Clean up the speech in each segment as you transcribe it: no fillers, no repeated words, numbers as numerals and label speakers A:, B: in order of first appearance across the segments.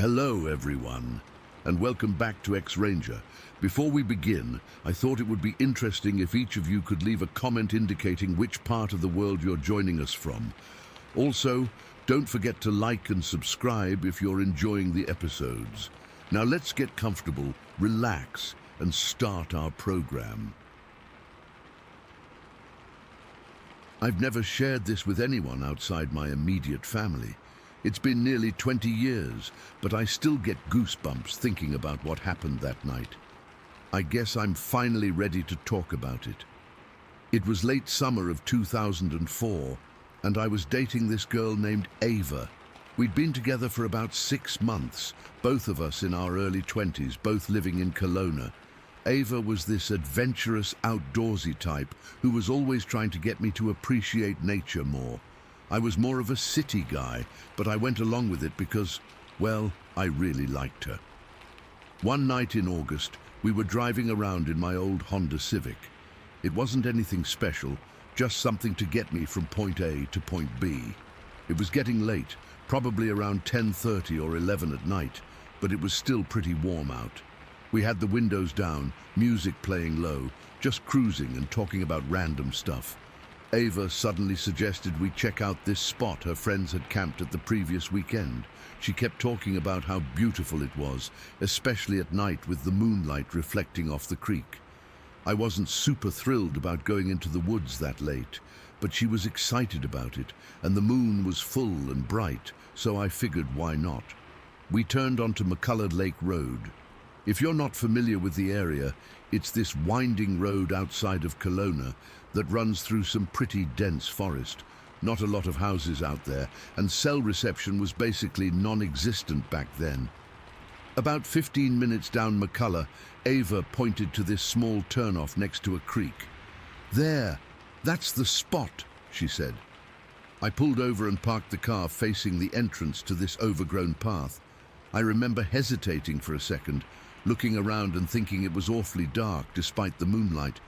A: Hello everyone, and welcome back to X-Ranger. Before we begin, I thought it would be interesting if each of you could leave a comment indicating which part of the world you're joining us from. Also, don't forget to like and subscribe if you're enjoying the episodes. Now let's get comfortable, relax, and start our program. I've never shared this with anyone outside my immediate family. It's been nearly 20 years, but I still get goosebumps thinking about what happened that night. I guess I'm finally ready to talk about it. It was late summer of 2004, and I was dating this girl named Ava. We'd been together for about 6 months, both of us in our early 20s, both living in Kelowna. Ava was this adventurous, outdoorsy type who was always trying to get me to appreciate nature more. I was more of a city guy, but I went along with it because, well, I really liked her. One night in August, we were driving around in my old Honda Civic. It wasn't anything special, just something to get me from point A to point B. It was getting late, probably around 10:30 or 11 at night, but it was still pretty warm out. We had the windows down, music playing low, just cruising and talking about random stuff. Ava suddenly suggested we check out this spot her friends had camped at the previous weekend. She kept talking about how beautiful it was, especially at night with the moonlight reflecting off the creek. I wasn't super thrilled about going into the woods that late, but she was excited about it, and the moon was full and bright, so I figured why not. We turned onto McCullough Lake Road. If you're not familiar with the area, it's this winding road outside of Kelowna that runs through some pretty dense forest. Not a lot of houses out there, and cell reception was basically non-existent back then. About 15 minutes down McCullough, Ava pointed to this small turnoff next to a creek. "There, that's the spot," she said. I pulled over and parked the car facing the entrance to this overgrown path. I remember hesitating for a second, looking around and thinking it was awfully dark despite the moonlight.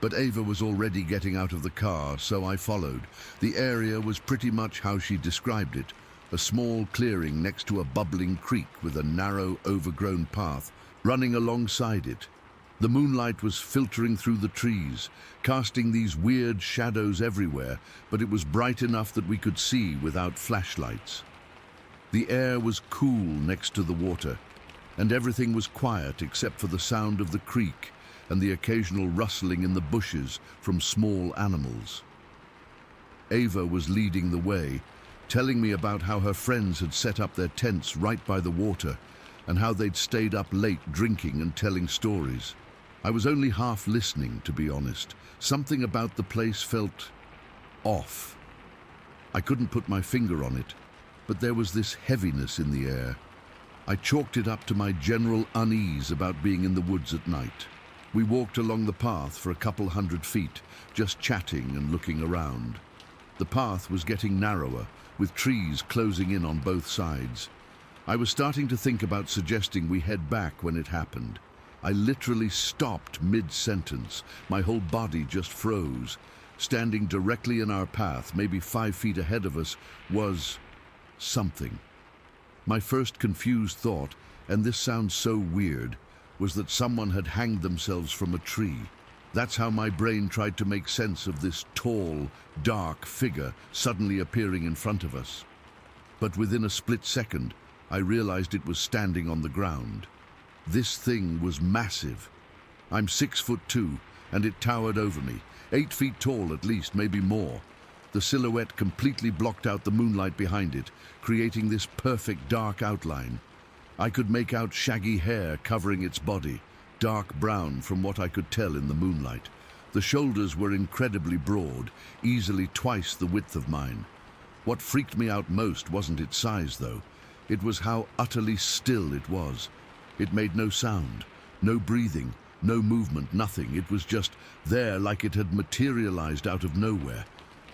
A: But Ava was already getting out of the car, so I followed. The area was pretty much how she described it, a small clearing next to a bubbling creek with a narrow, overgrown path running alongside it. The moonlight was filtering through the trees, casting these weird shadows everywhere, but it was bright enough that we could see without flashlights. The air was cool next to the water, and everything was quiet except for the sound of the creek and the occasional rustling in the bushes from small animals. Ava was leading the way, telling me about how her friends had set up their tents right by the water and how they'd stayed up late drinking and telling stories. I was only half listening, to be honest. Something about the place felt off. I couldn't put my finger on it, but there was this heaviness in the air. I chalked it up to my general unease about being in the woods at night. We walked along the path for a couple 100 feet, just chatting and looking around. The path was getting narrower, with trees closing in on both sides. I was starting to think about suggesting we head back when it happened. I literally stopped mid-sentence. My whole body just froze. Standing directly in our path, maybe 5 feet ahead of us, was something. My first confused thought, and this sounds so weird, was that someone had hanged themselves from a tree. That's how my brain tried to make sense of this tall, dark figure suddenly appearing in front of us. But within a split second, I realized it was standing on the ground. This thing was massive. I'm 6'2", and it towered over me, 8 feet tall at least, maybe more. The silhouette completely blocked out the moonlight behind it, creating this perfect dark outline. I could make out shaggy hair covering its body, dark brown from what I could tell in the moonlight. The shoulders were incredibly broad, easily twice the width of mine. What freaked me out most wasn't its size, though. It was how utterly still it was. It made no sound, no breathing, no movement, nothing. It was just there, like it had materialized out of nowhere.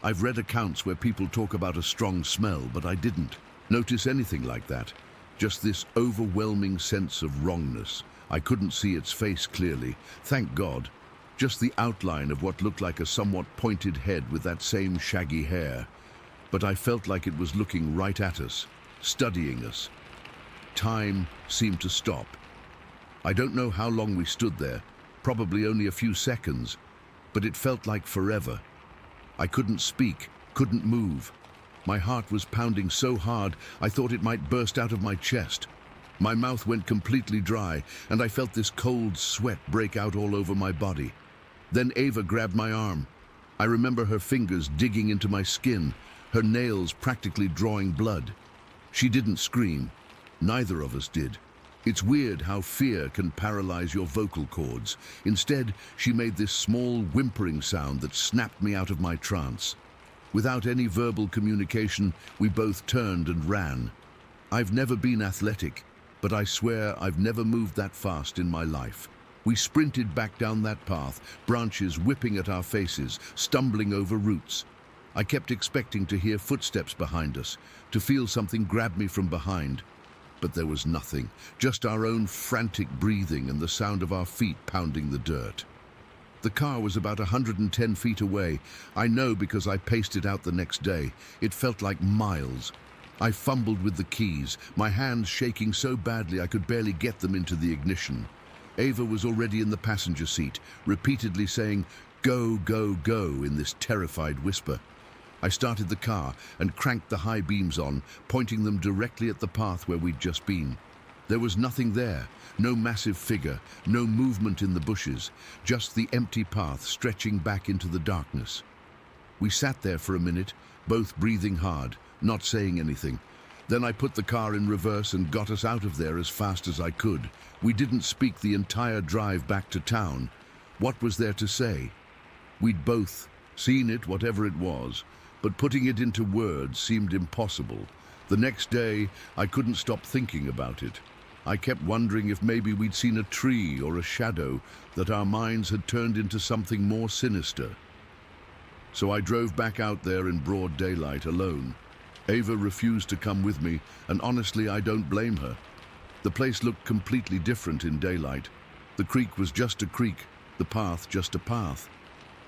A: I've read accounts where people talk about a strong smell, but I didn't notice anything like that. Just this overwhelming sense of wrongness. I couldn't see its face clearly, thank God. Just the outline of what looked like a somewhat pointed head with that same shaggy hair. But I felt like it was looking right at us, studying us. time seemed to stop. I don't know how long we stood there, probably only a few seconds, but it felt like forever. I couldn't speak, couldn't move. My heart was pounding so hard I thought it might burst out of my chest. My mouth went completely dry, and I felt this cold sweat break out all over my body. Then Ava grabbed my arm. I remember her fingers digging into my skin, her nails practically drawing blood. She didn't scream. Neither of us did. It's weird how fear can paralyze your vocal cords. Instead, she made this small whimpering sound that snapped me out of my trance. Without any verbal communication, we both turned and ran. I've never been athletic, but I swear I've never moved that fast in my life. We sprinted back down that path, branches whipping at our faces, stumbling over roots. I kept expecting to hear footsteps behind us, to feel something grab me from behind. But there was nothing, just our own frantic breathing and the sound of our feet pounding the dirt. The car was about 110 feet away. I know because I paced it out the next day. It felt like miles. I fumbled with the keys, my hands shaking so badly I could barely get them into the ignition. Ava was already in the passenger seat, repeatedly saying, "Go, go, go," in this terrified whisper. I started the car and cranked the high beams on, pointing them directly at the path where we'd just been. There was nothing there, no massive figure, no movement in the bushes, just the empty path stretching back into the darkness. We sat there for a minute, both breathing hard, not saying anything. Then I put the car in reverse and got us out of there as fast as I could. We didn't speak the entire drive back to town. What was there to say? We'd both seen it, whatever it was, but putting it into words seemed impossible. The next day, I couldn't stop thinking about it. I kept wondering if maybe we'd seen a tree or a shadow, that our minds had turned into something more sinister. So I drove back out there in broad daylight alone. Ava refused to come with me, and honestly, I don't blame her. The place looked completely different in daylight. The creek was just a creek, the path just a path.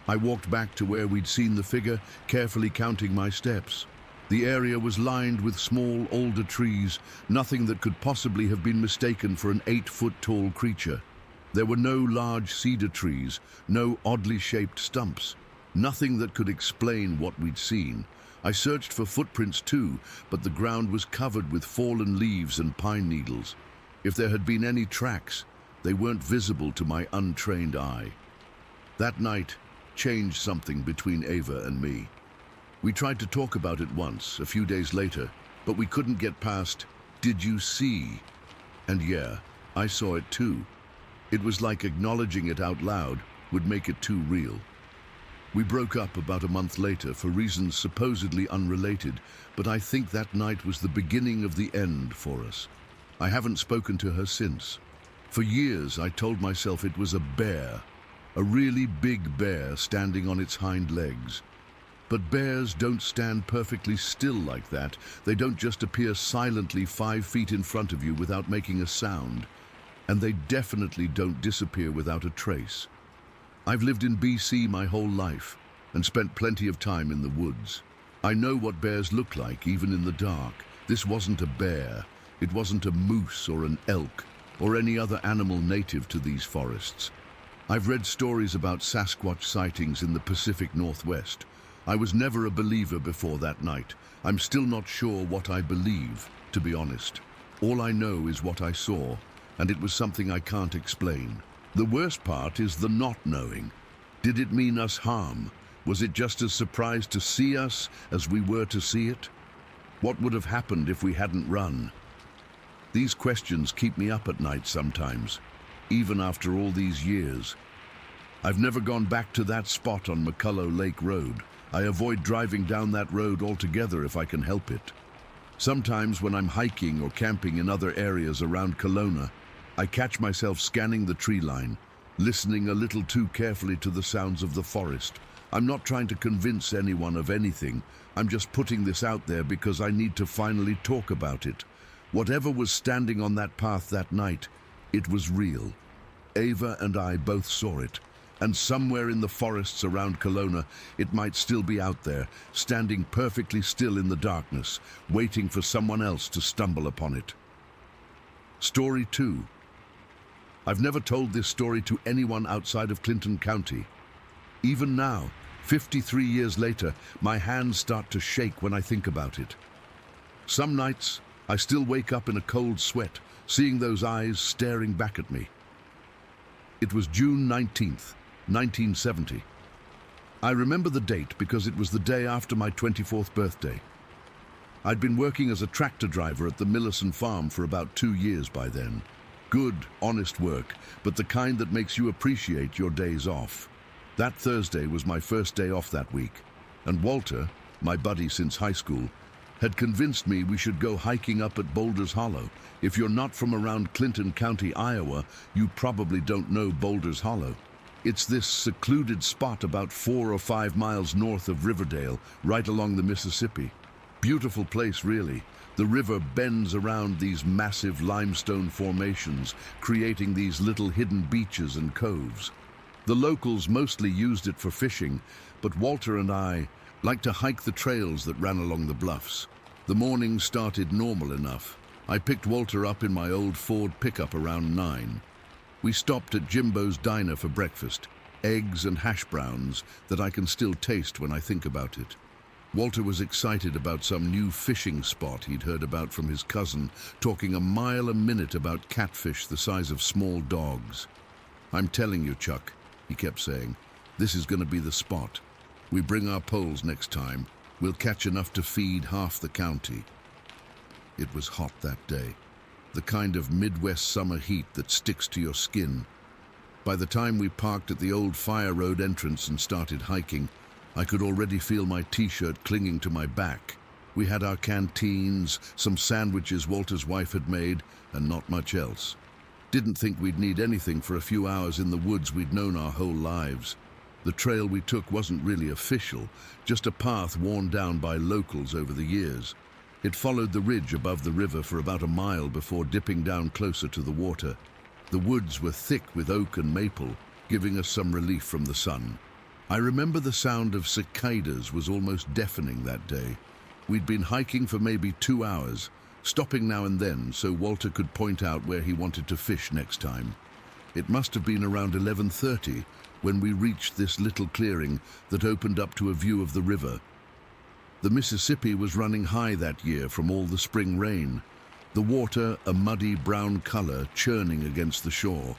A: I walked back to where we'd seen the figure, carefully counting my steps. The area was lined with small alder trees, nothing that could possibly have been mistaken for an 8-foot-tall creature. There were no large cedar trees, no oddly shaped stumps, nothing that could explain what we'd seen. I searched for footprints too, but the ground was covered with fallen leaves and pine needles. If there had been any tracks, they weren't visible to my untrained eye. That night changed something between Ava and me. We tried to talk about it once, a few days later, but we couldn't get past, "Did you see?" And yeah, I saw it too. It was like acknowledging it out loud would make it too real. We broke up about a month later for reasons supposedly unrelated, but I think that night was the beginning of the end for us. I haven't spoken to her since. For years, I told myself it was a bear, a really big bear standing on its hind legs. But bears don't stand perfectly still like that. They don't just appear silently 5 feet in front of you without making a sound. And they definitely don't disappear without a trace. I've lived in BC my whole life and spent plenty of time in the woods. I know what bears look like, even in the dark. This wasn't a bear. It wasn't a moose or an elk or any other animal native to these forests. I've read stories about Sasquatch sightings in the Pacific Northwest. I was never a believer before that night. I'm still not sure what I believe, to be honest. All I know is what I saw, and it was something I can't explain. The worst part is the not knowing. Did it mean us harm? Was it just as surprised to see us as we were to see it? What would have happened if we hadn't run? These questions keep me up at night sometimes, even after all these years. I've never gone back to that spot on McCullough Lake Road. I avoid driving down that road altogether if I can help it. Sometimes when I'm hiking or camping in other areas around Kelowna, I catch myself scanning the tree line, listening a little too carefully to the sounds of the forest. I'm not trying to convince anyone of anything. I'm just putting this out there because I need to finally talk about it. Whatever was standing on that path that night, it was real. Ava and I both saw it. And somewhere in the forests around Kelowna, it might still be out there, standing perfectly still in the darkness, waiting for someone else to stumble upon it. Story 2. I've never told this story to anyone outside of Clinton County. Even now, 53 years later, my hands start to shake when I think about it. Some nights, I still wake up in a cold sweat, seeing those eyes staring back at me. It was June 19th, 1970. I remember the date because it was the day after my 24th birthday. I'd been working as a tractor driver at the Millerson farm for about 2 years by then. Good, honest work, but the kind that makes you appreciate your days off. That Thursday was my first day off that week, and Walter, my buddy since high school, had convinced me we should go hiking up at Boulders Hollow. If you're not from around Clinton County, Iowa, you probably don't know Boulders Hollow. It's this secluded spot about 4 or 5 miles north of Riverdale, right along the Mississippi. Beautiful place, really. The river bends around these massive limestone formations, creating these little hidden beaches and coves. The locals mostly used it for fishing, but Walter and I liked to hike the trails that ran along the bluffs. The morning started normal enough. I picked Walter up in my old Ford pickup around 9. We stopped at Jimbo's Diner for breakfast, eggs and hash browns that I can still taste when I think about it. Walter was excited about some new fishing spot he'd heard about from his cousin, talking a mile a minute about catfish the size of small dogs. "I'm telling you, Chuck," he kept saying, "this is going to be the spot. We bring our poles next time. We'll catch enough to feed half the county." It was hot that day, the kind of Midwest summer heat that sticks to your skin. By the time we parked at the old fire road entrance and started hiking, I could already feel my t-shirt clinging to my back. We had our canteens, some sandwiches Walter's wife had made, and not much else. Didn't think we'd need anything for a few hours in the woods we'd known our whole lives. The trail we took wasn't really official, just a path worn down by locals over the years. It followed the ridge above the river for about a mile before dipping down closer to the water. The woods were thick with oak and maple, giving us some relief from the sun. I remember the sound of cicadas was almost deafening that day. We'd been hiking for maybe 2 hours, stopping now and then so Walter could point out where he wanted to fish next time. It must have been around 11:30 when we reached this little clearing that opened up to a view of the river. The Mississippi was running high that year from all the spring rain, the water a muddy brown color churning against the shore.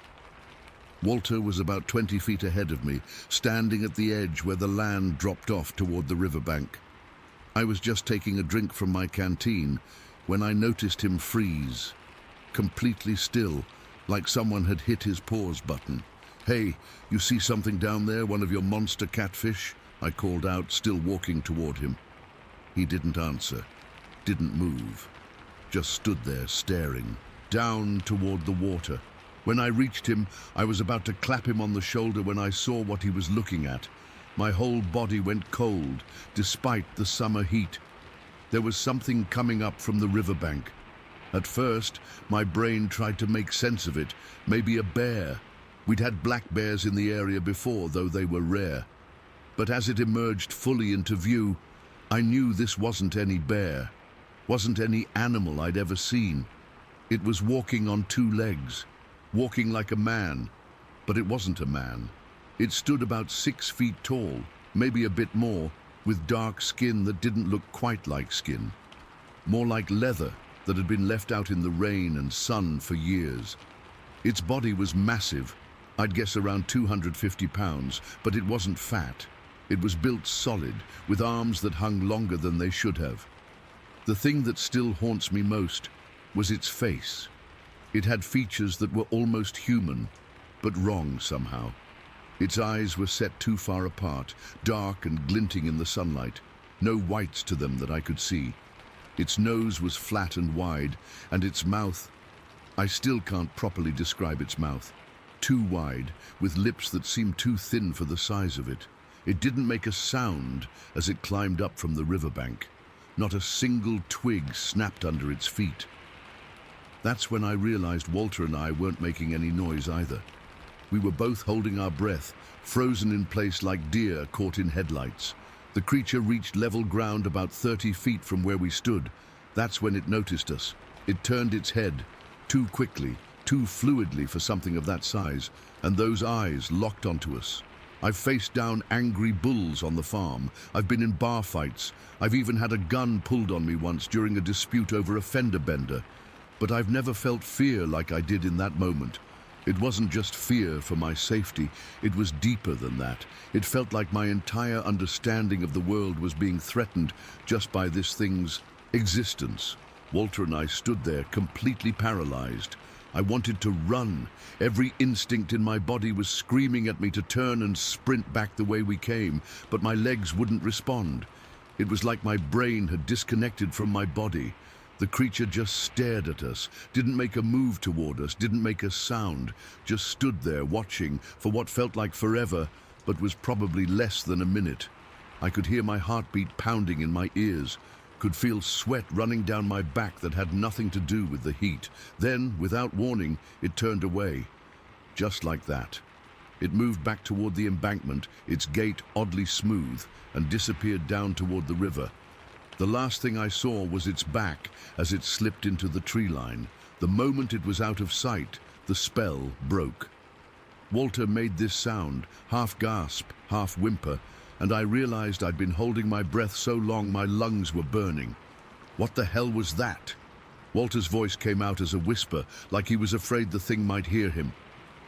A: Walter was about 20 feet ahead of me, standing at the edge where the land dropped off toward the riverbank. I was just taking a drink from my canteen when I noticed him freeze, completely still, like someone had hit his pause button. "Hey, you see something down there, one of your monster catfish?" I called out, still walking toward him. He didn't answer, didn't move, just stood there staring, down toward the water. When I reached him, I was about to clap him on the shoulder when I saw what he was looking at. My whole body went cold, despite the summer heat. There was something coming up from the riverbank. At first, my brain tried to make sense of it, maybe a bear. We'd had black bears in the area before, though they were rare. But as it emerged fully into view, I knew this wasn't any bear, wasn't any animal I'd ever seen. It was walking on 2 legs. Walking like a man, but it wasn't a man. It stood about 6 feet tall, maybe a bit more, with dark skin that didn't look quite like skin. More like leather that had been left out in the rain and sun for years. Its body was massive, I'd guess around 250 pounds, but it wasn't fat. It was built solid, with arms that hung longer than they should have. The thing that still haunts me most was its face. It had features that were almost human, but wrong somehow. Its eyes were set too far apart, dark and glinting in the sunlight, no whites to them that I could see. Its nose was flat and wide, and its mouth, I still can't properly describe its mouth. Too wide, with lips that seemed too thin for the size of it. It didn't make a sound as it climbed up from the riverbank. Not a single twig snapped under its feet. That's when I realized Walter and I weren't making any noise either. We were both holding our breath, frozen in place like deer caught in headlights. The creature reached level ground about 30 feet from where we stood. That's when it noticed us. It turned its head, too quickly, too fluidly for something of that size, and those eyes locked onto us. I've faced down angry bulls on the farm. I've been in bar fights. I've even had a gun pulled on me once during a dispute over a fender bender. But I've never felt fear like I did in that moment. It wasn't just fear for my safety, it was deeper than that. It felt like my entire understanding of the world was being threatened just by this thing's existence. Walter and I stood there completely paralyzed. I wanted to run. Every instinct in my body was screaming at me to turn and sprint back the way we came, but my legs wouldn't respond. It was like my brain had disconnected from my body. The creature just stared at us, didn't make a move toward us, didn't make a sound, just stood there watching for what felt like forever, but was probably less than a minute. I could hear my heartbeat pounding in my ears, could feel sweat running down my back that had nothing to do with the heat. Then, without warning, it turned away. Just like that. It moved back toward the embankment, its gait oddly smooth, and disappeared down toward the river. The last thing I saw was its back as it slipped into the tree line. The moment it was out of sight, the spell broke. Walter made this sound, half gasp, half whimper, and I realized I'd been holding my breath so long my lungs were burning. What the hell was that? Walter's voice came out as a whisper, like he was afraid the thing might hear him.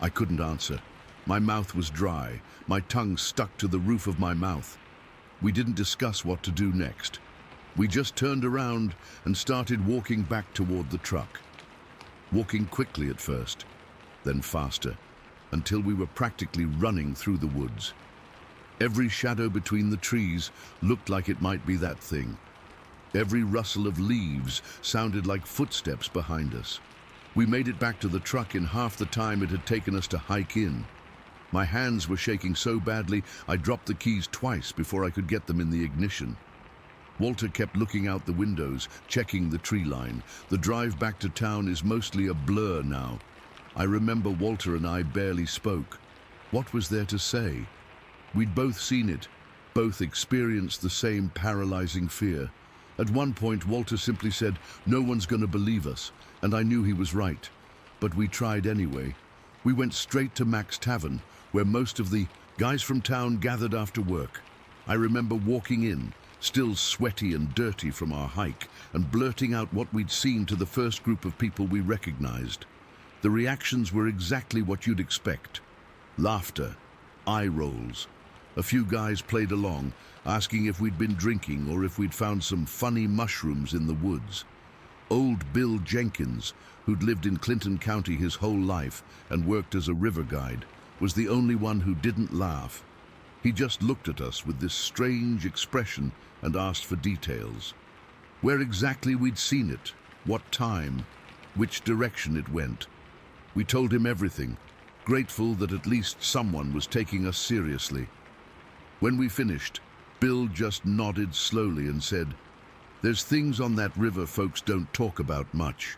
A: I couldn't answer. My mouth was dry, my tongue stuck to the roof of my mouth. We didn't discuss what to do next. We just turned around and started walking back toward the truck. Walking quickly at first, then faster, until we were practically running through the woods. Every shadow between the trees looked like it might be that thing. Every rustle of leaves sounded like footsteps behind us. We made it back to the truck in half the time it had taken us to hike in. My hands were shaking so badly I dropped the keys twice before I could get them in the ignition. Walter kept looking out the windows, checking the tree line. The drive back to town is mostly a blur now. I remember Walter and I barely spoke. What was there to say? We'd both seen it, both experienced the same paralyzing fear. At one point, Walter simply said, "No one's going to believe us," and I knew he was right. But we tried anyway. We went straight to Mac's Tavern, where most of the guys from town gathered after work. I remember walking in, still sweaty and dirty from our hike, and blurting out what we'd seen to the first group of people we recognized. The reactions were exactly what you'd expect. Laughter, eye rolls. A few guys played along, asking if we'd been drinking or if we'd found some funny mushrooms in the woods. Old Bill Jenkins, who'd lived in Clinton County his whole life and worked as a river guide, was the only one who didn't laugh. He just looked at us with this strange expression and asked for details. Where exactly we'd seen it, what time, which direction it went. We told him everything, grateful that at least someone was taking us seriously. When we finished, Bill just nodded slowly and said, "There's things on that river folks don't talk about much."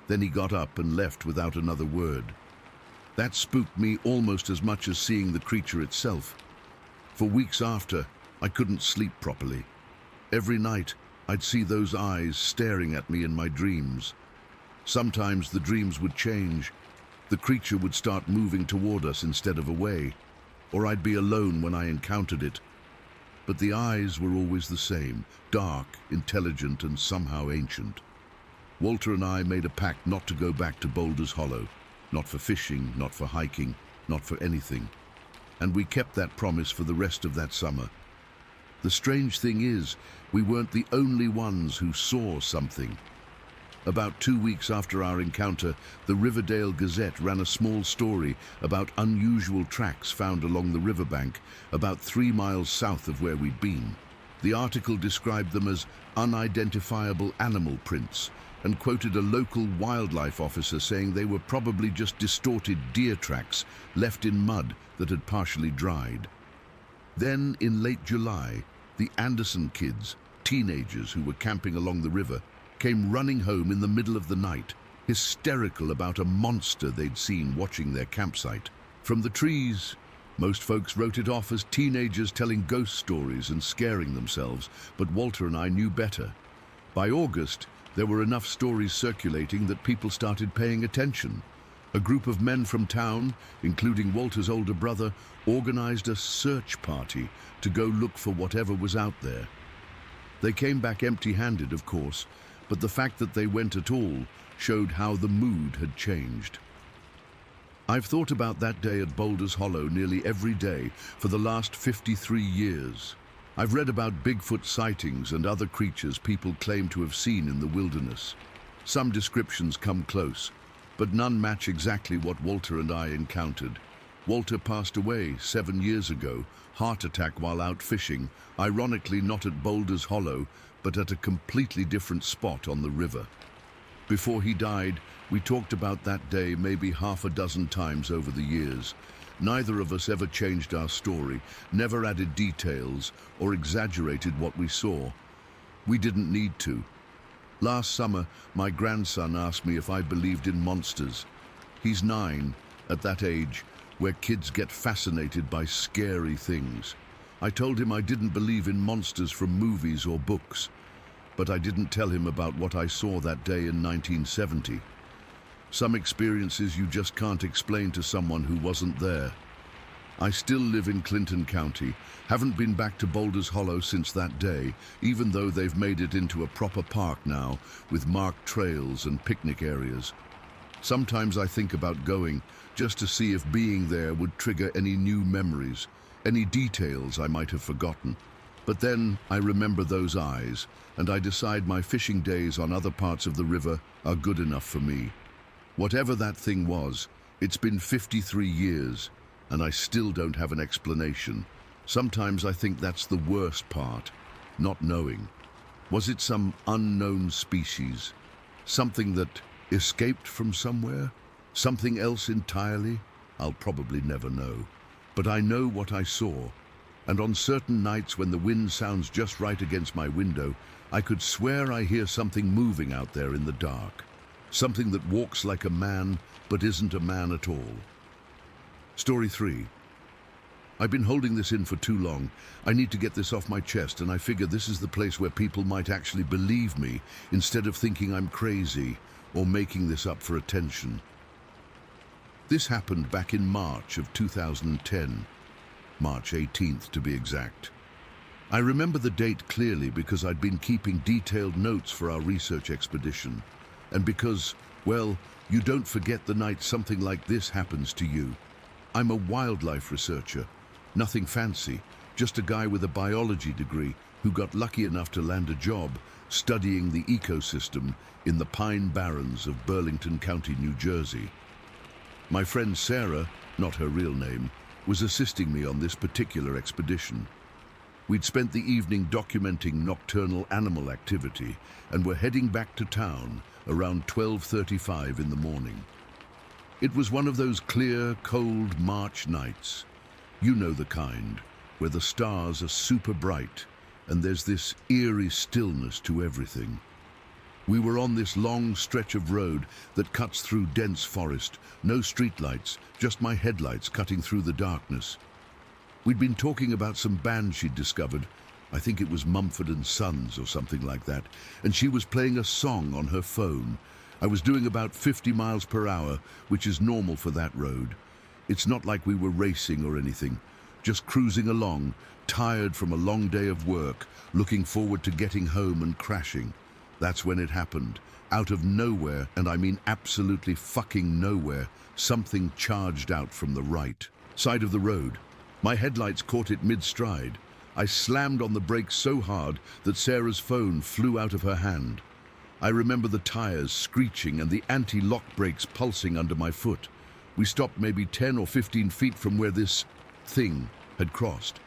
A: Then he got up and left without another word. That spooked me almost as much as seeing the creature itself. For weeks after, I couldn't sleep properly. Every night, I'd see those eyes staring at me in my dreams. Sometimes the dreams would change. The creature would start moving toward us instead of away, or I'd be alone when I encountered it. But the eyes were always the same, dark, intelligent, and somehow ancient. Walter and I made a pact not to go back to Boulder's Hollow, not for fishing, not for hiking, not for anything. And we kept that promise for the rest of that summer. The strange thing is, we weren't the only ones who saw something. About 2 weeks after our encounter, the Riverdale Gazette ran a small story about unusual tracks found along the riverbank, about 3 miles south of where we'd been. The article described them as unidentifiable animal prints and quoted a local wildlife officer saying they were probably just distorted deer tracks left in mud that had partially dried. Then, in late July, the Anderson kids, teenagers who were camping along the river, came running home in the middle of the night, hysterical about a monster they'd seen watching their campsite. From the trees, most folks wrote it off as teenagers telling ghost stories and scaring themselves, but Walter and I knew better. By August, There were enough stories circulating that people started paying attention. A group of men from town, including Walter's older brother, organized a search party to go look for whatever was out there. They came back empty-handed, of course, but the fact that they went at all showed how the mood had changed. I've thought about that day at Boulder's Hollow nearly every day for the last 53 years. I've read about Bigfoot sightings and other creatures people claim to have seen in the wilderness. Some descriptions come close, but none match exactly what Walter and I encountered. Walter passed away 7 years ago, heart attack while out fishing, ironically not at Boulder's Hollow, but at a completely different spot on the river. Before he died, we talked about that day maybe half a dozen times over the years. Neither of us ever changed our story, never added details or exaggerated what we saw. We didn't need to. Last summer, my grandson asked me if I believed in monsters. He's 9, at that age, where kids get fascinated by scary things. I told him I didn't believe in monsters from movies or books, but I didn't tell him about what I saw that day in 1970. Some experiences you just can't explain to someone who wasn't there. I still live in Clinton County, haven't been back to Boulder's Hollow since that day, even though they've made it into a proper park now, with marked trails and picnic areas. Sometimes I think about going, just to see if being there would trigger any new memories, any details I might have forgotten. But then I remember those eyes, and I decide my fishing days on other parts of the river are good enough for me. Whatever that thing was, it's been 53 years, and I still don't have an explanation. Sometimes I think that's the worst part, not knowing. Was it some unknown species? Something that escaped from somewhere? Something else entirely? I'll probably never know. But I know what I saw, and on certain nights when the wind sounds just right against my window, I could swear I hear something moving out there in the dark. Something that walks like a man, but isn't a man at all. Story 3. I've been holding this in for too long. I need to get this off my chest, and I figure this is the place where people might actually believe me instead of thinking I'm crazy or making this up for attention. This happened back in March of 2010, March 18th to be exact. I remember the date clearly because I'd been keeping detailed notes for our research expedition, and because, well, you don't forget the night something like this happens to you. I'm a wildlife researcher, nothing fancy, just a guy with a biology degree who got lucky enough to land a job studying the ecosystem in the Pine Barrens of Burlington County, New Jersey. My friend Sarah, not her real name, was assisting me on this particular expedition. We'd spent the evening documenting nocturnal animal activity and were heading back to town around 12:35 in the morning. It was one of those clear, cold March nights. You know the kind, where the stars are super bright and there's this eerie stillness to everything. We were on this long stretch of road that cuts through dense forest, no streetlights, just my headlights cutting through the darkness. We'd been talking about some band she'd discovered, I think it was Mumford and Sons or something like that, and she was playing a song on her phone. I was doing about 50 miles per hour, which is normal for that road. It's not like we were racing or anything, just cruising along, tired from a long day of work, looking forward to getting home and crashing. That's when it happened. Out of nowhere, and I mean absolutely fucking nowhere, something charged out from the right side of the road. My headlights caught it mid-stride. I slammed on the brakes so hard that Sarah's phone flew out of her hand. I remember the tires screeching and the anti-lock brakes pulsing under my foot. We stopped maybe 10 or 15 feet from where this thing had crossed.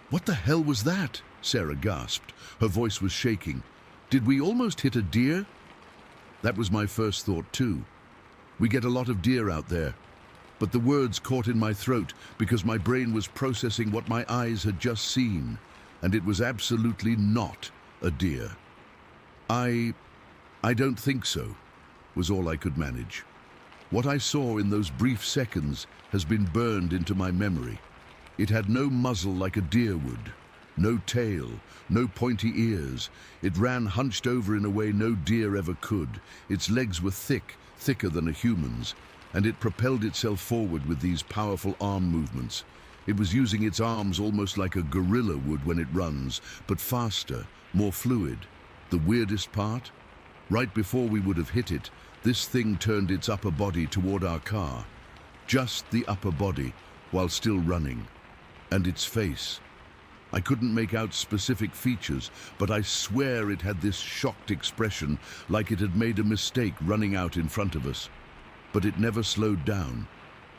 A: "What the hell was that?" Sarah gasped. Her voice was shaking. "Did we almost hit a deer?" That was my first thought too. We get a lot of deer out there. But the words caught in my throat because my brain was processing what my eyes had just seen, and it was absolutely not a deer. I don't think so, was all I could manage. What I saw in those brief seconds has been burned into my memory. It had no muzzle like a deer would, No tail, no pointy ears. It ran hunched over in a way no deer ever could. Its legs were thick, thicker than a human's, and it propelled itself forward with these powerful arm movements. It was using its arms almost like a gorilla would when it runs, but faster, more fluid. The weirdest part? Right before we would have hit it, this thing turned its upper body toward our car. Just the upper body, while still running. And its face. I couldn't make out specific features, but I swear it had this shocked expression, like it had made a mistake running out in front of us. But it never slowed down.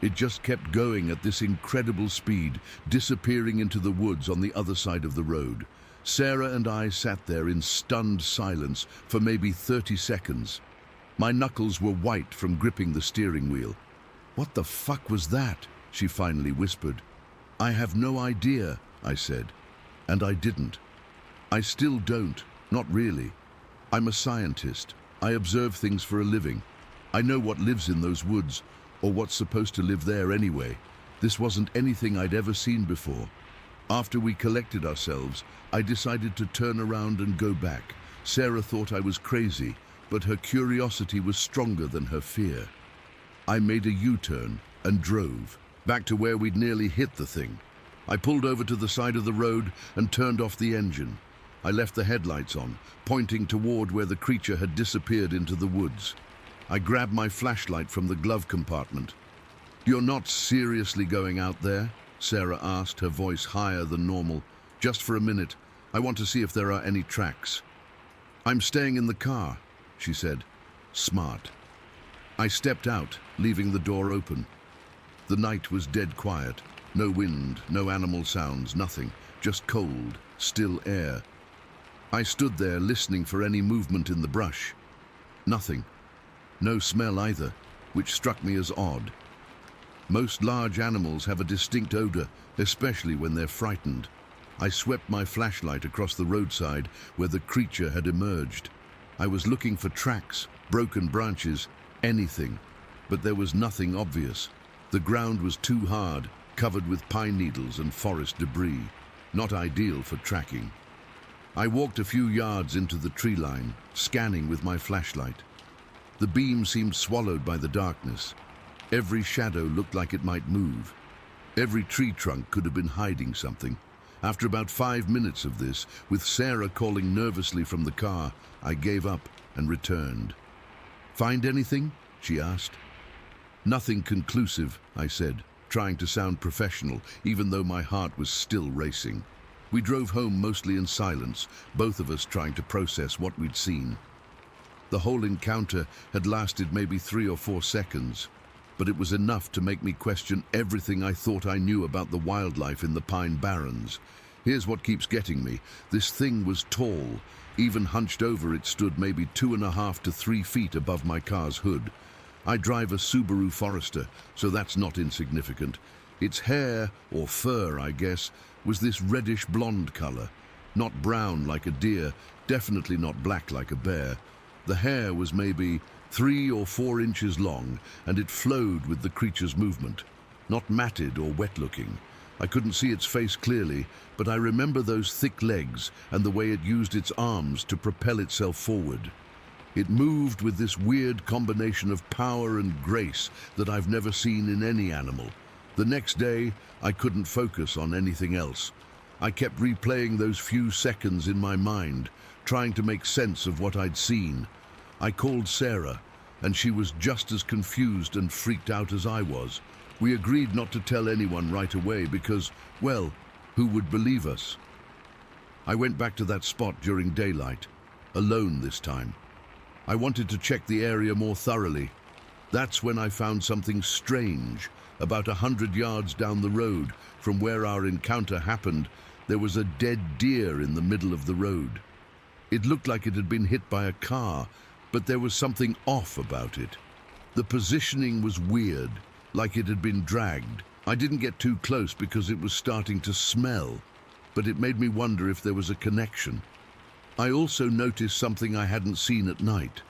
A: It just kept going at this incredible speed, disappearing into the woods on the other side of the road. Sarah and I sat there in stunned silence for maybe 30 seconds. My knuckles were white from gripping the steering wheel. "What the fuck was that?" she finally whispered. "I have no idea," I said. And I didn't. I still don't, not really. I'm a scientist. I observe things for a living. I know what lives in those woods, or what's supposed to live there anyway. This wasn't anything I'd ever seen before. After we collected ourselves, I decided to turn around and go back. Sarah thought I was crazy, but her curiosity was stronger than her fear. I made a U-turn and drove, back to where we'd nearly hit the thing. I pulled over to the side of the road and turned off the engine. I left the headlights on, pointing toward where the creature had disappeared into the woods. I grabbed my flashlight from the glove compartment. "You're not seriously going out there?" Sarah asked, her voice higher than normal. "Just for a minute. I want to see if there are any tracks." "I'm staying in the car," she said. Smart. I stepped out, leaving the door open. The night was dead quiet. No wind, no animal sounds, nothing. Just cold, still air. I stood there listening for any movement in the brush. Nothing. No smell either, which struck me as odd. Most large animals have a distinct odor, especially when they're frightened. I swept my flashlight across the roadside where the creature had emerged. I was looking for tracks, broken branches, anything, but there was nothing obvious. The ground was too hard, covered with pine needles and forest debris, not ideal for tracking. I walked a few yards into the tree line, scanning with my flashlight. The beam seemed swallowed by the darkness. Every shadow looked like it might move. Every tree trunk could have been hiding something. After about 5 minutes of this, with Sarah calling nervously from the car, I gave up and returned. "Find anything?" she asked. "Nothing conclusive," I said, trying to sound professional, even though my heart was still racing. We drove home mostly in silence, both of us trying to process what we'd seen. The whole encounter had lasted maybe 3 or 4 seconds, but it was enough to make me question everything I thought I knew about the wildlife in the Pine Barrens. Here's what keeps getting me. This thing was tall. Even hunched over, it stood maybe 2.5 to 3 feet above my car's hood. I drive a Subaru Forester, so that's not insignificant. Its hair, or fur I guess, was this reddish blonde color. Not brown like a deer, definitely not black like a bear. The hair was maybe 3 or 4 inches long, and it flowed with the creature's movement. Not matted or wet-looking. I couldn't see its face clearly, but I remember those thick legs and the way it used its arms to propel itself forward. It moved with this weird combination of power and grace that I've never seen in any animal. The next day, I couldn't focus on anything else. I kept replaying those few seconds in my mind, trying to make sense of what I'd seen. I called Sarah, and she was just as confused and freaked out as I was. We agreed not to tell anyone right away because, well, who would believe us? I went back to that spot during daylight, alone this time. I wanted to check the area more thoroughly. That's when I found something strange. About 100 yards down the road from where our encounter happened, there was a dead deer in the middle of the road. It looked like it had been hit by a car, but there was something off about it. The positioning was weird, like it had been dragged. I didn't get too close because it was starting to smell, but it made me wonder if there was a connection. I also noticed something I hadn't seen at night.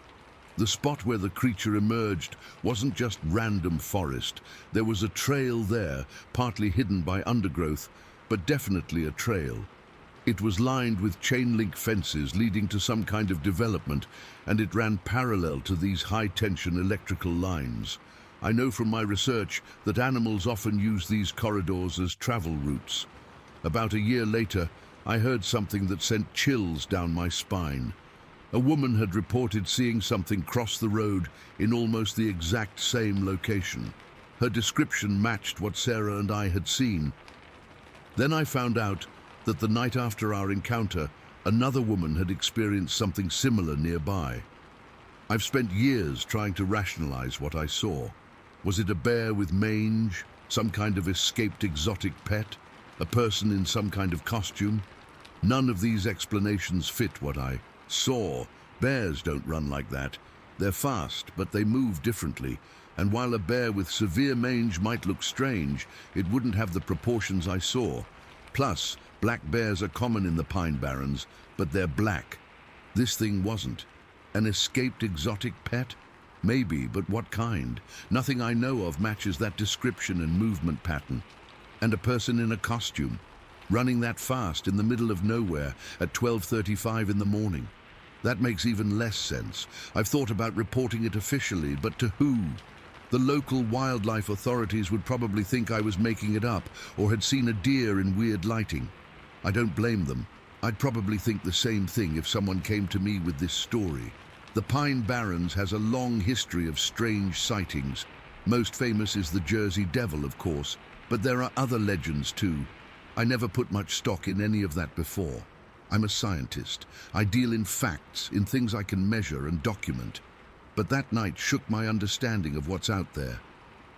A: The spot where the creature emerged wasn't just random forest. There was a trail there, partly hidden by undergrowth, but definitely a trail. It was lined with chain-link fences leading to some kind of development, and it ran parallel to these high-tension electrical lines. I know from my research that animals often use these corridors as travel routes. About a year later, I heard something that sent chills down my spine. A woman had reported seeing something cross the road in almost the exact same location. Her description matched what Sarah and I had seen. Then I found out that the night after our encounter, another woman had experienced something similar nearby. I've spent years trying to rationalize what I saw. Was it a bear with mange, some kind of escaped exotic pet, a person in some kind of costume? None of these explanations fit what I saw. Bears don't run like that. They're fast, but they move differently. And while a bear with severe mange might look strange, it wouldn't have the proportions I saw. Plus, black bears are common in the Pine Barrens, but they're black. This thing wasn't. An escaped exotic pet? Maybe, but what kind? Nothing I know of matches that description and movement pattern. And a person in a costume, running that fast in the middle of nowhere at 12:35 in the morning. That makes even less sense. I've thought about reporting it officially, but to who? The local wildlife authorities would probably think I was making it up or had seen a deer in weird lighting. I don't blame them. I'd probably think the same thing if someone came to me with this story. The Pine Barrens has a long history of strange sightings. Most famous is the Jersey Devil, of course, but there are other legends too. I never put much stock in any of that before. I'm a scientist. I deal in facts, in things I can measure and document. But that night shook my understanding of what's out there.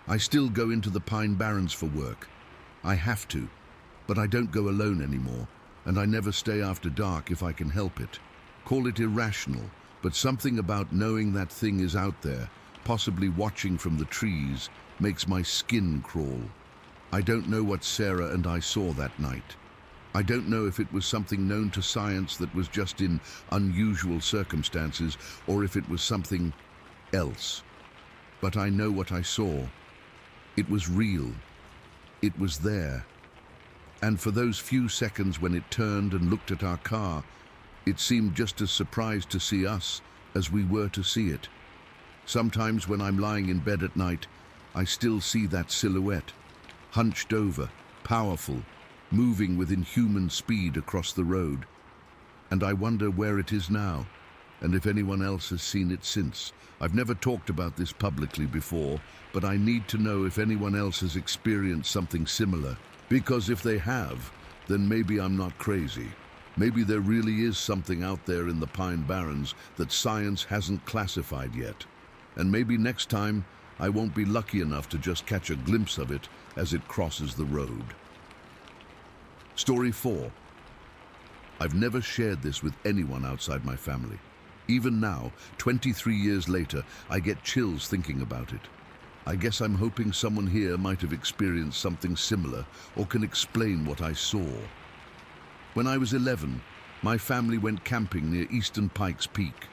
A: I still go into the Pine Barrens for work. I have to, but I don't go alone anymore, and I never stay after dark if I can help it. Call it irrational, but something about knowing that thing is out there, possibly watching from the trees, makes my skin crawl. I don't know what Sarah and I saw that night. I don't know if it was something known to science that was just in unusual circumstances, or if it was something else. But I know what I saw. It was real. It was there. And for those few seconds when it turned and looked at our car, it seemed just as surprised to see us as we were to see it. Sometimes when I'm lying in bed at night, I still see that silhouette, hunched over, powerful, moving with inhuman speed across the road. And I wonder where it is now, and if anyone else has seen it since. I've never talked about this publicly before, but I need to know if anyone else has experienced something similar. Because if they have, then maybe I'm not crazy. Maybe there really is something out there in the Pine Barrens that science hasn't classified yet. And maybe next time, I won't be lucky enough to just catch a glimpse of it as it crosses the road. Story 4. I've never shared this with anyone outside my family. Even now, 23 years later, I get chills thinking about it. I guess I'm hoping someone here might have experienced something similar or can explain what I saw. When I was 11, my family went camping near Eastern Pikes Peak.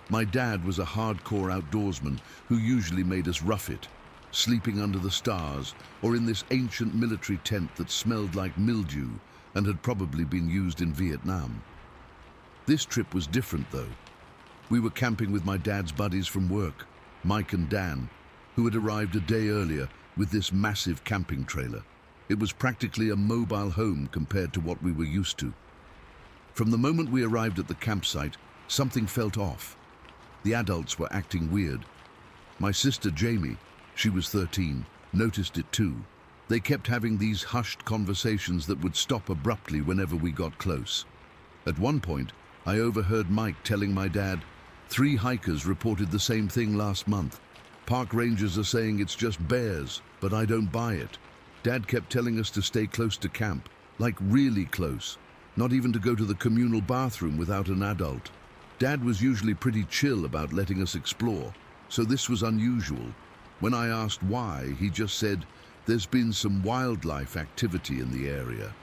A: My dad was a hardcore outdoorsman who usually made us rough it, sleeping under the stars or in this ancient military tent that smelled like mildew and had probably been used in Vietnam. This trip was different though. We were camping with my dad's buddies from work, Mike and Dan, who had arrived a day earlier with this massive camping trailer. It was practically a mobile home compared to what we were used to. From the moment we arrived at the campsite, something felt off. The adults were acting weird. My sister Jamie, she was 13, noticed it too. They kept having these hushed conversations that would stop abruptly whenever we got close. At one point, I overheard Mike telling my dad, 3 hikers reported the same thing last month. Park rangers are saying it's just bears, but I don't buy it. Dad kept telling us to stay close to camp, like really close, not even to go to the communal bathroom without an adult. Dad was usually pretty chill about letting us explore, so this was unusual. When I asked why, he just said, there's been some wildlife activity in the area.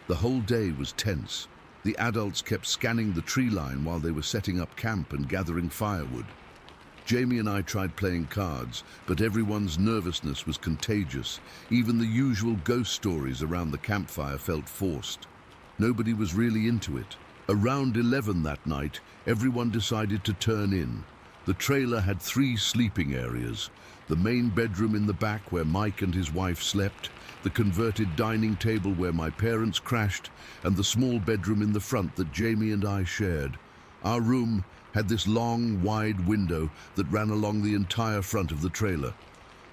A: The whole day was tense. The adults kept scanning the tree line while they were setting up camp and gathering firewood. Jamie and I tried playing cards, but everyone's nervousness was contagious. Even the usual ghost stories around the campfire felt forced. Nobody was really into it. Around 11 that night, everyone decided to turn in. The trailer had 3 sleeping areas: the main bedroom in the back where Mike and his wife slept, the converted dining table where my parents crashed, and the small bedroom in the front that Jamie and I shared. Our room had this long, wide window that ran along the entire front of the trailer.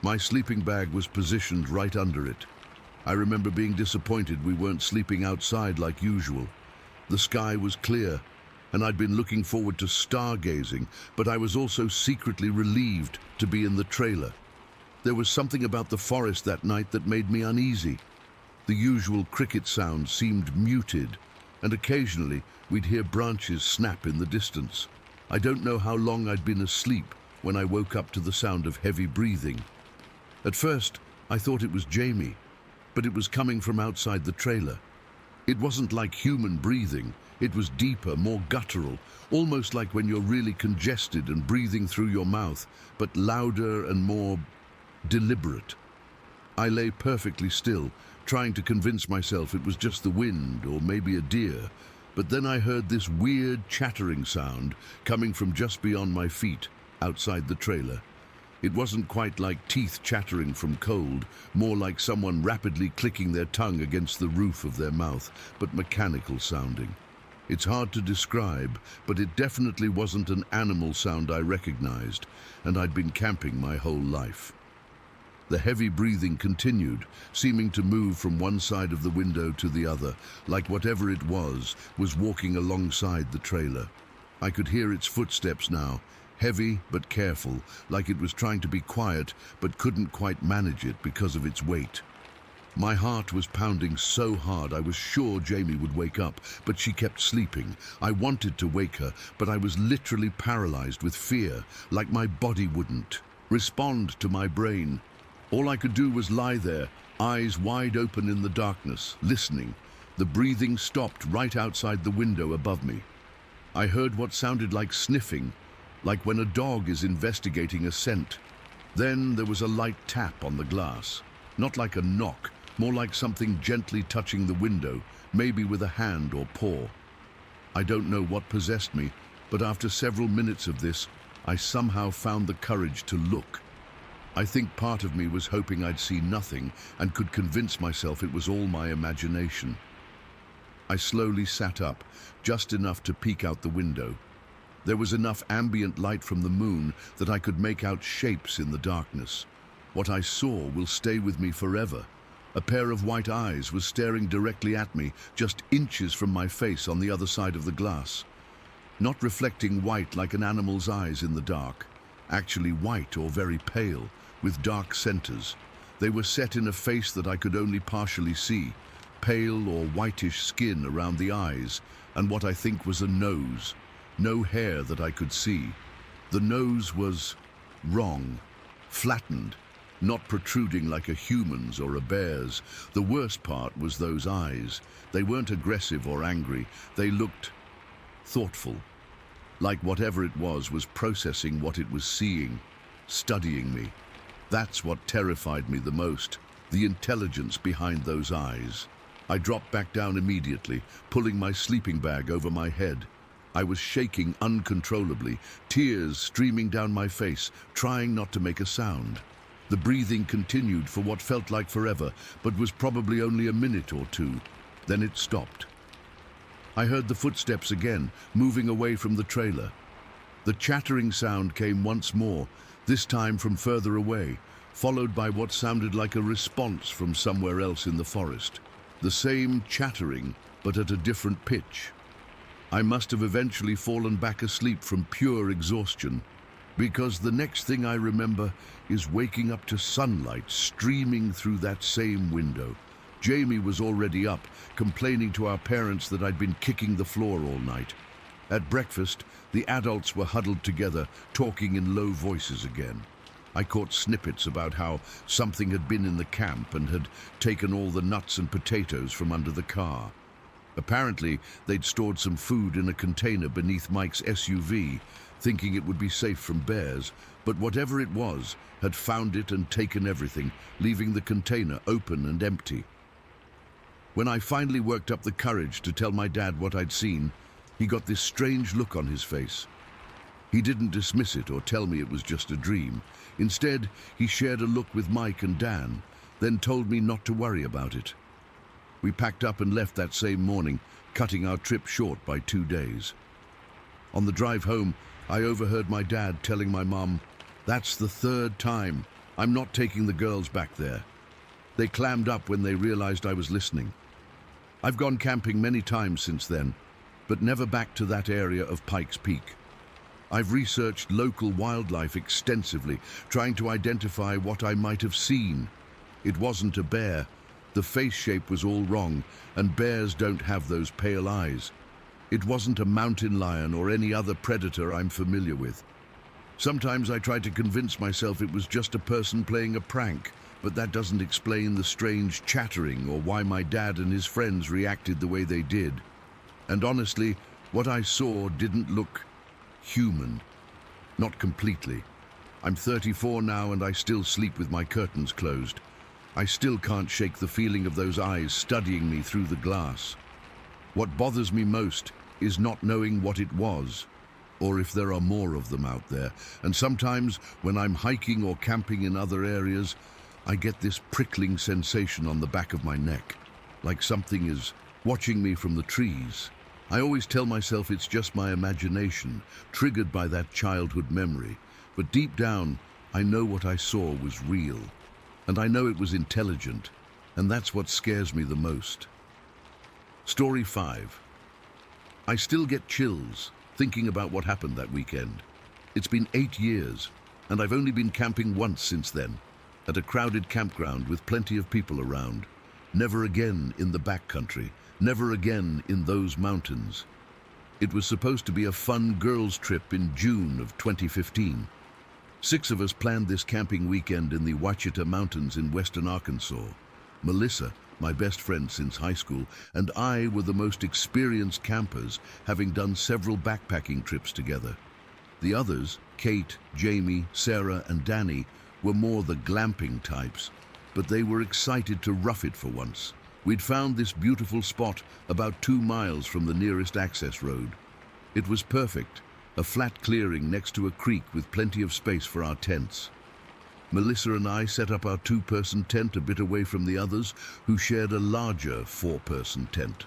A: My sleeping bag was positioned right under it. I remember being disappointed we weren't sleeping outside like usual. The sky was clear, and I'd been looking forward to stargazing, but I was also secretly relieved to be in the trailer. There was something about the forest that night that made me uneasy. The usual cricket sound seemed muted, and occasionally we'd hear branches snap in the distance. I don't know how long I'd been asleep when I woke up to the sound of heavy breathing. At first, I thought it was Jamie, but it was coming from outside the trailer. It wasn't like human breathing. It was deeper, more guttural, almost like when you're really congested and breathing through your mouth, but louder and more deliberate. I lay perfectly still, trying to convince myself it was just the wind or maybe a deer, but then I heard this weird chattering sound coming from just beyond my feet, outside the trailer. It wasn't quite like teeth chattering from cold, more like someone rapidly clicking their tongue against the roof of their mouth, but mechanical sounding. It's hard to describe, but it definitely wasn't an animal sound I recognized, and I'd been camping my whole life. The heavy breathing continued, seeming to move from one side of the window to the other, like whatever it was walking alongside the trailer. I could hear its footsteps now, heavy but careful, like it was trying to be quiet but couldn't quite manage it because of its weight. My heart was pounding so hard I was sure Jamie would wake up, but she kept sleeping. I wanted to wake her, but I was literally paralyzed with fear, like my body wouldn't respond to my brain. All I could do was lie there, eyes wide open in the darkness, listening. The breathing stopped right outside the window above me. I heard what sounded like sniffing, like when a dog is investigating a scent. Then there was a light tap on the glass, not like a knock, more like something gently touching the window, maybe with a hand or paw. I don't know what possessed me, but after several minutes of this, I somehow found the courage to look. I think part of me was hoping I'd see nothing and could convince myself it was all my imagination. I slowly sat up, just enough to peek out the window. There was enough ambient light from the moon that I could make out shapes in the darkness. What I saw will stay with me forever. A pair of white eyes was staring directly at me, just inches from my face on the other side of the glass. Not reflecting white like an animal's eyes in the dark. Actually white or very pale, with dark centers. They were set in a face that I could only partially see. Pale or whitish skin around the eyes, and what I think was a nose. No hair that I could see. The nose was wrong, flattened, not protruding like a human's or a bear's. The worst part was those eyes. They weren't aggressive or angry. They looked thoughtful, like whatever it was processing what it was seeing, studying me. That's what terrified me the most, the intelligence behind those eyes. I dropped back down immediately, pulling my sleeping bag over my head. I was shaking uncontrollably, tears streaming down my face, trying not to make a sound. The breathing continued for what felt like forever, but was probably only a minute or two. Then it stopped. I heard the footsteps again, moving away from the trailer. The chattering sound came once more, this time from further away, followed by what sounded like a response from somewhere else in the forest. The same chattering, but at a different pitch. I must have eventually fallen back asleep from pure exhaustion, because the next thing I remember is waking up to sunlight streaming through that same window. Jamie was already up, complaining to our parents that I'd been kicking the floor all night. At breakfast, the adults were huddled together, talking in low voices again. I caught snippets about how something had been in the camp and had taken all the nuts and potatoes from under the car. Apparently, they'd stored some food in a container beneath Mike's SUV, thinking it would be safe from bears, but whatever it was, had found it and taken everything, leaving the container open and empty. When I finally worked up the courage to tell my dad what I'd seen, he got this strange look on his face. He didn't dismiss it or tell me it was just a dream. Instead, he shared a look with Mike and Dan, then told me not to worry about it. We packed up and left that same morning, cutting our trip short by 2 days. On the drive home, I overheard my dad telling my mum, "That's the 3rd time. I'm not taking the girls back there." They clammed up when they realized I was listening. I've gone camping many times since then, but never back to that area of Pikes Peak. I've researched local wildlife extensively, trying to identify what I might have seen. It wasn't a bear. The face shape was all wrong, and bears don't have those pale eyes. It wasn't a mountain lion or any other predator I'm familiar with. Sometimes I try to convince myself it was just a person playing a prank, but that doesn't explain the strange chattering or why my dad and his friends reacted the way they did. And honestly, what I saw didn't look human. Not completely. I'm 34 now and I still sleep with my curtains closed. I still can't shake the feeling of those eyes studying me through the glass. What bothers me most is not knowing what it was, or if there are more of them out there. And sometimes, when I'm hiking or camping in other areas, I get this prickling sensation on the back of my neck, like something is watching me from the trees. I always tell myself it's just my imagination, triggered by that childhood memory. But deep down, I know what I saw was real. And I know it was intelligent, and that's what scares me the most. Story 5. I still get chills thinking about what happened that weekend. It's been 8 years, and I've only been camping once since then, at a crowded campground with plenty of people around. Never again in the backcountry, never again in those mountains. It was supposed to be a fun girls' trip in June of 2015. 6 of us planned this camping weekend in the Ouachita Mountains in western Arkansas. Melissa, my best friend since high school, and I were the most experienced campers, having done several backpacking trips together. The others, Kate, Jamie, Sarah, and Danny, were more the glamping types, but they were excited to rough it for once. We'd found this beautiful spot about 2 miles from the nearest access road. It was perfect, a flat clearing next to a creek with plenty of space for our tents. Melissa and I set up our 2-person tent a bit away from the others, who shared a larger 4-person tent.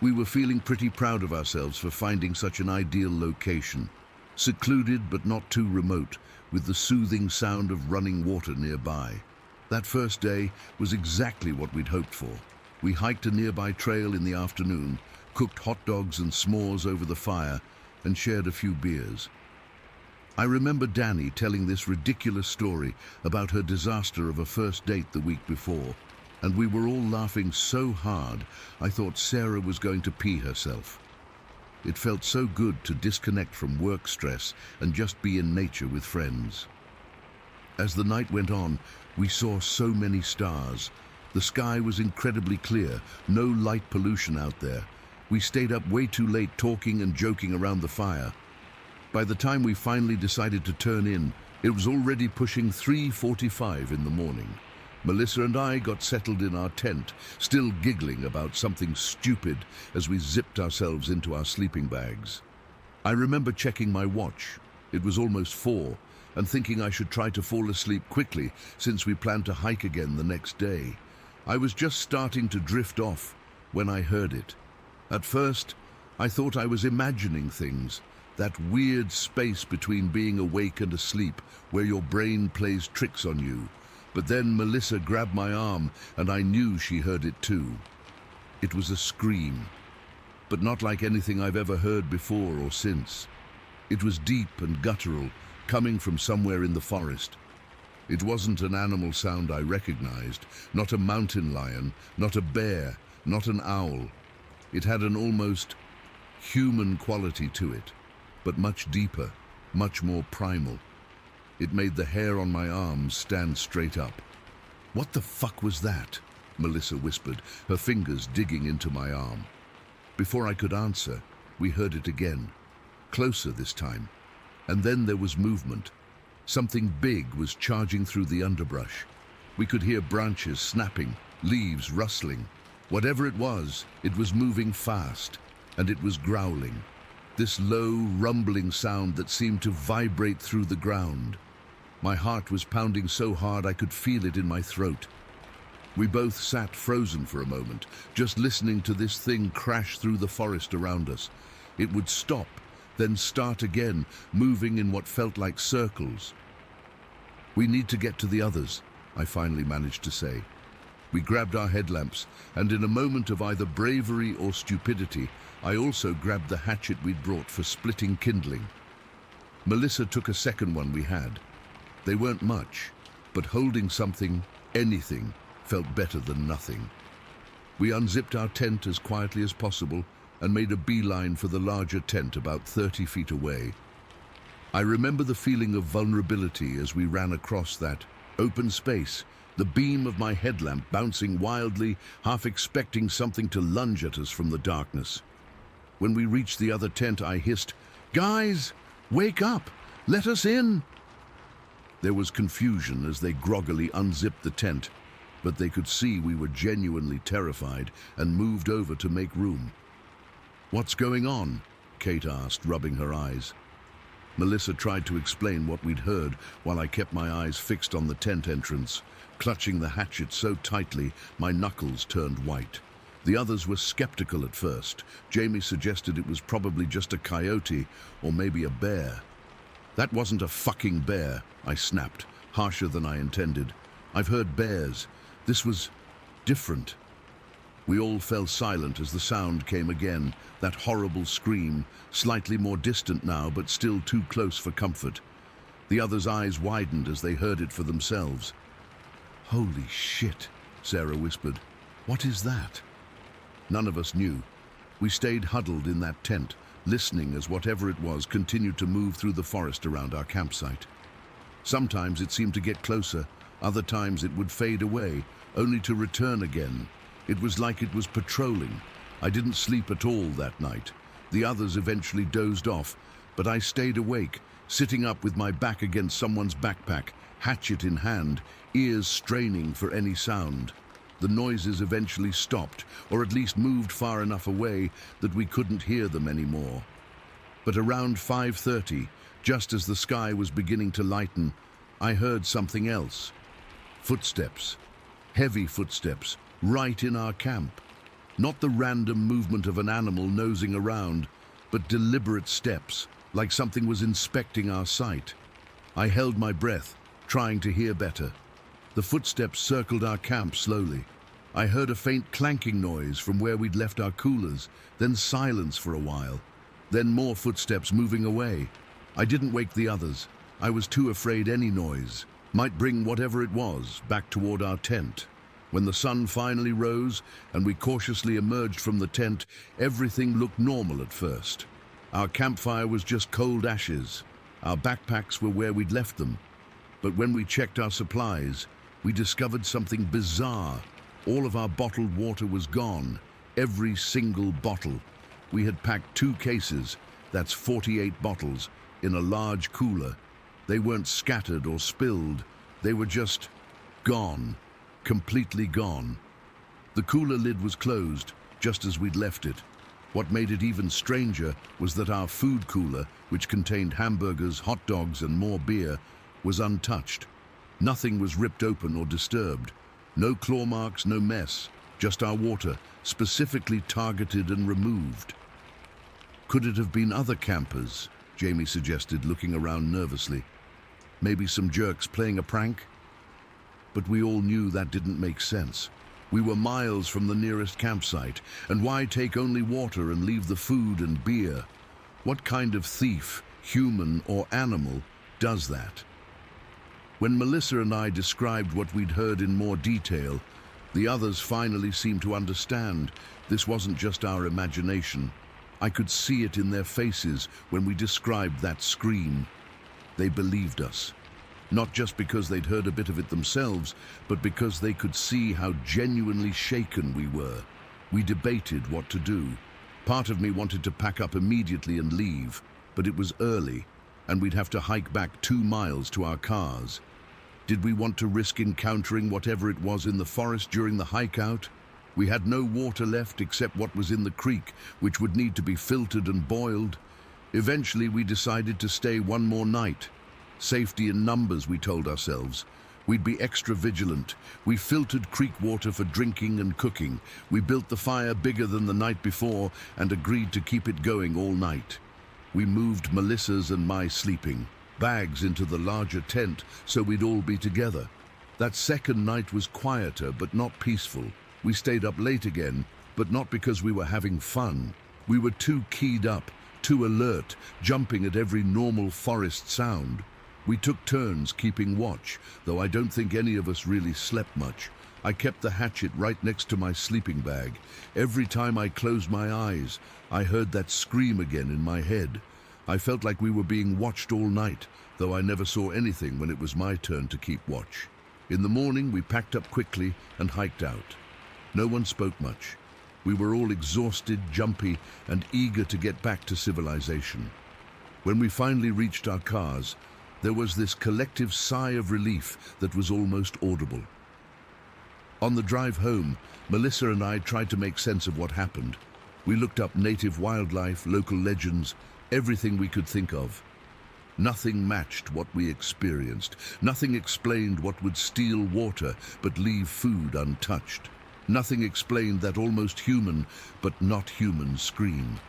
A: We were feeling pretty proud of ourselves for finding such an ideal location, secluded but not too remote, with the soothing sound of running water nearby. That first day was exactly what we'd hoped for. We hiked a nearby trail in the afternoon, cooked hot dogs and s'mores over the fire, and shared a few beers. I remember Danny telling this ridiculous story about her disaster of a first date the week before, and we were all laughing so hard I thought Sarah was going to pee herself. It felt so good to disconnect from work stress and just be in nature with friends. As the night went on, we saw so many stars. The sky was incredibly clear, no light pollution out there. We stayed up way too late talking and joking around the fire. By the time we finally decided to turn in, it was already pushing 3:45 in the morning. Melissa and I got settled in our tent, still giggling about something stupid as we zipped ourselves into our sleeping bags. I remember checking my watch. It was almost 4, and thinking I should try to fall asleep quickly since we planned to hike again the next day. I was just starting to drift off when I heard it. At first, I thought I was imagining things, that weird space between being awake and asleep where your brain plays tricks on you. But then Melissa grabbed my arm and I knew she heard it too. It was a scream, but not like anything I've ever heard before or since. It was deep and guttural, coming from somewhere in the forest. It wasn't an animal sound I recognized, not a mountain lion, not a bear, not an owl. It had an almost human quality to it, but much deeper, much more primal. It made the hair on my arms stand straight up. "What the fuck was that?" Melissa whispered, her fingers digging into my arm. Before I could answer, we heard it again, closer this time. And then there was movement. Something big was charging through the underbrush. We could hear branches snapping, leaves rustling. Whatever it was moving fast, and it was growling. This low, rumbling sound that seemed to vibrate through the ground. My heart was pounding so hard I could feel it in my throat. We both sat frozen for a moment, just listening to this thing crash through the forest around us. It would stop, then start again, moving in what felt like circles. "We need to get to the others," I finally managed to say. We grabbed our headlamps, and in a moment of either bravery or stupidity, I also grabbed the hatchet we'd brought for splitting kindling. Melissa took a second one we had. They weren't much, but holding something, anything, felt better than nothing. We unzipped our tent as quietly as possible and made a beeline for the larger tent about 30 feet away. I remember the feeling of vulnerability as we ran across that open space, the beam of my headlamp bouncing wildly, half expecting something to lunge at us from the darkness. When we reached the other tent, I hissed, "Guys, wake up! Let us in!" There was confusion as they groggily unzipped the tent, but they could see we were genuinely terrified and moved over to make room. "What's going on?" Kate asked, rubbing her eyes. Melissa tried to explain what we'd heard while I kept my eyes fixed on the tent entrance, clutching the hatchet so tightly my knuckles turned white. The others were skeptical at first. Jamie suggested it was probably just a coyote or maybe a bear. "That wasn't a fucking bear," I snapped, harsher than I intended. "I've heard bears. This was different." We all fell silent as the sound came again, that horrible scream, slightly more distant now but still too close for comfort. The others' eyes widened as they heard it for themselves. "Holy shit," Sarah whispered. "What is that?" None of us knew. We stayed huddled in that tent, listening as whatever it was continued to move through the forest around our campsite. Sometimes it seemed to get closer, other times it would fade away, only to return again. It was like it was patrolling. I didn't sleep at all that night. The others eventually dozed off, but I stayed awake, sitting up with my back against someone's backpack, hatchet in hand, ears straining for any sound. The noises eventually stopped, or at least moved far enough away that we couldn't hear them anymore. But around 5:30, just as the sky was beginning to lighten, I heard something else. Footsteps. Heavy footsteps, right in our camp. Not the random movement of an animal nosing around, but deliberate steps, like something was inspecting our sight. I held my breath, trying to hear better. The footsteps circled our camp slowly. I heard a faint clanking noise from where we'd left our coolers, then silence for a while, then more footsteps moving away. I didn't wake the others. I was too afraid any noise might bring whatever it was back toward our tent. When the sun finally rose and we cautiously emerged from the tent, everything looked normal at first. Our campfire was just cold ashes. Our backpacks were where we'd left them. But when we checked our supplies, we discovered something bizarre. All of our bottled water was gone, every single bottle. We had packed 2 cases, that's 48 bottles, in a large cooler. They weren't scattered or spilled, they were just gone, completely gone. The cooler lid was closed, just as we'd left it. What made it even stranger was that our food cooler, which contained hamburgers, hot dogs, and more beer, was untouched. Nothing was ripped open or disturbed. No claw marks, no mess, just our water, specifically targeted and removed. "Could it have been other campers?" Jamie suggested, looking around nervously. "Maybe some jerks playing a prank?" But we all knew that didn't make sense. We were miles from the nearest campsite, and why take only water and leave the food and beer? What kind of thief, human or animal, does that? When Melissa and I described what we'd heard in more detail, the others finally seemed to understand this wasn't just our imagination. I could see it in their faces when we described that scream. They believed us. Not just because they'd heard a bit of it themselves, but because they could see how genuinely shaken we were. We debated what to do. Part of me wanted to pack up immediately and leave, but it was early, and we'd have to hike back 2 miles to our cars. Did we want to risk encountering whatever it was in the forest during the hike out? We had no water left except what was in the creek, which would need to be filtered and boiled. Eventually, we decided to stay one more night. Safety in numbers, we told ourselves. We'd be extra vigilant. We filtered creek water for drinking and cooking. We built the fire bigger than the night before and agreed to keep it going all night. We moved Melissa's and my sleeping bags into the larger tent so we'd all be together. That second night was quieter but not peaceful. We stayed up late again, but not because we were having fun. We were too keyed up, too alert, jumping at every normal forest sound. We took turns keeping watch, though I don't think any of us really slept much. I kept the hatchet right next to my sleeping bag. Every time I closed my eyes, I heard that scream again in my head. I felt like we were being watched all night, though I never saw anything when it was my turn to keep watch. In the morning, we packed up quickly and hiked out. No one spoke much. We were all exhausted, jumpy, and eager to get back to civilization. When we finally reached our cars, there was this collective sigh of relief that was almost audible. On the drive home, Melissa and I tried to make sense of what happened. We looked up native wildlife, local legends, everything we could think of. Nothing matched what we experienced. Nothing explained what would steal water but leave food untouched. Nothing explained that almost human but not human scream.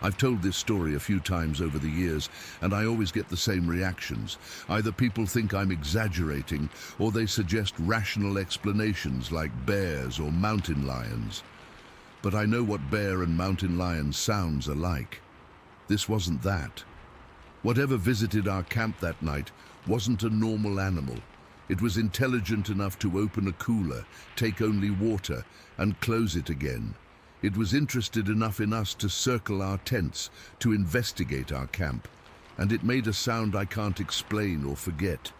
A: I've told this story a few times over the years, and I always get the same reactions. Either people think I'm exaggerating, or they suggest rational explanations like bears or mountain lions. But I know what bear and mountain lion sounds are like. This wasn't that. Whatever visited our camp that night wasn't a normal animal. It was intelligent enough to open a cooler, take only water, and close it again. It was interested enough in us to circle our tents, to investigate our camp. And it made a sound I can't explain or forget.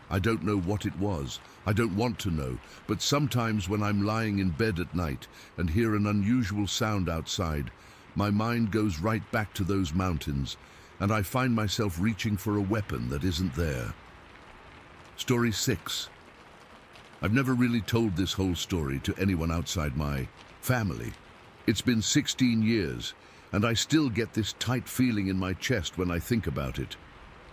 A: I don't know what it was. I don't want to know. But sometimes when I'm lying in bed at night and hear an unusual sound outside, my mind goes right back to those mountains, and I find myself reaching for a weapon that isn't there. Story 6. I've never really told this whole story to anyone outside my family. It's been 16 years, and I still get this tight feeling in my chest when I think about it.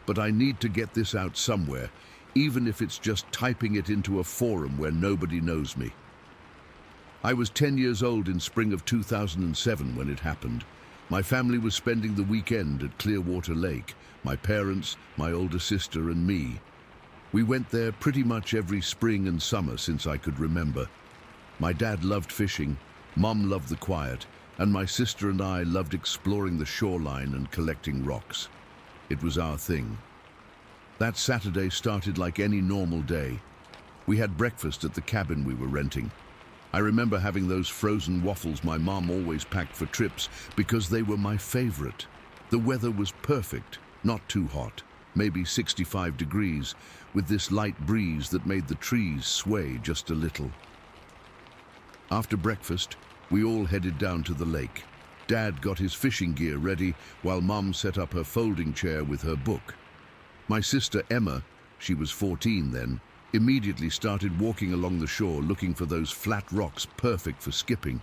A: But I need to get this out somewhere, even if it's just typing it into a forum where nobody knows me. I was 10 years old in spring of 2007 when it happened. My family was spending the weekend at Clearwater Lake, my parents, my older sister, and me. We went there pretty much every spring and summer since I could remember. My dad loved fishing, Mom loved the quiet, and my sister and I loved exploring the shoreline and collecting rocks. It was our thing. That Saturday started like any normal day. We had breakfast at the cabin we were renting. I remember having those frozen waffles my mom always packed for trips because they were my favorite. The weather was perfect, not too hot, maybe 65 degrees, with this light breeze that made the trees sway just a little. After breakfast, we all headed down to the lake. Dad got his fishing gear ready while Mom set up her folding chair with her book. My sister Emma, she was 14 then, immediately started walking along the shore looking for those flat rocks perfect for skipping.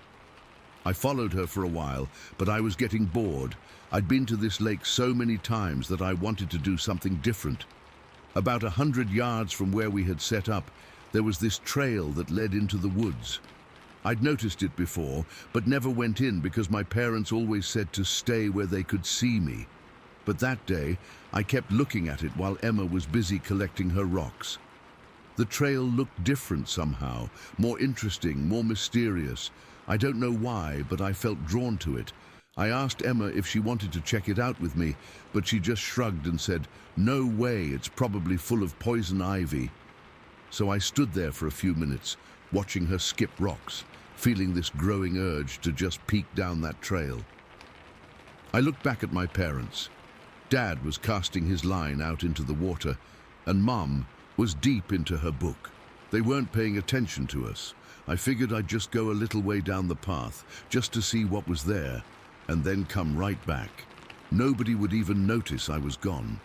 A: I followed her for a while, but I was getting bored. I'd been to this lake so many times that I wanted to do something different. About 100 yards from where we had set up, there was this trail that led into the woods. I'd noticed it before, but never went in because my parents always said to stay where they could see me. But that day, I kept looking at it while Emma was busy collecting her rocks. The trail looked different somehow, more interesting, more mysterious. I don't know why, but I felt drawn to it. I asked Emma if she wanted to check it out with me, but she just shrugged and said, "No way, it's probably full of poison ivy." So I stood there for a few minutes, watching her skip rocks, feeling this growing urge to just peek down that trail. I looked back at my parents. Dad was casting his line out into the water, and Mom was deep into her book. They weren't paying attention to us. I figured I'd just go a little way down the path, just to see what was there, and then come right back. Nobody would even notice I was gone.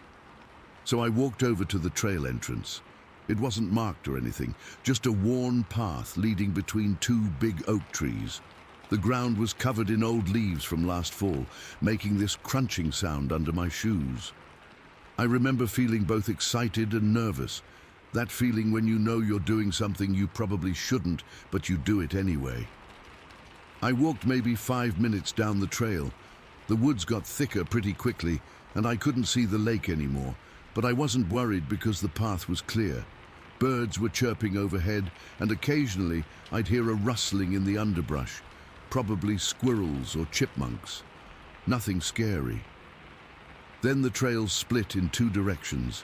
A: So I walked over to the trail entrance. It wasn't marked or anything, just a worn path leading between two big oak trees. The ground was covered in old leaves from last fall, making this crunching sound under my shoes. I remember feeling both excited and nervous. That feeling when you know you're doing something you probably shouldn't, but you do it anyway. I walked maybe 5 minutes down the trail. The woods got thicker pretty quickly, and I couldn't see the lake anymore, but I wasn't worried because the path was clear. Birds were chirping overhead, and occasionally I'd hear a rustling in the underbrush, probably squirrels or chipmunks. Nothing scary. Then the trail split in two directions.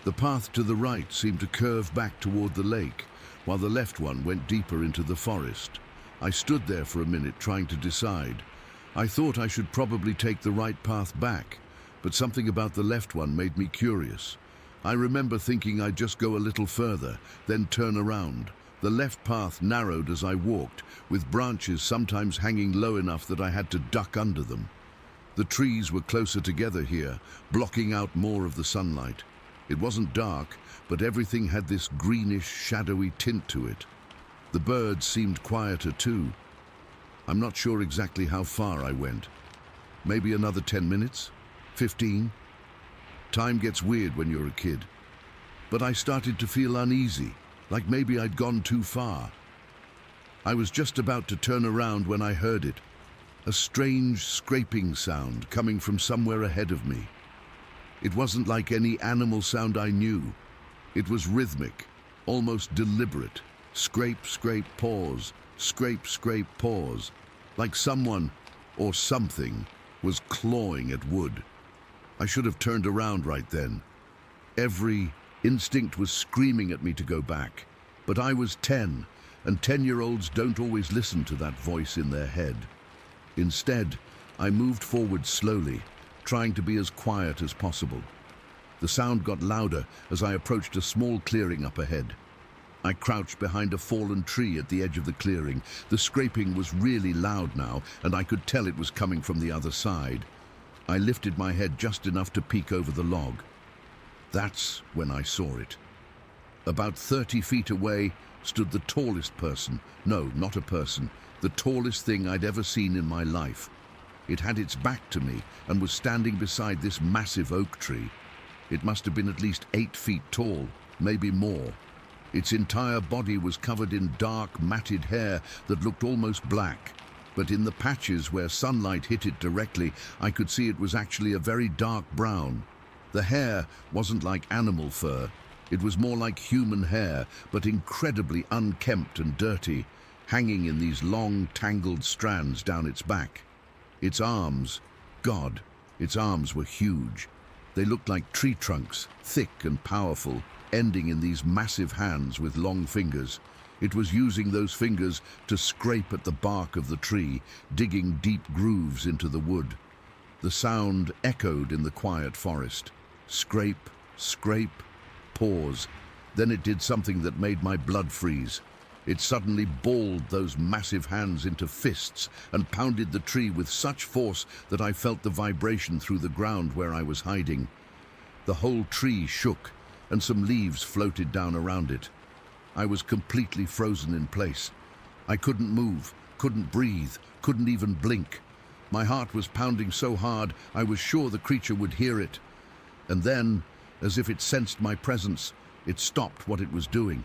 A: The path to the right seemed to curve back toward the lake, while the left one went deeper into the forest. I stood there for a minute trying to decide. I thought I should probably take the right path back, but something about the left one made me curious. I remember thinking I'd just go a little further, then turn around. The left path narrowed as I walked, with branches sometimes hanging low enough that I had to duck under them. The trees were closer together here, blocking out more of the sunlight. It wasn't dark, but everything had this greenish, shadowy tint to it. The birds seemed quieter too. I'm not sure exactly how far I went. Maybe another 10 minutes? 15? Time gets weird when you're a kid. But I started to feel uneasy, like maybe I'd gone too far. I was just about to turn around when I heard it. A strange scraping sound coming from somewhere ahead of me. It wasn't like any animal sound I knew. It was rhythmic, almost deliberate. Scrape, scrape, pause. Scrape, scrape, pause. Like someone, or something, was clawing at wood. I should have turned around right then. Every instinct was screaming at me to go back. But I was 10, and 10-year-olds don't always listen to that voice in their head. Instead, I moved forward slowly, trying to be as quiet as possible. The sound got louder as I approached a small clearing up ahead. I crouched behind a fallen tree at the edge of the clearing. The scraping was really loud now, and I could tell it was coming from the other side. I lifted my head just enough to peek over the log. That's when I saw it. About 30 feet away stood the tallest person. No, not a person. The tallest thing I'd ever seen in my life. It had its back to me and was standing beside this massive oak tree. It must have been at least 8 feet tall, maybe more. Its entire body was covered in dark, matted hair that looked almost black. But in the patches where sunlight hit it directly, I could see it was actually a very dark brown. The hair wasn't like animal fur. It was more like human hair, but incredibly unkempt and dirty, hanging in these long, tangled strands down its back. Its arms, God, its arms were huge. They looked like tree trunks, thick and powerful, ending in these massive hands with long fingers. It was using those fingers to scrape at the bark of the tree, digging deep grooves into the wood. The sound echoed in the quiet forest. Scrape, scrape, pause. Then it did something that made my blood freeze. It suddenly balled those massive hands into fists and pounded the tree with such force that I felt the vibration through the ground where I was hiding. The whole tree shook, and some leaves floated down around it. I was completely frozen in place. I couldn't move, couldn't breathe, couldn't even blink. My heart was pounding so hard I was sure the creature would hear it. And then, as if it sensed my presence, it stopped what it was doing.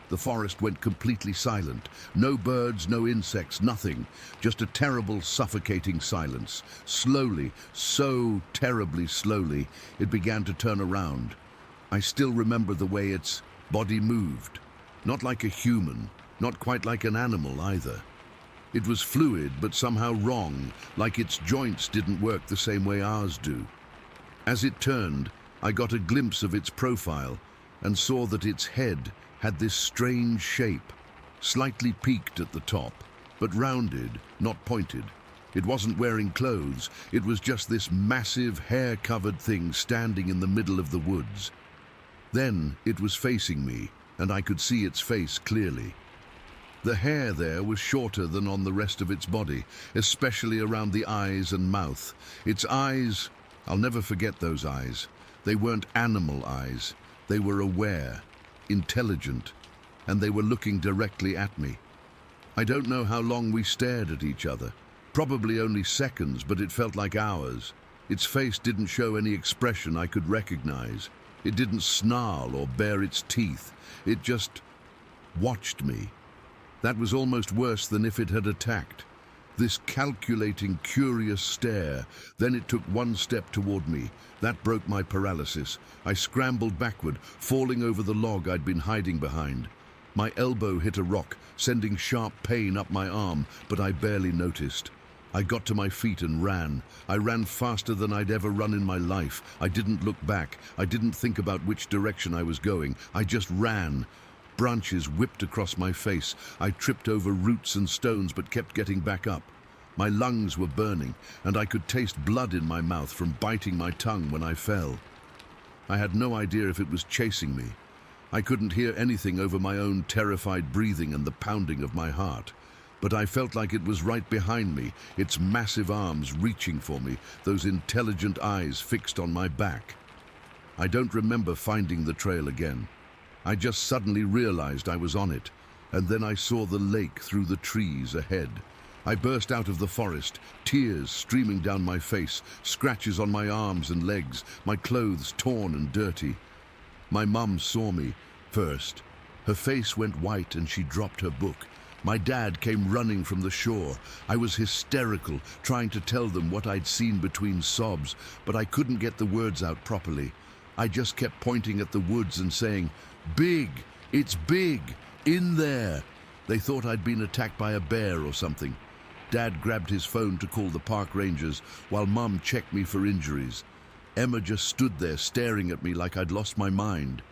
A: The forest went completely silent. No birds, no insects, nothing. Just a terrible, suffocating silence. Slowly, so terribly slowly, it began to turn around. I still remember the way its body moved. Not like a human, not quite like an animal either. It was fluid, but somehow wrong, like its joints didn't work the same way ours do. As it turned, I got a glimpse of its profile and saw that its head had this strange shape, slightly peaked at the top, but rounded, not pointed. It wasn't wearing clothes, it was just this massive hair-covered thing standing in the middle of the woods. Then it was facing me, and I could see its face clearly. The hair there was shorter than on the rest of its body, especially around the eyes and mouth. Its eyes, I'll never forget those eyes. They weren't animal eyes. They were aware. intelligent, and they were looking directly at me. I don't know how long we stared at each other. Probably only seconds, but it felt like hours. Its face didn't show any expression I could recognize. It didn't snarl or bare its teeth. It just watched me. That was almost worse than if it had attacked. This calculating, curious stare. Then it took one step toward me. That broke my paralysis. I scrambled backward, falling over the log I'd been hiding behind. My elbow hit a rock, sending sharp pain up my arm, but I barely noticed. I got to my feet and ran. I ran faster than I'd ever run in my life. I didn't look back. I didn't think about which direction I was going. I just ran. Branches whipped across my face. I tripped over roots and stones but kept getting back up. My lungs were burning, and I could taste blood in my mouth from biting my tongue when I fell. I had no idea if it was chasing me. I couldn't hear anything over my own terrified breathing and the pounding of my heart. But I felt like it was right behind me, its massive arms reaching for me, those intelligent eyes fixed on my back. I don't remember finding the trail again. I just suddenly realized I was on it, and then I saw the lake through the trees ahead. I burst out of the forest, tears streaming down my face, scratches on my arms and legs, my clothes torn and dirty. My mum saw me first. Her face went white and she dropped her book. My dad came running from the shore. I was hysterical, trying to tell them what I'd seen between sobs, but I couldn't get the words out properly. I just kept pointing at the woods and saying, "Big! It's big! In there!" They thought I'd been attacked by a bear or something. Dad grabbed his phone to call the park rangers while Mum checked me for injuries. Emma just stood there staring at me like I'd lost my mind.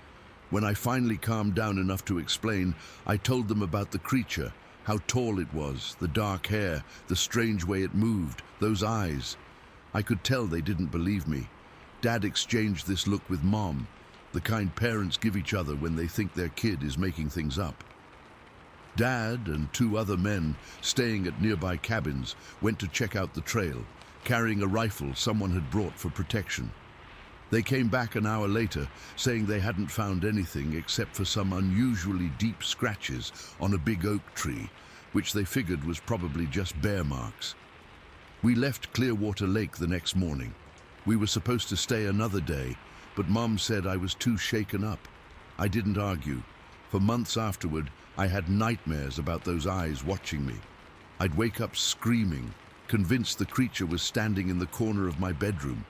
A: When I finally calmed down enough to explain, I told them about the creature, how tall it was, the dark hair, the strange way it moved, those eyes. I could tell they didn't believe me. Dad exchanged this look with Mom, the kind parents give each other when they think their kid is making things up. Dad and two other men, staying at nearby cabins, went to check out the trail, carrying a rifle someone had brought for protection. They came back an hour later, saying they hadn't found anything except for some unusually deep scratches on a big oak tree, which they figured was probably just bear marks. We left Clearwater Lake the next morning. We were supposed to stay another day, but Mom said I was too shaken up. I didn't argue. For months afterward, I had nightmares about those eyes watching me. I'd wake up screaming, convinced the creature was standing in the corner of my bedroom.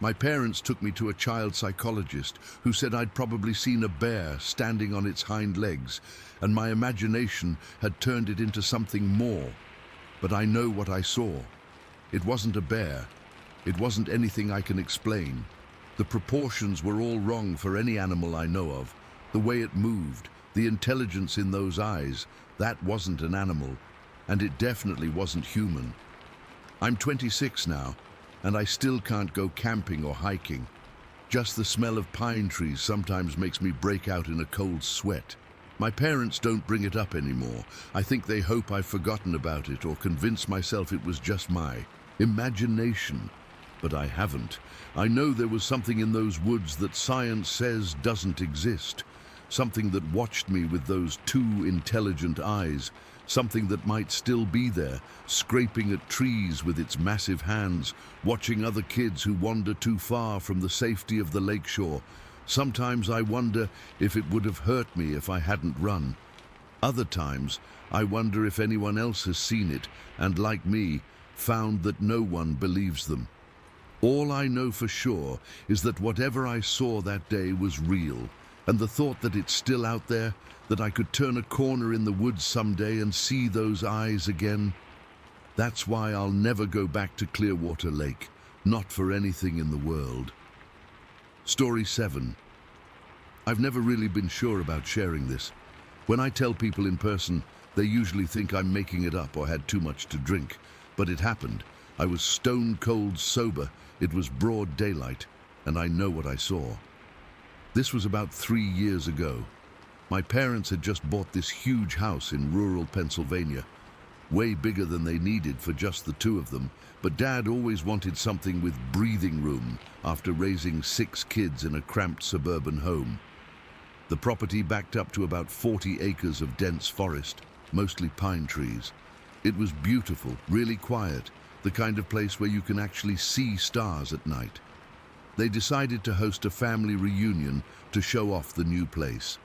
A: My parents took me to a child psychologist who said I'd probably seen a bear standing on its hind legs, and my imagination had turned it into something more. But I know what I saw. It wasn't a bear. It wasn't anything I can explain. The proportions were all wrong for any animal I know of. The way it moved, the intelligence in those eyes, that wasn't an animal, and it definitely wasn't human. I'm 26 now, and I still can't go camping or hiking. Just the smell of pine trees sometimes makes me break out in a cold sweat. My parents don't bring it up anymore. I think they hope I've forgotten about it or convince myself it was just my imagination. But I haven't. I know there was something in those woods that science says doesn't exist. Something that watched me with those two intelligent eyes. Something that might still be there, scraping at trees with its massive hands, watching other kids who wander too far from the safety of the lakeshore. Sometimes I wonder if it would have hurt me if I hadn't run. Other times, I wonder if anyone else has seen it and, like me, found that no one believes them. All I know for sure is that whatever I saw that day was real, and the thought that it's still out there, that I could turn a corner in the woods someday and see those eyes again, that's why I'll never go back to Clearwater Lake, not for anything in the world. Story 7. I've never really been sure about sharing this. When I tell people in person, they usually think I'm making it up or had too much to drink. But it happened. I was stone cold sober, it was broad daylight, and I know what I saw. This was about 3 years ago. My parents had just bought this huge house in rural Pennsylvania, way bigger than they needed for just the two of them, but Dad always wanted something with breathing room after raising 6 kids in a cramped suburban home. The property backed up to about 40 acres of dense forest, mostly pine trees. It was beautiful, really quiet, the kind of place where you can actually see stars at night. They decided to host a family reunion to show off the new place.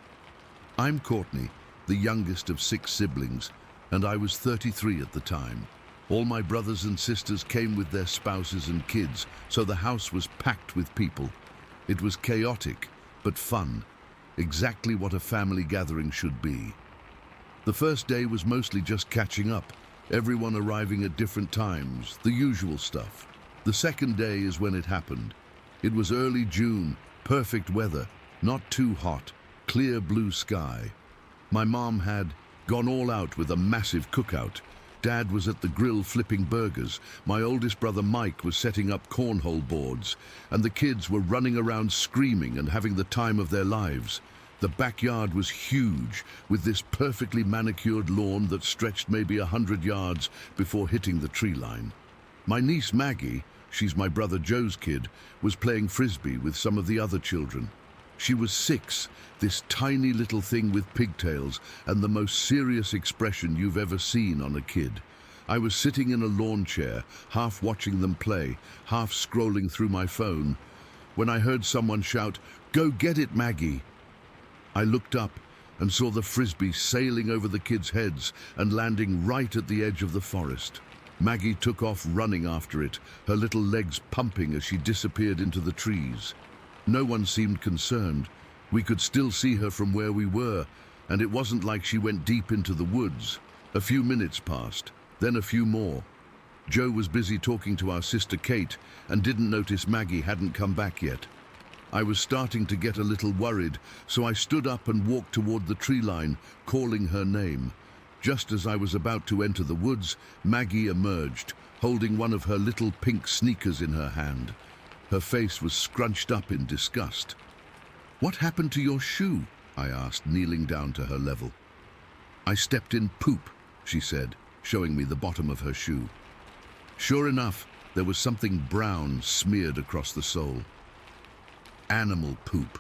A: I'm Courtney, the youngest of 6 siblings, and I was 33 at the time. All my brothers and sisters came with their spouses and kids, so the house was packed with people. It was chaotic, but fun. Exactly what a family gathering should be. The first day was mostly just catching up, everyone arriving at different times, the usual stuff. The second day is when it happened. It was early June, perfect weather, not too hot, clear blue sky. My mom had gone all out with a massive cookout. Dad was at the grill flipping burgers. My oldest brother Mike was setting up cornhole boards, and the kids were running around screaming and having the time of their lives. The backyard was huge, with this perfectly manicured lawn that stretched maybe 100 yards before hitting the tree line. My niece Maggie, she's my brother Joe's kid, was playing frisbee with some of the other children. She was 6, this tiny little thing with pigtails and the most serious expression you've ever seen on a kid. I was sitting in a lawn chair, half watching them play, half scrolling through my phone, when I heard someone shout, "Go get it, Maggie!" I looked up and saw the frisbee sailing over the kids' heads and landing right at the edge of the forest. Maggie took off running after it, her little legs pumping as she disappeared into the trees. No one seemed concerned. We could still see her from where we were, and it wasn't like she went deep into the woods. A few minutes passed, then a few more. Joe was busy talking to our sister Kate and didn't notice Maggie hadn't come back yet. I was starting to get a little worried, so I stood up and walked toward the tree line, calling her name. Just as I was about to enter the woods, Maggie emerged, holding one of her little pink sneakers in her hand. Her face was scrunched up in disgust. "What happened to your shoe?" I asked, kneeling down to her level. "I stepped in poop," she said, showing me the bottom of her shoe. Sure enough, there was something brown smeared across the sole. Animal poop.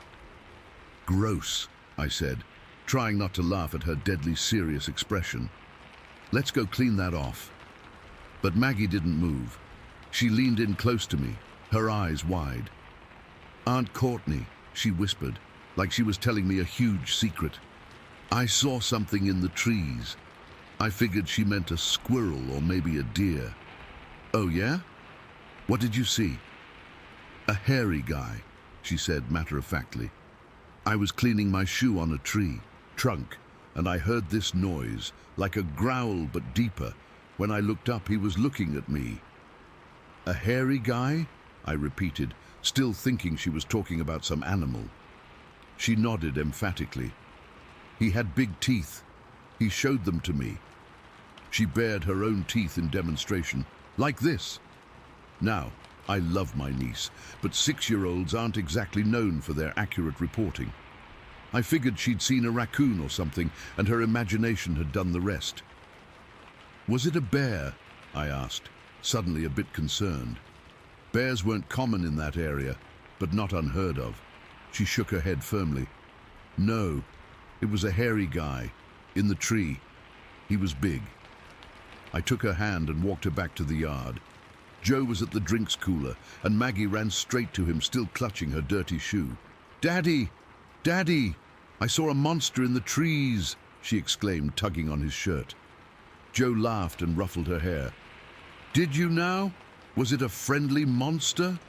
A: "Gross," I said, trying not to laugh at her deadly serious expression. "Let's go clean that off." But Maggie didn't move. She leaned in close to me, her eyes wide. "Aunt Courtney," she whispered, like she was telling me a huge secret. "I saw something in the trees." I figured she meant a squirrel or maybe a deer. "Oh yeah? What did you see?" "A hairy guy," she said matter-of-factly. "I was cleaning my shoe on a tree trunk, and I heard this noise, like a growl but deeper. When I looked up, he was looking at me." "A hairy guy?" I repeated, still thinking she was talking about some animal. She nodded emphatically. "He had big teeth. He showed them to me." She bared her own teeth in demonstration, like this. Now, I love my niece, but 6-year-olds aren't exactly known for their accurate reporting. I figured she'd seen a raccoon or something, and her imagination had done the rest. "Was it a bear?" I asked, suddenly a bit concerned. Bears weren't common in that area, but not unheard of. She shook her head firmly. "No, it was a hairy guy, in the tree. He was big." I took her hand and walked her back to the yard. Joe was at the drinks cooler, and Maggie ran straight to him, still clutching her dirty shoe. "Daddy! Daddy! I saw a monster in the trees!" she exclaimed, tugging on his shirt. Joe laughed and ruffled her hair. "Did you now? Was it a friendly monster?"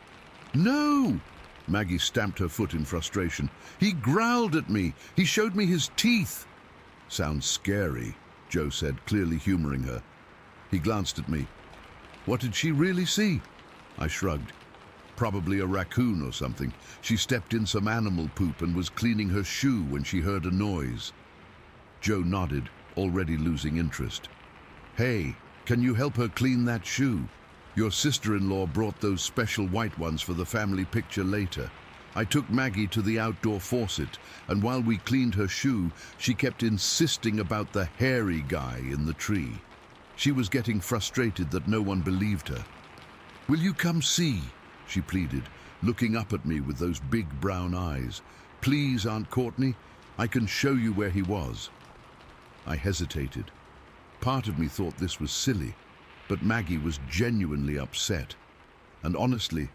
A: "No!" Maggie stamped her foot in frustration. "He growled at me. He showed me his teeth." "Sounds scary," Joe said, clearly humoring her. He glanced at me. "What did she really see?" I shrugged. "Probably a raccoon or something. She stepped in some animal poop and was cleaning her shoe when she heard a noise." Joe nodded, already losing interest. "Hey, can you help her clean that shoe? Your sister-in-law brought those special white ones for the family picture later." I took Maggie to the outdoor faucet, and while we cleaned her shoe, she kept insisting about the hairy guy in the tree. She was getting frustrated that no one believed her. "Will you come see?" she pleaded, looking up at me with those big brown eyes. "Please, Aunt Courtney, I can show you where he was." I hesitated. Part of me thought this was silly, but Maggie was genuinely upset. And honestly,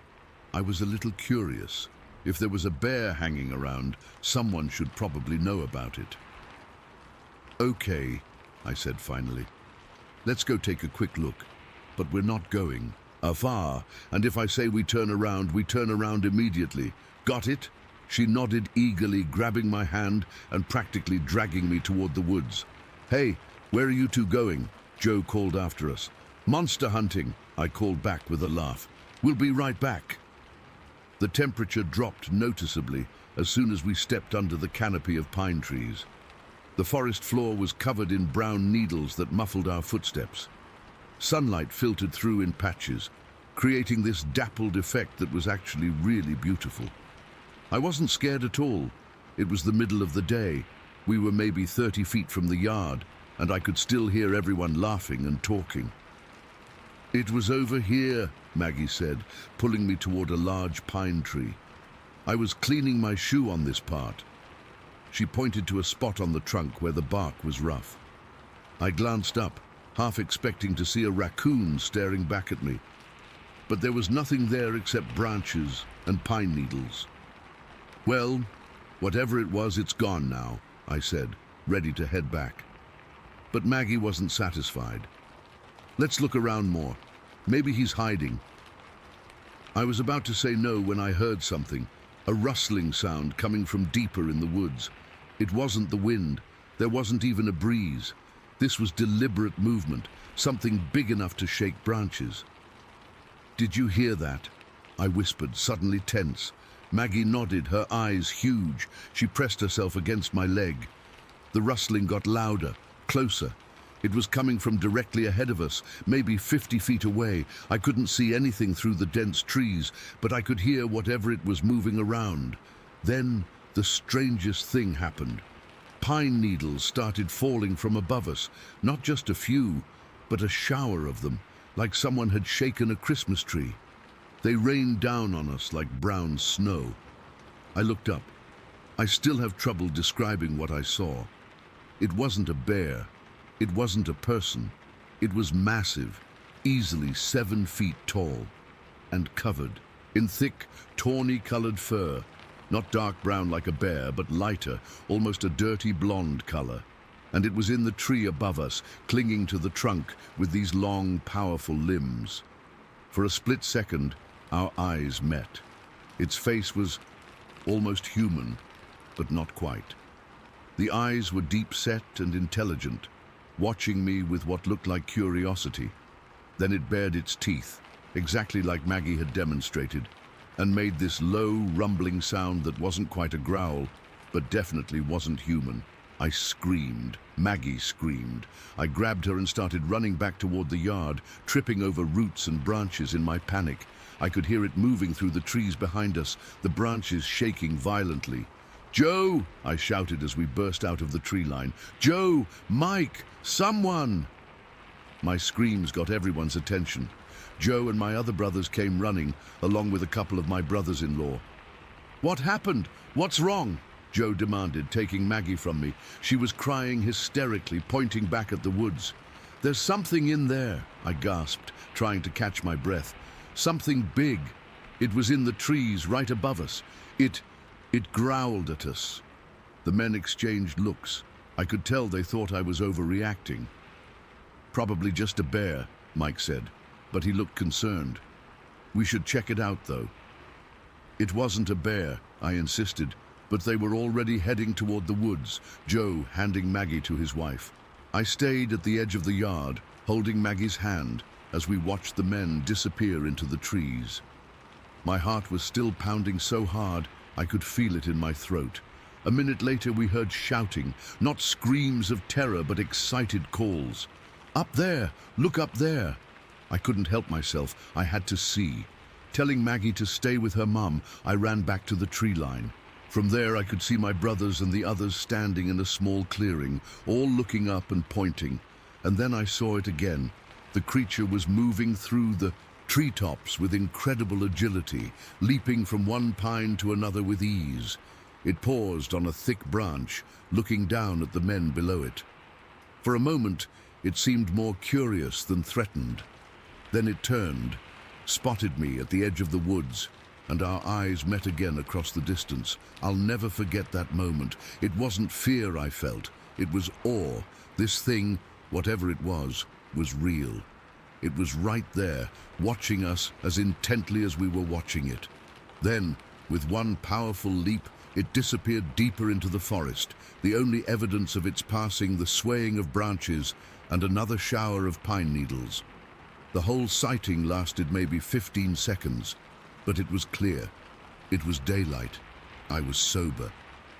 A: I was a little curious. If there was a bear hanging around, someone should probably know about it. "Okay," I said finally. "Let's go take a quick look. But we're not going far, and if I say we turn around immediately. Got it?" She nodded eagerly, grabbing my hand and practically dragging me toward the woods. "Hey, where are you two going?" Joe called after us. "Monster hunting," I called back with a laugh. "We'll be right back." The temperature dropped noticeably as soon as we stepped under the canopy of pine trees. The forest floor was covered in brown needles that muffled our footsteps. Sunlight filtered through in patches, creating this dappled effect that was actually really beautiful. I wasn't scared at all. It was the middle of the day. We were maybe 30 feet from the yard, and I could still hear everyone laughing and talking. "It was over here," Maggie said, pulling me toward a large pine tree. "I was cleaning my shoe on this part." She pointed to a spot on the trunk where the bark was rough. I glanced up, half expecting to see a raccoon staring back at me. But there was nothing there except branches and pine needles. "Well, whatever it was, it's gone now," I said, ready to head back. But Maggie wasn't satisfied. "Let's look around more. Maybe he's hiding." I was about to say no when I heard something, a rustling sound coming from deeper in the woods. It wasn't the wind. There wasn't even a breeze. This was deliberate movement, something big enough to shake branches. "Did you hear that?" I whispered, suddenly tense. Maggie nodded, her eyes huge. She pressed herself against my leg. The rustling got louder, closer. It was coming from directly ahead of us, maybe 50 feet away. I couldn't see anything through the dense trees, but I could hear whatever it was moving around. Then the strangest thing happened. Pine needles started falling from above us, not just a few, but a shower of them, like someone had shaken a Christmas tree. They rained down on us like brown snow. I looked up. I still have trouble describing what I saw. It wasn't a bear. It wasn't a person. It was massive, easily 7 feet tall, and covered in thick, tawny-colored fur. Not dark brown like a bear, but lighter, almost a dirty blonde color. And it was in the tree above us, clinging to the trunk with these long, powerful limbs. For a split second, our eyes met. Its face was almost human, but not quite. The eyes were deep-set and intelligent, watching me with what looked like curiosity. Then it bared its teeth, exactly like Maggie had demonstrated, and made this low, rumbling sound that wasn't quite a growl, but definitely wasn't human. I screamed. Maggie screamed. I grabbed her and started running back toward the yard, tripping over roots and branches in my panic. I could hear it moving through the trees behind us, the branches shaking violently. "Joe!" I shouted as we burst out of the tree line. "Joe! Mike! Someone!" My screams got everyone's attention. Joe and my other brothers came running, along with a couple of my brothers-in-law. "What happened? What's wrong?" Joe demanded, taking Maggie from me. She was crying hysterically, pointing back at the woods. "There's something in there," I gasped, trying to catch my breath. "Something big. It was in the trees right above us. It growled at us." The men exchanged looks. I could tell they thought I was overreacting. "Probably just a bear," Mike said, but he looked concerned. "We should check it out, though." "It wasn't a bear," I insisted, but they were already heading toward the woods, Joe handing Maggie to his wife. I stayed at the edge of the yard, holding Maggie's hand, as we watched the men disappear into the trees. My heart was still pounding so hard, I could feel it in my throat. A minute later, we heard shouting, not screams of terror, but excited calls. "Up there! Look up there!" I couldn't help myself. I had to see. Telling Maggie to stay with her mum, I ran back to the tree line. From there, I could see my brothers and the others standing in a small clearing, all looking up and pointing. And then I saw it again. The creature was moving through the treetops with incredible agility, leaping from one pine to another with ease. It paused on a thick branch, looking down at the men below it. For a moment, it seemed more curious than threatened. Then it turned, spotted me at the edge of the woods, and our eyes met again across the distance. I'll never forget that moment. It wasn't fear I felt, it was awe. This thing, whatever it was real. It was right there, watching us as intently as we were watching it. Then, with one powerful leap, it disappeared deeper into the forest, the only evidence of its passing the swaying of branches and another shower of pine needles. The whole sighting lasted maybe 15 seconds, but it was clear. It was daylight. I was sober,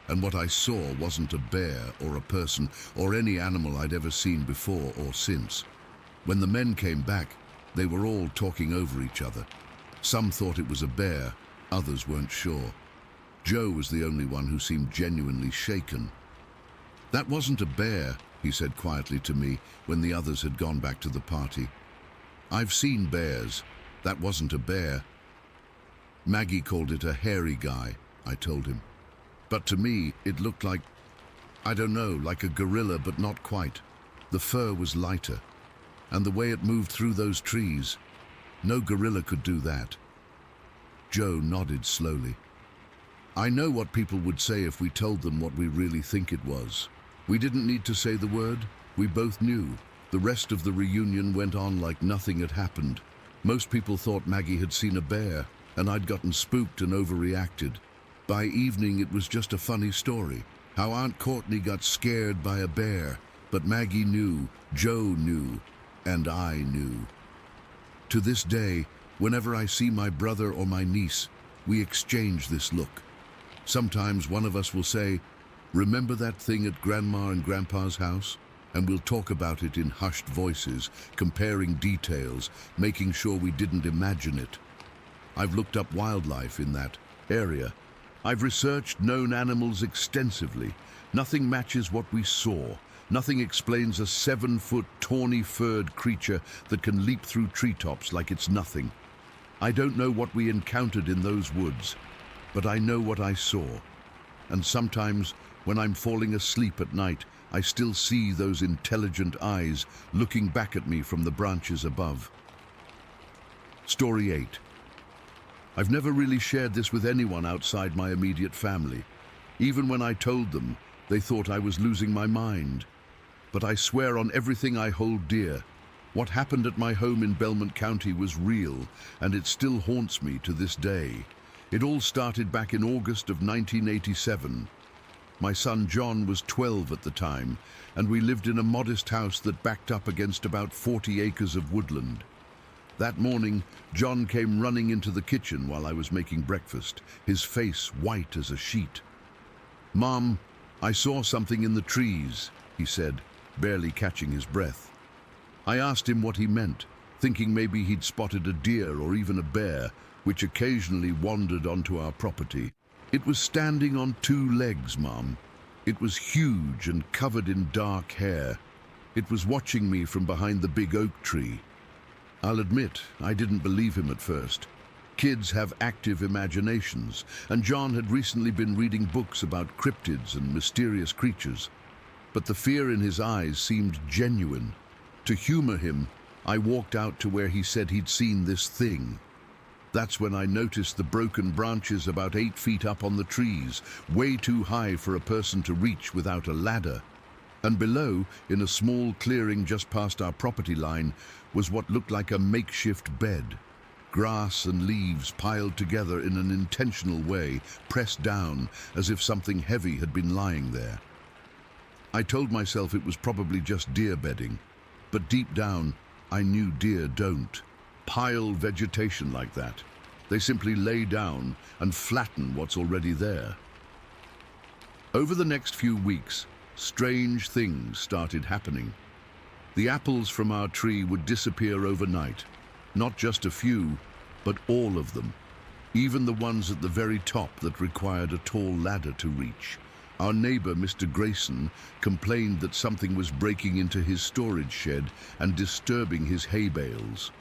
A: and what I saw wasn't a bear or a person or any animal I'd ever seen before or since. When the men came back, they were all talking over each other. Some thought it was a bear, others weren't sure. Joe was the only one who seemed genuinely shaken. "That wasn't a bear," he said quietly to me when the others had gone back to the party. "I've seen bears. That wasn't a bear." "Maggie called it a hairy guy," I told him. "But to me, it looked like, I don't know, like a gorilla, but not quite. The fur was lighter, and the way it moved through those trees, no gorilla could do that." Joe nodded slowly. "I know what people would say if we told them what we really think it was. We didn't need to say the word. We both knew. The rest of the reunion went on like nothing had happened. Most people thought Maggie had seen a bear, and I'd gotten spooked and overreacted. By evening, it was just a funny story, how Aunt Courtney got scared by a bear. But Maggie knew, Joe knew, and I knew. To this day, whenever I see my brother or my niece, we exchange this look. Sometimes one of us will say, "Remember that thing at Grandma and Grandpa's house?" And we'll talk about it in hushed voices, comparing details, making sure we didn't imagine it. I've looked up wildlife in that area. I've researched known animals extensively. Nothing matches what we saw. Nothing explains a 7-foot, tawny-furred creature that can leap through treetops like it's nothing. I don't know what we encountered in those woods, but I know what I saw. And sometimes, when I'm falling asleep at night, I still see those intelligent eyes looking back at me from the branches above. Story 8. I've never really shared this with anyone outside my immediate family. Even when I told them, they thought I was losing my mind. But I swear on everything I hold dear, what happened at my home in Belmont County was real, and it still haunts me to this day. It all started back in August of 1987. My son John was 12 at the time, and we lived in a modest house that backed up against about 40 acres of woodland. That morning, John came running into the kitchen while I was making breakfast, his face white as a sheet. "Mom, I saw something in the trees," he said, barely catching his breath. I asked him what he meant, thinking maybe he'd spotted a deer or even a bear, which occasionally wandered onto our property. "It was standing on 2 legs, Mom. It was huge and covered in dark hair. It was watching me from behind the big oak tree." I'll admit, I didn't believe him at first. Kids have active imaginations, and John had recently been reading books about cryptids and mysterious creatures. But the fear in his eyes seemed genuine. To humor him, I walked out to where he said he'd seen this thing. That's when I noticed the broken branches about 8 feet up on the trees, way too high for a person to reach without a ladder. And below, in a small clearing just past our property line, was what looked like a makeshift bed. Grass and leaves piled together in an intentional way, pressed down as if something heavy had been lying there. I told myself it was probably just deer bedding, but deep down, I knew deer don't pile vegetation like that. They simply lay down and flatten what's already there. Over the next few weeks, strange things started happening. The apples from our tree would disappear overnight. Not just a few, but all of them. Even the ones at the very top that required a tall ladder to reach. Our neighbor, Mr. Grayson, complained that something was breaking into his storage shed and disturbing his hay bales.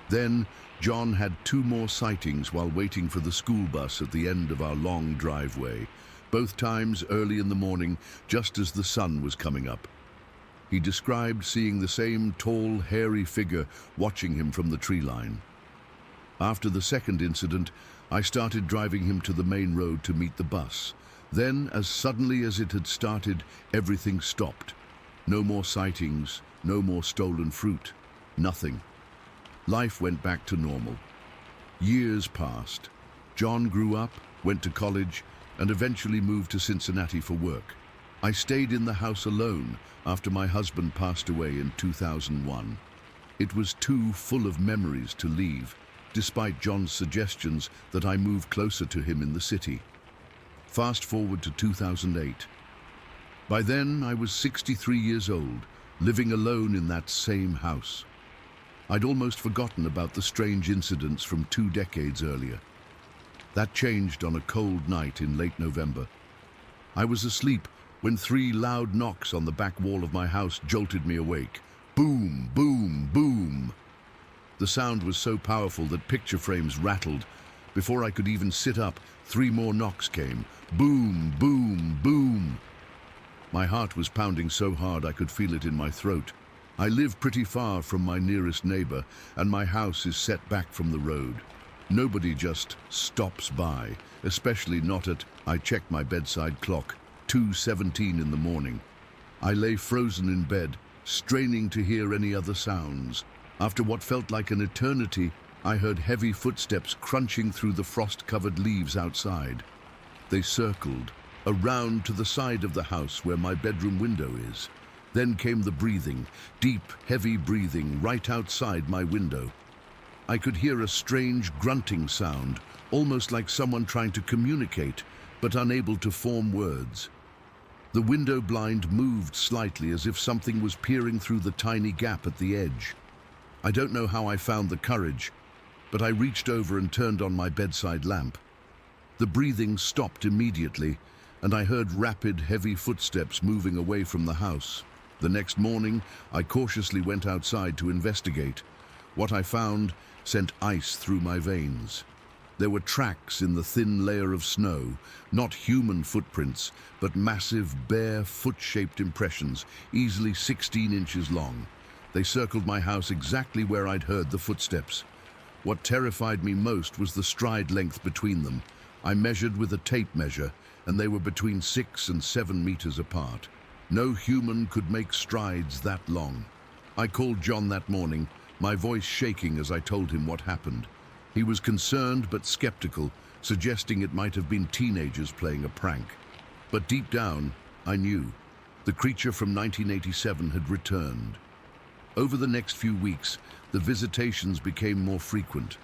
A: Then, John had 2 more sightings while waiting for the school bus at the end of our long driveway. both times early in the morning, just as the sun was coming up. He described seeing the same tall, hairy figure watching him from the tree line. After the second incident, I started driving him to the main road to meet the bus. Then, as suddenly as it had started, everything stopped. No more sightings, no more stolen fruit, nothing. Life went back to normal. Years passed. John grew up, went to college, and eventually moved to Cincinnati for work. I stayed in the house alone after my husband passed away in 2001. It was too full of memories to leave, despite John's suggestions that I move closer to him in the city. Fast forward to 2008. By then, I was 63 years old, living alone in that same house. I'd almost forgotten about the strange incidents from 2 decades earlier. That changed on a cold night in late November. I was asleep when 3 loud knocks on the back wall of my house jolted me awake. Boom, boom, boom. The sound was so powerful that picture frames rattled. Before I could even sit up, 3 more knocks came. Boom, boom, boom. My heart was pounding so hard I could feel it in my throat. I live pretty far from my nearest neighbor, and my house is set back from the road. Nobody just stops by, especially not at, I checked my bedside clock, 2:17 in the morning. I lay frozen in bed, straining to hear any other sounds. After what felt like an eternity, I heard heavy footsteps crunching through the frost-covered leaves outside. They circled, around to the side of the house where my bedroom window is. Then came the breathing, deep, heavy breathing right outside my window. I could hear a strange grunting sound, almost like someone trying to communicate, but unable to form words. The window blind moved slightly as if something was peering through the tiny gap at the edge. I don't know how I found the courage, but I reached over and turned on my bedside lamp. The breathing stopped immediately, and I heard rapid, heavy footsteps moving away from the house. The next morning, I cautiously went outside to investigate. What I found sent ice through my veins. There were tracks in the thin layer of snow, not human footprints, but massive, bare, foot-shaped impressions, easily 16 inches long. They circled my house exactly where I'd heard the footsteps. What terrified me most was the stride length between them. I measured with a tape measure, and they were between 6 and 7 meters apart. No human could make strides that long. I called John that morning, my voice shaking as I told him what happened. He was concerned but skeptical, suggesting it might have been teenagers playing a prank. But deep down, I knew. The creature from 1987 had returned. Over the next few weeks, the visitations became more frequent.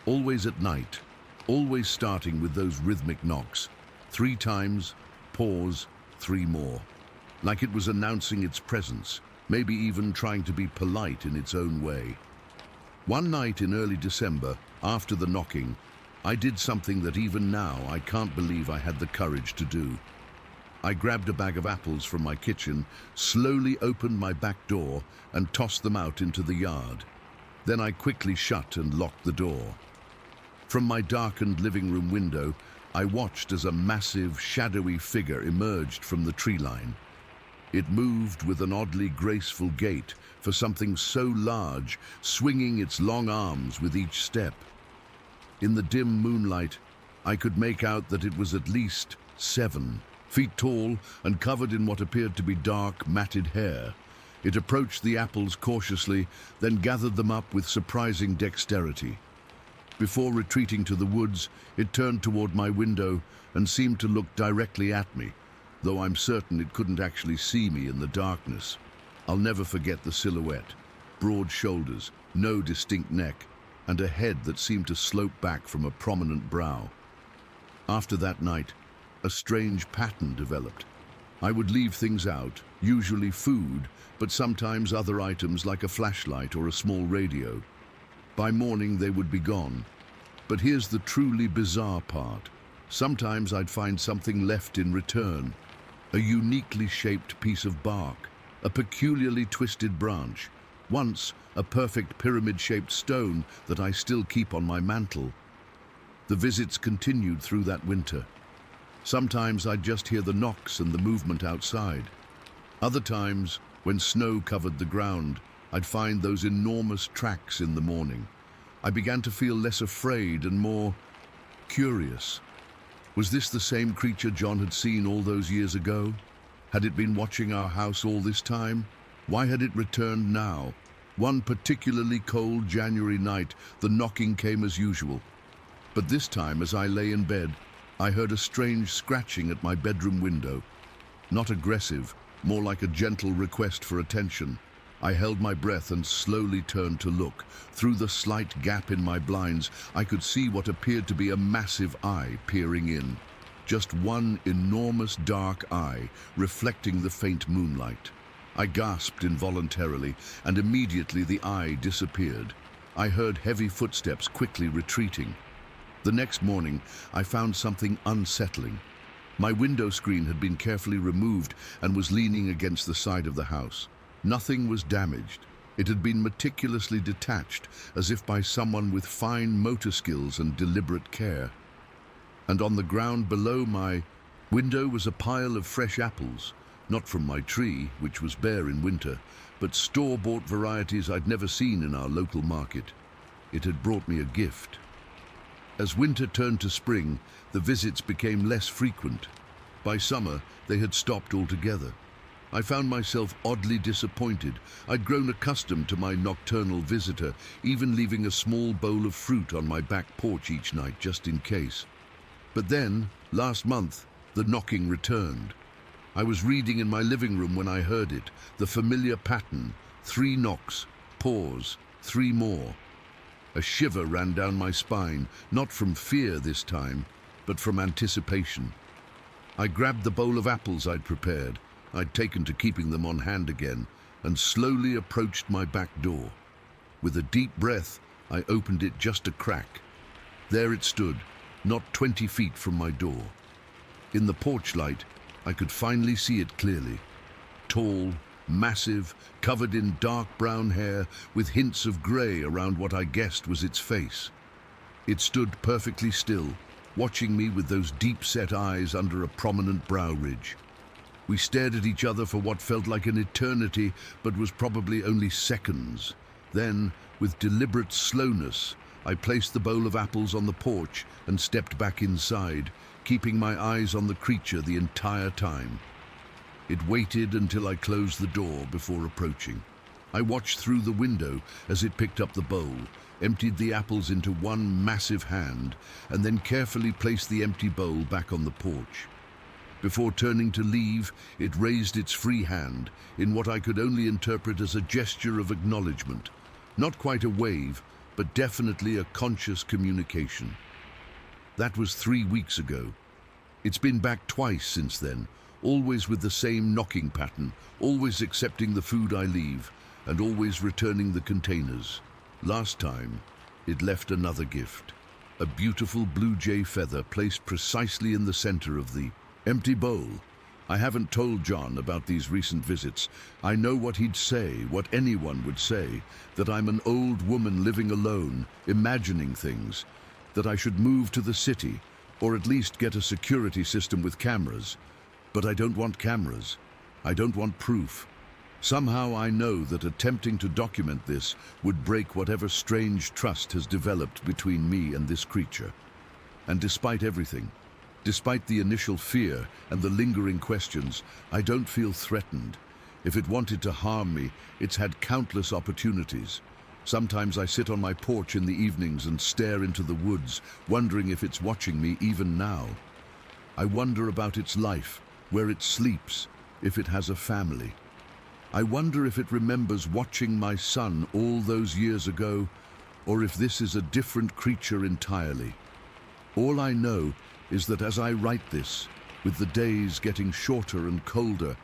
A: Always at night, always starting with those rhythmic knocks. 3 times, pause, 3 more. Like it was announcing its presence, maybe even trying to be polite in its own way. One night in early December, after the knocking, I did something that even now I can't believe I had the courage to do. I grabbed a bag of apples from my kitchen, slowly opened my back door, and tossed them out into the yard. Then I quickly shut and locked the door. From my darkened living room window, I watched as a massive, shadowy figure emerged from the tree line. It moved with an oddly graceful gait for something so large, swinging its long arms with each step. In the dim moonlight, I could make out that it was at least 7 feet tall and covered in what appeared to be dark, matted hair. It approached the apples cautiously, then gathered them up with surprising dexterity. Before retreating to the woods, it turned toward my window and seemed to look directly at me, though I'm certain it couldn't actually see me in the darkness. I'll never forget the silhouette. Broad shoulders, no distinct neck, and a head that seemed to slope back from a prominent brow. After that night, a strange pattern developed. I would leave things out, usually food, but sometimes other items like a flashlight or a small radio. By morning, they would be gone. But here's the truly bizarre part. Sometimes I'd find something left in return. A uniquely shaped piece of bark, a peculiarly twisted branch, once a perfect pyramid-shaped stone that I still keep on my mantle. The visits continued through that winter. Sometimes I'd just hear the knocks and the movement outside. Other times, when snow covered the ground, I'd find those enormous tracks in the morning. I began to feel less afraid and more curious. Was this the same creature John had seen all those years ago? Had it been watching our house all this time? Why had it returned now? One particularly cold January night, the knocking came as usual. But this time, as I lay in bed, I heard a strange scratching at my bedroom window. Not aggressive, more like a gentle request for attention. I held my breath and slowly turned to look. Through the slight gap in my blinds, I could see what appeared to be a massive eye peering in. Just one enormous dark eye, reflecting the faint moonlight. I gasped involuntarily, and immediately the eye disappeared. I heard heavy footsteps quickly retreating. The next morning, I found something unsettling. My window screen had been carefully removed and was leaning against the side of the house. Nothing was damaged. It had been meticulously detached, as if by someone with fine motor skills and deliberate care. And on the ground below my window was a pile of fresh apples, not from my tree, which was bare in winter, but store-bought varieties I'd never seen in our local market. It had brought me a gift. As winter turned to spring, the visits became less frequent. By summer, they had stopped altogether. I found myself oddly disappointed. I'd grown accustomed to my nocturnal visitor, even leaving a small bowl of fruit on my back porch each night just in case. But then, last month, the knocking returned. I was reading in my living room when I heard it, the familiar pattern, 3 knocks, pause, 3 more. A shiver ran down my spine, not from fear this time, but from anticipation. I grabbed the bowl of apples I'd prepared, I'd taken to keeping them on hand again, and slowly approached my back door. With a deep breath, I opened it just a crack. There it stood, not 20 feet from my door. In the porch light, I could finally see it clearly. Tall, massive, covered in dark brown hair, with hints of grey around what I guessed was its face. It stood perfectly still, watching me with those deep-set eyes under a prominent brow ridge. We stared at each other for what felt like an eternity, but was probably only seconds. Then, with deliberate slowness, I placed the bowl of apples on the porch and stepped back inside, keeping my eyes on the creature the entire time. It waited until I closed the door before approaching. I watched through the window as it picked up the bowl, emptied the apples into one massive hand, and then carefully placed the empty bowl back on the porch. Before turning to leave, it raised its free hand in what I could only interpret as a gesture of acknowledgement. Not quite a wave, but definitely a conscious communication. That was 3 weeks ago. It's been back twice since then, always with the same knocking pattern, always accepting the food I leave, and always returning the containers. Last time, it left another gift. A beautiful blue jay feather placed precisely in the center of the empty bowl. I haven't told John about these recent visits. I know what he'd say, what anyone would say, that I'm an old woman living alone, imagining things, that I should move to the city, or at least get a security system with cameras. But I don't want cameras. I don't want proof. Somehow I know that attempting to document this would break whatever strange trust has developed between me and this creature. And despite everything, despite the initial fear and the lingering questions, I don't feel threatened. If it wanted to harm me, it's had countless opportunities. Sometimes I sit on my porch in the evenings and stare into the woods, wondering if it's watching me even now. I wonder about its life, where it sleeps, if it has a family. I wonder if it remembers watching my son all those years ago, or if this is a different creature entirely. All I know is that as I write this, with the days getting shorter and colder,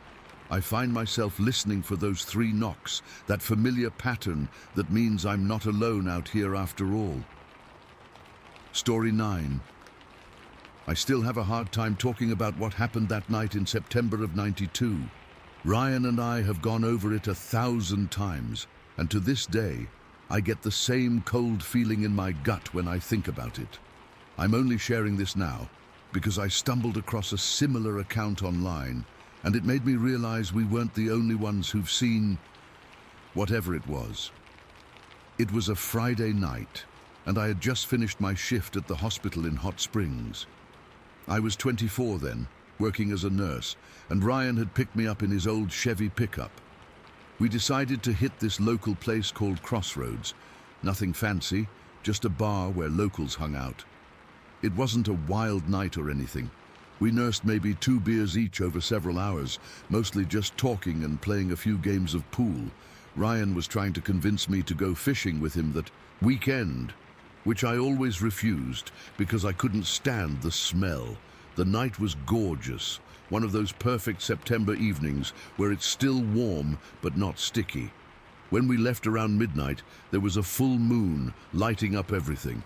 A: I find myself listening for those 3 knocks, that familiar pattern that means I'm not alone out here after all. Story 9. I still have a hard time talking about what happened that night in September of '92. Ryan and I have gone over it 1,000 times, and to this day, I get the same cold feeling in my gut when I think about it. I'm only sharing this now, because I stumbled across a similar account online, and it made me realize we weren't the only ones who've seen whatever it was. It was a Friday night, and I had just finished my shift at the hospital in Hot Springs. I was 24 then, working as a nurse, and Ryan had picked me up in his old Chevy pickup. We decided to hit this local place called Crossroads. Nothing fancy, just a bar where locals hung out. It wasn't a wild night or anything. We nursed maybe 2 beers each over several hours, mostly just talking and playing a few games of pool. Ryan was trying to convince me to go fishing with him that weekend, which I always refused because I couldn't stand the smell. The night was gorgeous, one of those perfect September evenings where it's still warm but not sticky. When we left around midnight, there was a full moon lighting up everything.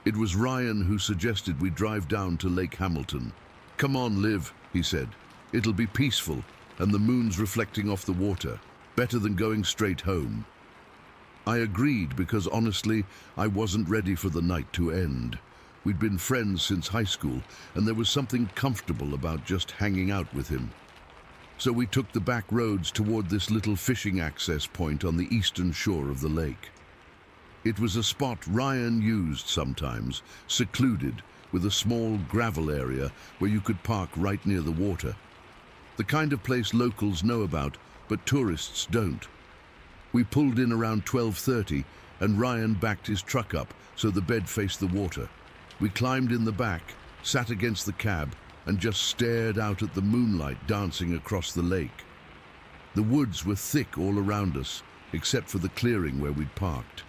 A: It was Ryan who suggested we drive down to Lake Hamilton. "Come on, Liv," he said. "It'll be peaceful, and the moon's reflecting off the water. Better than going straight home." I agreed because honestly, I wasn't ready for the night to end. We'd been friends since high school, and there was something comfortable about just hanging out with him. So we took the back roads toward this little fishing access point on the eastern shore of the lake. It was a spot Ryan used sometimes, secluded, with a small gravel area where you could park right near the water. The kind of place locals know about, but tourists don't. We pulled in around 12:30, and Ryan backed his truck up so the bed faced the water. We climbed in the back, sat against the cab, and just stared out at the moonlight dancing across the lake. The woods were thick all around us, except for the clearing where we'd parked.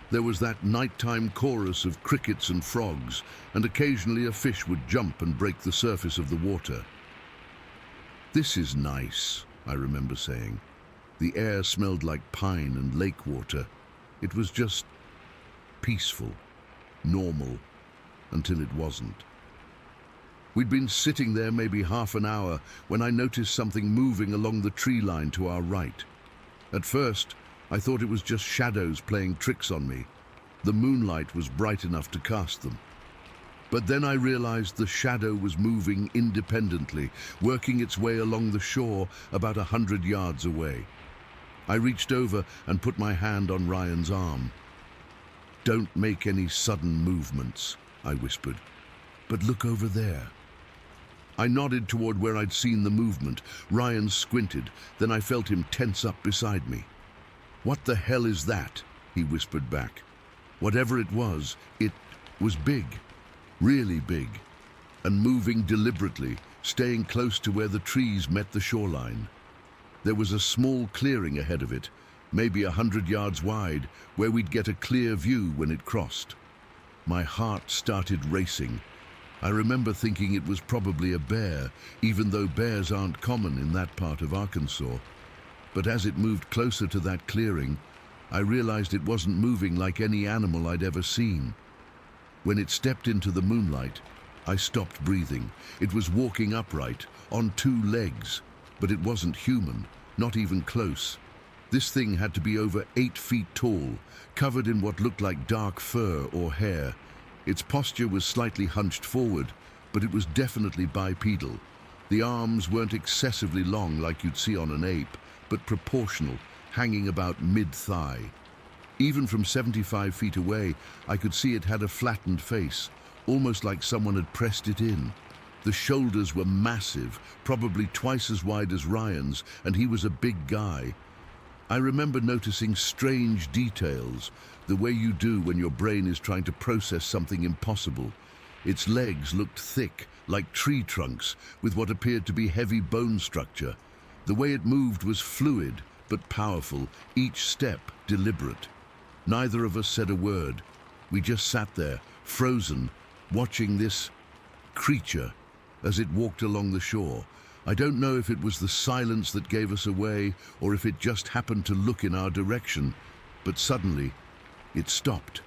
A: There was that nighttime chorus of crickets and frogs, and occasionally a fish would jump and break the surface of the water. "This is nice," I remember saying. The air smelled like pine and lake water. It was just peaceful, normal, until it wasn't. We'd been sitting there maybe half an hour when I noticed something moving along the tree line to our right. At first, I thought it was just shadows playing tricks on me. The moonlight was bright enough to cast them. But then I realized the shadow was moving independently, working its way along the shore about 100 yards away. I reached over and put my hand on Ryan's arm. "Don't make any sudden movements," I whispered. "But look over there." I nodded toward where I'd seen the movement. Ryan squinted, then I felt him tense up beside me. "What the hell is that?" he whispered back. Whatever it was big, really big, and moving deliberately, staying close to where the trees met the shoreline. There was a small clearing ahead of it, maybe 100 yards wide, where we'd get a clear view when it crossed. My heart started racing. I remember thinking it was probably a bear, even though bears aren't common in that part of Arkansas. But as it moved closer to that clearing, I realized it wasn't moving like any animal I'd ever seen. When it stepped into the moonlight, I stopped breathing. It was walking upright, on 2 legs, but it wasn't human, not even close. This thing had to be over 8 feet tall, covered in what looked like dark fur or hair. Its posture was slightly hunched forward, but it was definitely bipedal. The arms weren't excessively long like you'd see on an ape, but proportional, hanging about mid-thigh. Even from 75 feet away, I could see it had a flattened face, almost like someone had pressed it in. The shoulders were massive, probably twice as wide as Ryan's, and he was a big guy. I remember noticing strange details, the way you do when your brain is trying to process something impossible. Its legs looked thick, like tree trunks, with what appeared to be heavy bone structure. The way it moved was fluid, but powerful, each step deliberate. Neither of us said a word. We just sat there, frozen, watching this creature as it walked along the shore. I don't know if it was the silence that gave us away or if it just happened to look in our direction, but suddenly it stopped.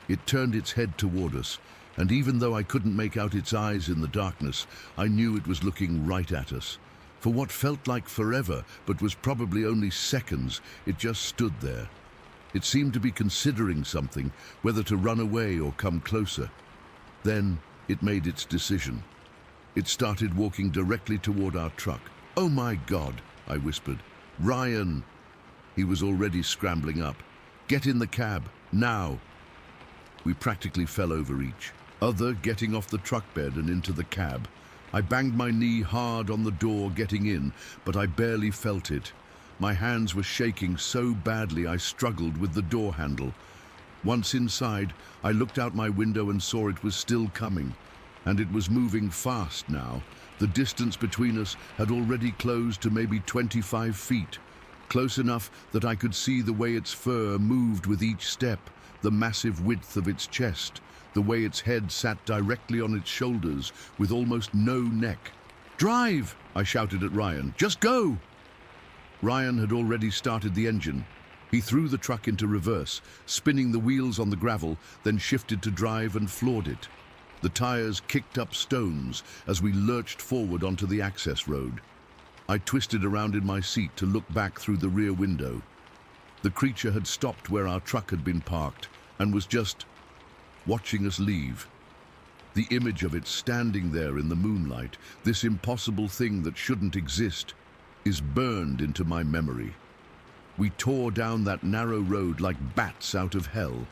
A: It turned its head toward us, and even though I couldn't make out its eyes in the darkness, I knew it was looking right at us. For what felt like forever, but was probably only seconds, it just stood there. It seemed to be considering something, whether to run away or come closer. Then it made its decision. It started walking directly toward our truck. "Oh my God," I whispered. "Ryan!" He was already scrambling up. "Get in the cab, now!" We practically fell over each other, getting off the truck bed and into the cab. I banged my knee hard on the door getting in, but I barely felt it. My hands were shaking so badly I struggled with the door handle. Once inside, I looked out my window and saw it was still coming. And it was moving fast now. The distance between us had already closed to maybe 25 feet. Close enough that I could see the way its fur moved with each step, the massive width of its chest, the way its head sat directly on its shoulders with almost no neck. "Drive!" I shouted at Ryan. "Just go!" Ryan had already started the engine. He threw the truck into reverse, spinning the wheels on the gravel, then shifted to drive and floored it. The tires kicked up stones as we lurched forward onto the access road. I twisted around in my seat to look back through the rear window. The creature had stopped where our truck had been parked and was just watching us leave. The image of it standing there in the moonlight, this impossible thing that shouldn't exist, is burned into my memory. We tore down that narrow road like bats out of hell.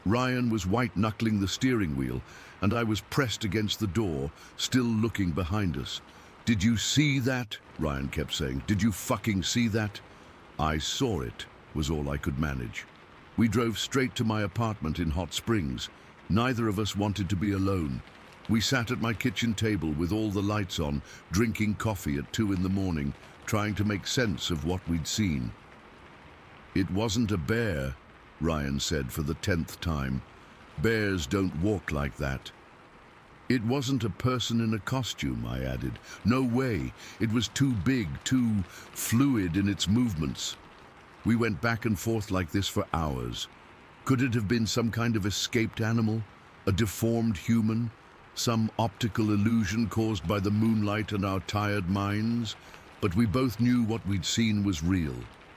A: Ryan was white-knuckling the steering wheel, and I was pressed against the door, still looking behind us. "Did you see that?" Ryan kept saying. "Did you fucking see that?" "I saw it," was all I could manage. We drove straight to my apartment in Hot Springs. Neither of us wanted to be alone. We sat at my kitchen table with all the lights on, drinking coffee at 2 in the morning, trying to make sense of what we'd seen. "It wasn't a bear," Ryan said for the 10th time. "Bears don't walk like that." "It wasn't a person in a costume," I added. "No way. It was too big, too fluid in its movements." We went back and forth like this for hours. Could it have been some kind of escaped animal? A deformed human? Some optical illusion caused by the moonlight and our tired minds? But we both knew what we'd seen was real.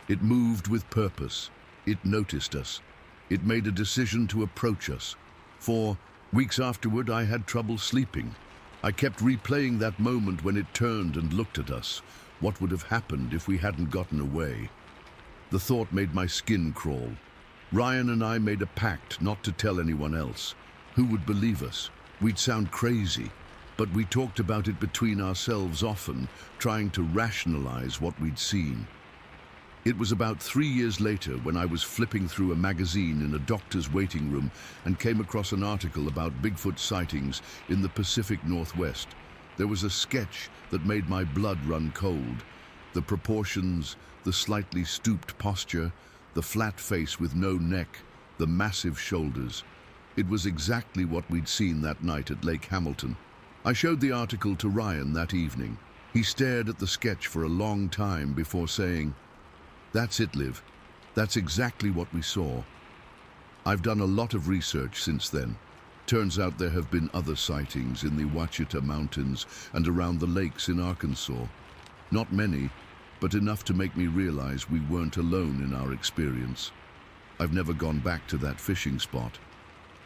A: It moved with purpose. It noticed us. It made a decision to approach us. For weeks afterward, I had trouble sleeping. I kept replaying that moment when it turned and looked at us. What would have happened if we hadn't gotten away? The thought made my skin crawl. Ryan and I made a pact not to tell anyone else. Who would believe us? We'd sound crazy. But we talked about it between ourselves often, trying to rationalize what we'd seen. It was about 3 years later when I was flipping through a magazine in a doctor's waiting room and came across an article about Bigfoot sightings in the Pacific Northwest. There was a sketch that made my blood run cold. The proportions, the slightly stooped posture, the flat face with no neck, the massive shoulders. It was exactly what we'd seen that night at Lake Hamilton. I showed the article to Ryan that evening. He stared at the sketch for a long time before saying, "That's it, Liv. That's exactly what we saw." I've done a lot of research since then. Turns out there have been other sightings in the Ouachita Mountains and around the lakes in Arkansas. Not many, but enough to make me realize we weren't alone in our experience. I've never gone back to that fishing spot.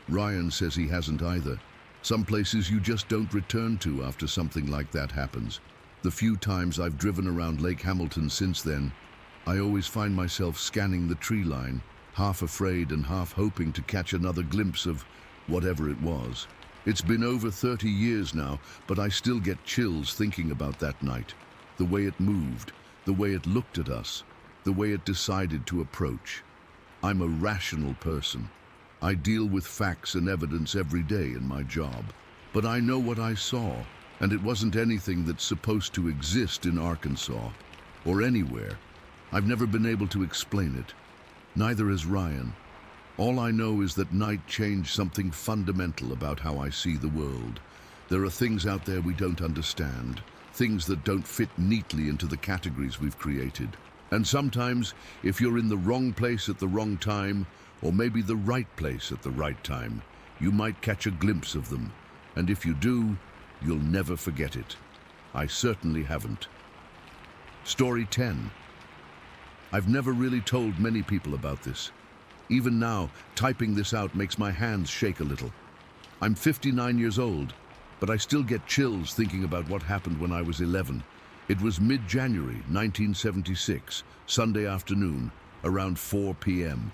A: Ryan says he hasn't either. Some places you just don't return to after something like that happens. The few times I've driven around Lake Hamilton since then, I always find myself scanning the tree line, half afraid and half hoping to catch another glimpse of whatever it was. It's been over 30 years now, but I still get chills thinking about that night. The way it moved, the way it looked at us, the way it decided to approach. I'm a rational person. I deal with facts and evidence every day in my job. But I know what I saw, and it wasn't anything that's supposed to exist in Arkansas, or anywhere. I've never been able to explain it. Neither has Ryan. All I know is that night changed something fundamental about how I see the world. There are things out there we don't understand, things that don't fit neatly into the categories we've created. And sometimes, if you're in the wrong place at the wrong time, or maybe the right place at the right time, you might catch a glimpse of them. And if you do, you'll never forget it. I certainly haven't. Story 10. I've never really told many people about this. Even now, typing this out makes my hands shake a little. I'm 59 years old. but I still get chills thinking about what happened when I was 11. It was mid-January 1976, Sunday afternoon, around 4 p.m.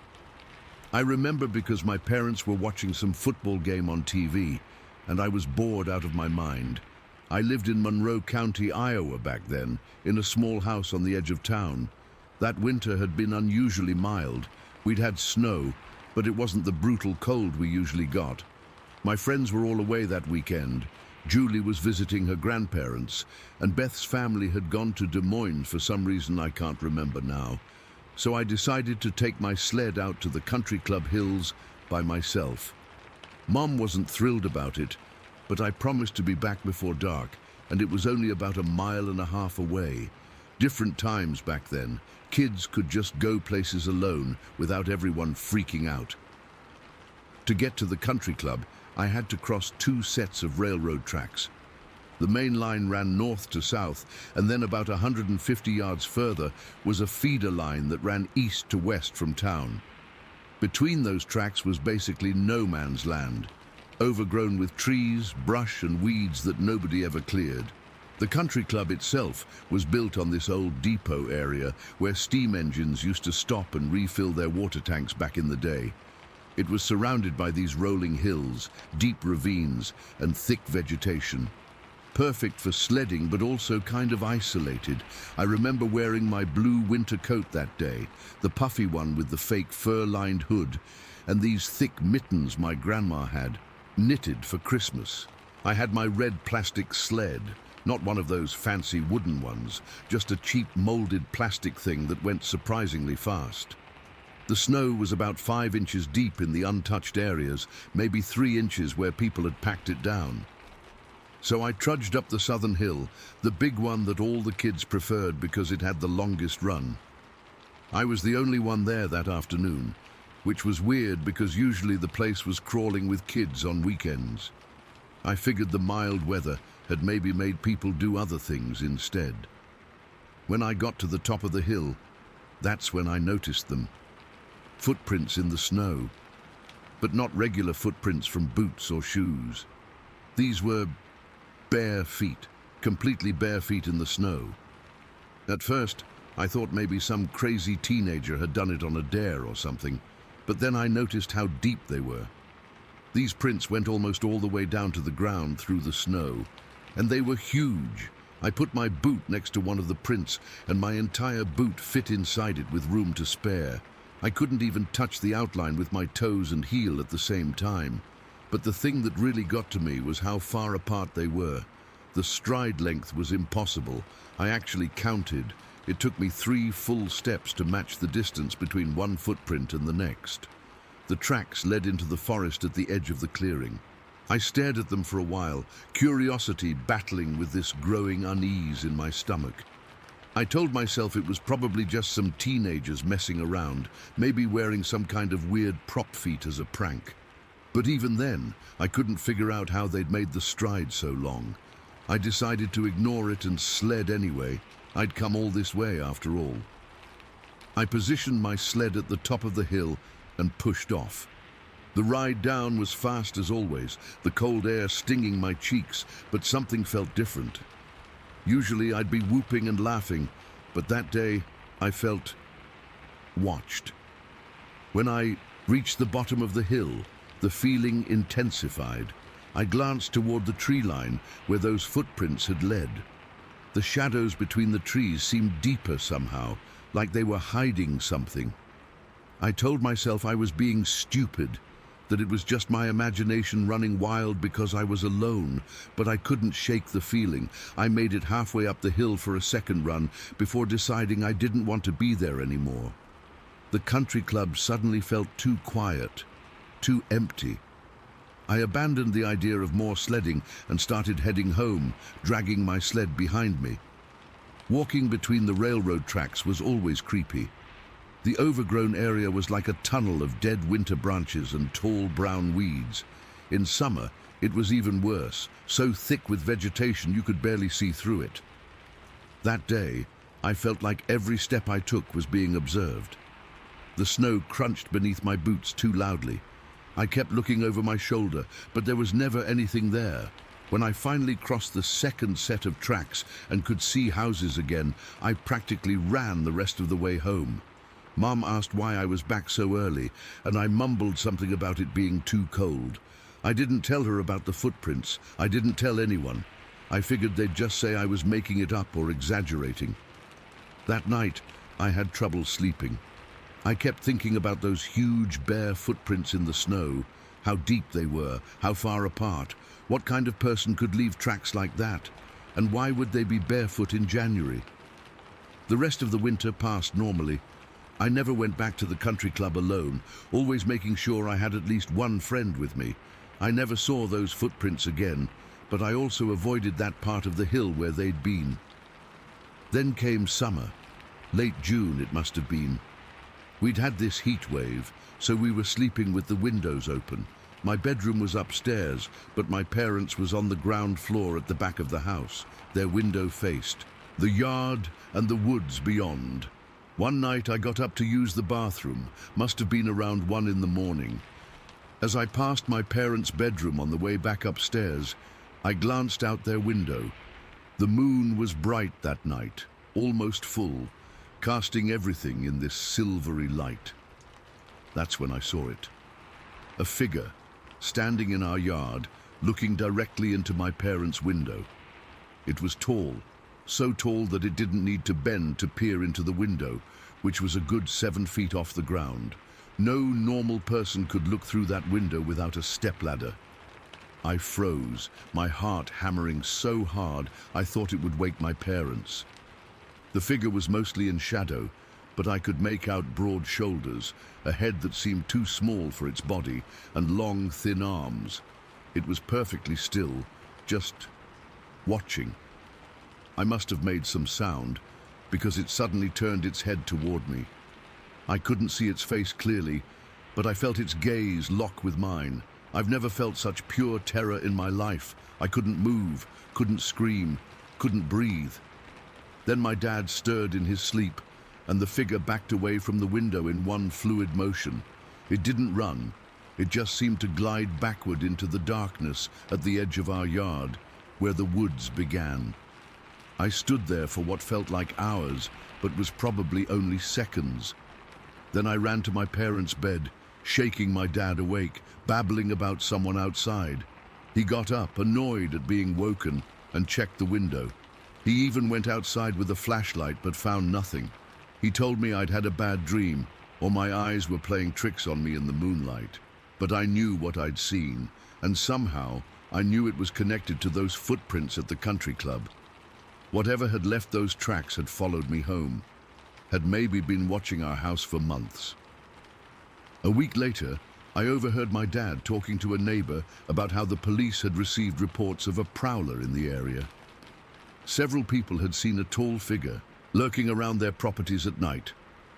A: I remember because my parents were watching some football game on TV, and I was bored out of my mind. I lived in Monroe County, Iowa back then, in a small house on the edge of town. That winter had been unusually mild. We'd had snow, but it wasn't the brutal cold we usually got. My friends were all away that weekend. Julie was visiting her grandparents, and Beth's family had gone to Des Moines for some reason I can't remember now. So I decided to take my sled out to the country club hills by myself. Mom wasn't thrilled about it, but I promised to be back before dark, and it was only about 1.5 miles away. Different times back then. Kids could just go places alone without everyone freaking out. To get to the country club, I had to cross 2 sets of railroad tracks. The main line ran north to south, and then about 150 yards further was a feeder line that ran east to west from town. Between those tracks was basically no man's land, overgrown with trees, brush, and weeds that nobody ever cleared. The country club itself was built on this old depot area where steam engines used to stop and refill their water tanks back in the day. It was surrounded by these rolling hills, deep ravines, and thick vegetation. Perfect for sledding, but also kind of isolated. I remember wearing my blue winter coat that day, the puffy one with the fake fur-lined hood, and these thick mittens my grandma had, knitted for Christmas. I had my red plastic sled, not one of those fancy wooden ones, just a cheap molded plastic thing that went surprisingly fast. The snow was about 5 inches deep in the untouched areas, maybe 3 inches where people had packed it down. So I trudged up the southern hill, the big one that all the kids preferred because it had the longest run. I was the only one there that afternoon, which was weird because usually the place was crawling with kids on weekends. I figured the mild weather had maybe made people do other things instead. When I got to the top of the hill, that's when I noticed them. Footprints in the snow, but not regular footprints from boots or shoes. These were bare feet, completely bare feet in the snow. At first, I thought maybe some crazy teenager had done it on a dare or something, but then I noticed how deep they were. These prints went almost all the way down to the ground through the snow, and they were huge. I put my boot next to one of the prints, and my entire boot fit inside it with room to spare. I couldn't even touch the outline with my toes and heel at the same time. But the thing that really got to me was how far apart they were. The stride length was impossible. I actually counted. It took me 3 full steps to match the distance between one footprint and the next. The tracks led into the forest at the edge of the clearing. I stared at them for a while, curiosity battling with this growing unease in my stomach. I told myself it was probably just some teenagers messing around, maybe wearing some kind of weird prop feet as a prank. But even then, I couldn't figure out how they'd made the stride so long. I decided to ignore it and sled anyway. I'd come all this way after all. I positioned my sled at the top of the hill and pushed off. The ride down was fast as always, the cold air stinging my cheeks, but something felt different. Usually I'd be whooping and laughing, but that day I felt watched. When I reached the bottom of the hill, the feeling intensified. I glanced toward the tree line where those footprints had led. The shadows between the trees seemed deeper somehow, like they were hiding something. I told myself I was being stupid, that it was just my imagination running wild because I was alone, but I couldn't shake the feeling. I made it halfway up the hill for a second run before deciding I didn't want to be there anymore. The country club suddenly felt too quiet, too empty. I abandoned the idea of more sledding and started heading home, dragging my sled behind me. Walking between the railroad tracks was always creepy. The overgrown area was like a tunnel of dead winter branches and tall brown weeds. In summer, it was even worse, so thick with vegetation you could barely see through it. That day, I felt like every step I took was being observed. The snow crunched beneath my boots too loudly. I kept looking over my shoulder, but there was never anything there. When I finally crossed the second set of tracks and could see houses again, I practically ran the rest of the way home. Mom asked why I was back so early, and I mumbled something about it being too cold. I didn't tell her about the footprints. I didn't tell anyone. I figured they'd just say I was making it up or exaggerating. That night, I had trouble sleeping. I kept thinking about those huge bare footprints in the snow, how deep they were, how far apart, what kind of person could leave tracks like that, and why would they be barefoot in January? The rest of the winter passed normally. I never went back to the country club alone, always making sure I had at least one friend with me. I never saw those footprints again, but I also avoided that part of the hill where they'd been. Then came summer. Late June it must have been. We'd had this heat wave, so we were sleeping with the windows open. My bedroom was upstairs, but my parents' was on the ground floor at the back of the house. Their window faced the yard and the woods beyond. One night I got up to use the bathroom, must have been around 1 in the morning. As I passed my parents' bedroom on the way back upstairs, I glanced out their window. The moon was bright that night, almost full, casting everything in this silvery light. That's when I saw it. A figure, standing in our yard, looking directly into my parents' window. It was tall, so tall that it didn't need to bend to peer into the window, which was a good 7 feet off the ground. No normal person could look through that window without a stepladder. I froze, my heart hammering so hard I thought it would wake my parents. The figure was mostly in shadow, but I could make out broad shoulders, a head that seemed too small for its body, and long, thin arms. It was perfectly still, just watching. I must have made some sound, because it suddenly turned its head toward me. I couldn't see its face clearly, but I felt its gaze lock with mine. I've never felt such pure terror in my life. I couldn't move, couldn't scream, couldn't breathe. Then my dad stirred in his sleep, and the figure backed away from the window in one fluid motion. It didn't run. It just seemed to glide backward into the darkness at the edge of our yard, where the woods began. I stood there for what felt like hours, but was probably only seconds. Then I ran to my parents' bed, shaking my dad awake, babbling about someone outside. He got up, annoyed at being woken, and checked the window. He even went outside with a flashlight, but found nothing. He told me I'd had a bad dream, or my eyes were playing tricks on me in the moonlight. But I knew what I'd seen, and somehow I knew it was connected to those footprints at the country club. Whatever had left those tracks had followed me home, had maybe been watching our house for months. A week later, I overheard my dad talking to a neighbor about how the police had received reports of a prowler in the area. Several people had seen a tall figure lurking around their properties at night.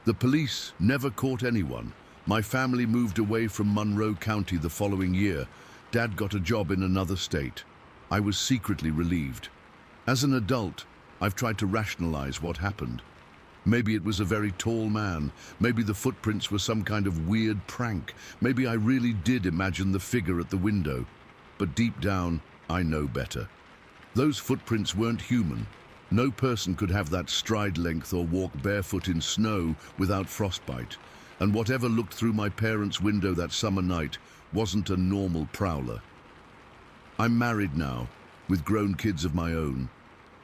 A: The police never caught anyone. My family moved away from Monroe County the following year. Dad got a job in another state. I was secretly relieved. As an adult, I've tried to rationalize what happened. Maybe it was a very tall man. Maybe the footprints were some kind of weird prank. Maybe I really did imagine the figure at the window. But deep down, I know better. Those footprints weren't human. No person could have that stride length or walk barefoot in snow without frostbite. And whatever looked through my parents' window that summer night wasn't a normal prowler. I'm married now, with grown kids of my own.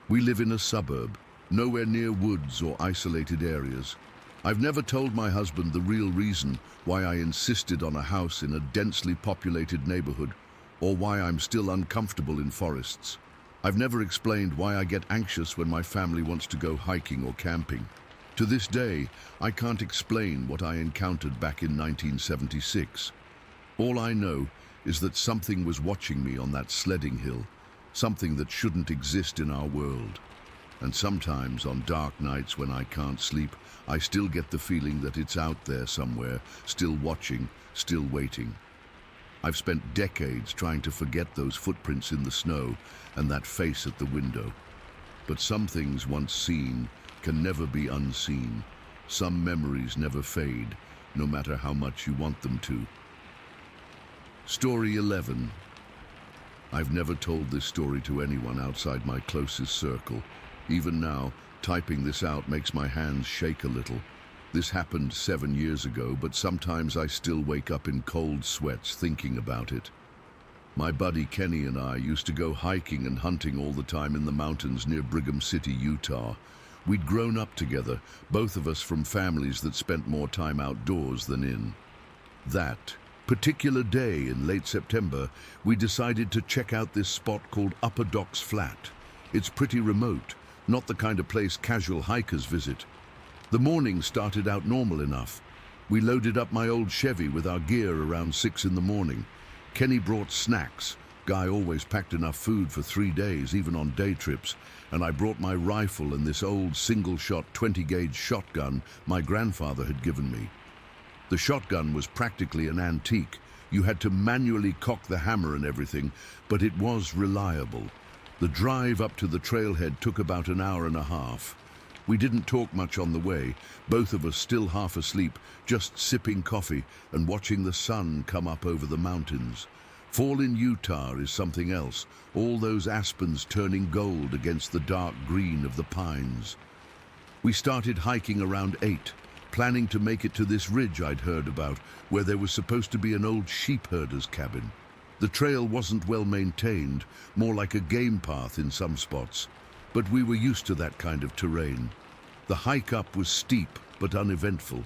A: We live in a suburb, nowhere near woods or isolated areas. I've never told my husband the real reason why I insisted on a house in a densely populated neighborhood, or why I'm still uncomfortable in forests. I've never explained why I get anxious when my family wants to go hiking or camping. To this day, I can't explain what I encountered back in 1976. All I know is that something was watching me on that sledding hill, something that shouldn't exist in our world. And sometimes on dark nights when I can't sleep, I still get the feeling that it's out there somewhere, still watching, still waiting. I've spent decades trying to forget those footprints in the snow and that face at the window. But some things once seen can never be unseen. Some memories never fade, no matter how much you want them to. Story 11. I've never told this story to anyone outside my closest circle. Even now, typing this out makes my hands shake a little. This happened 7 years ago, but sometimes I still wake up in cold sweats thinking about it. My buddy Kenny and I used to go hiking and hunting all the time in the mountains near Brigham City, Utah. We'd grown up together, both of us from families that spent more time outdoors than in. That particular day in late September, we decided to check out this spot called Upper Docks Flat. It's pretty remote, not the kind of place casual hikers visit. The morning started out normal enough. We loaded up my old Chevy with our gear around 6 in the morning. Kenny brought snacks. Guy always packed enough food for 3 days, even on day trips, and I brought my rifle and this old single-shot 20-gauge shotgun my grandfather had given me. The shotgun was practically an antique. You had to manually cock the hammer and everything, but it was reliable. The drive up to the trailhead took about an hour and a half. We didn't talk much on the way, both of us still half asleep, just sipping coffee and watching the sun come up over the mountains. Fall in Utah is something else, all those aspens turning gold against the dark green of the pines. We started hiking around 8, planning to make it to this ridge I'd heard about, where there was supposed to be an old sheep herder's cabin. The trail wasn't well maintained, more like a game path in some spots, but we were used to that kind of terrain. The hike up was steep but uneventful.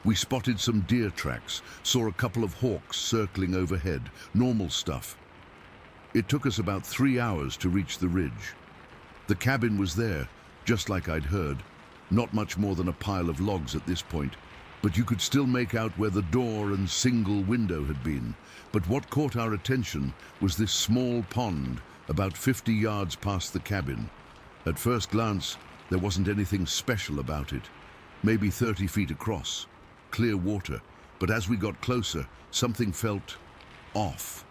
A: We spotted some deer tracks, saw a couple of hawks circling overhead, normal stuff. It took us about 3 hours to reach the ridge. The cabin was there, just like I'd heard, not much more than a pile of logs at this point, but you could still make out where the door and single window had been. But what caught our attention was this small pond, about 50 yards past the cabin. At first glance, there wasn't anything special about it. Maybe 30 feet across, clear water, but as we got closer, something felt off.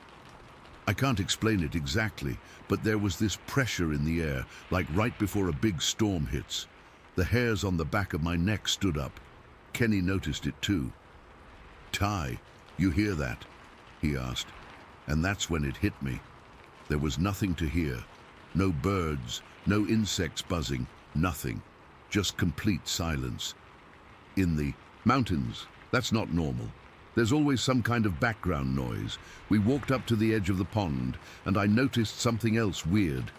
A: I can't explain it exactly, but there was this pressure in the air, like right before a big storm hits. The hairs on the back of my neck stood up. Kenny noticed it too. "Ty, you hear that?" he asked, and that's when it hit me. There was nothing to hear. No birds, no insects buzzing, nothing. Just complete silence. In the mountains, that's not normal. There's always some kind of background noise. We walked up to the edge of the pond, and I noticed something else weird.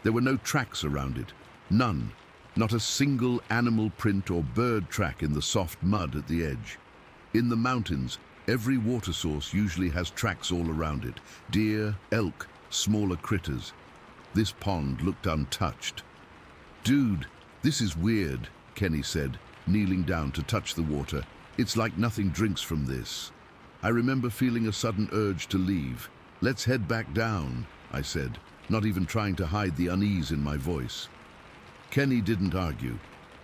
A: There were no tracks around it. None. Not a single animal print or bird track in the soft mud at the edge. In the mountains, every water source usually has tracks all around it. Deer, elk, smaller critters. This pond looked untouched. "Dude, this is weird," Kenny said, kneeling down to touch the water. "It's like nothing drinks from this." I remember feeling a sudden urge to leave. "Let's head back down," I said, not even trying to hide the unease in my voice. Kenny didn't argue.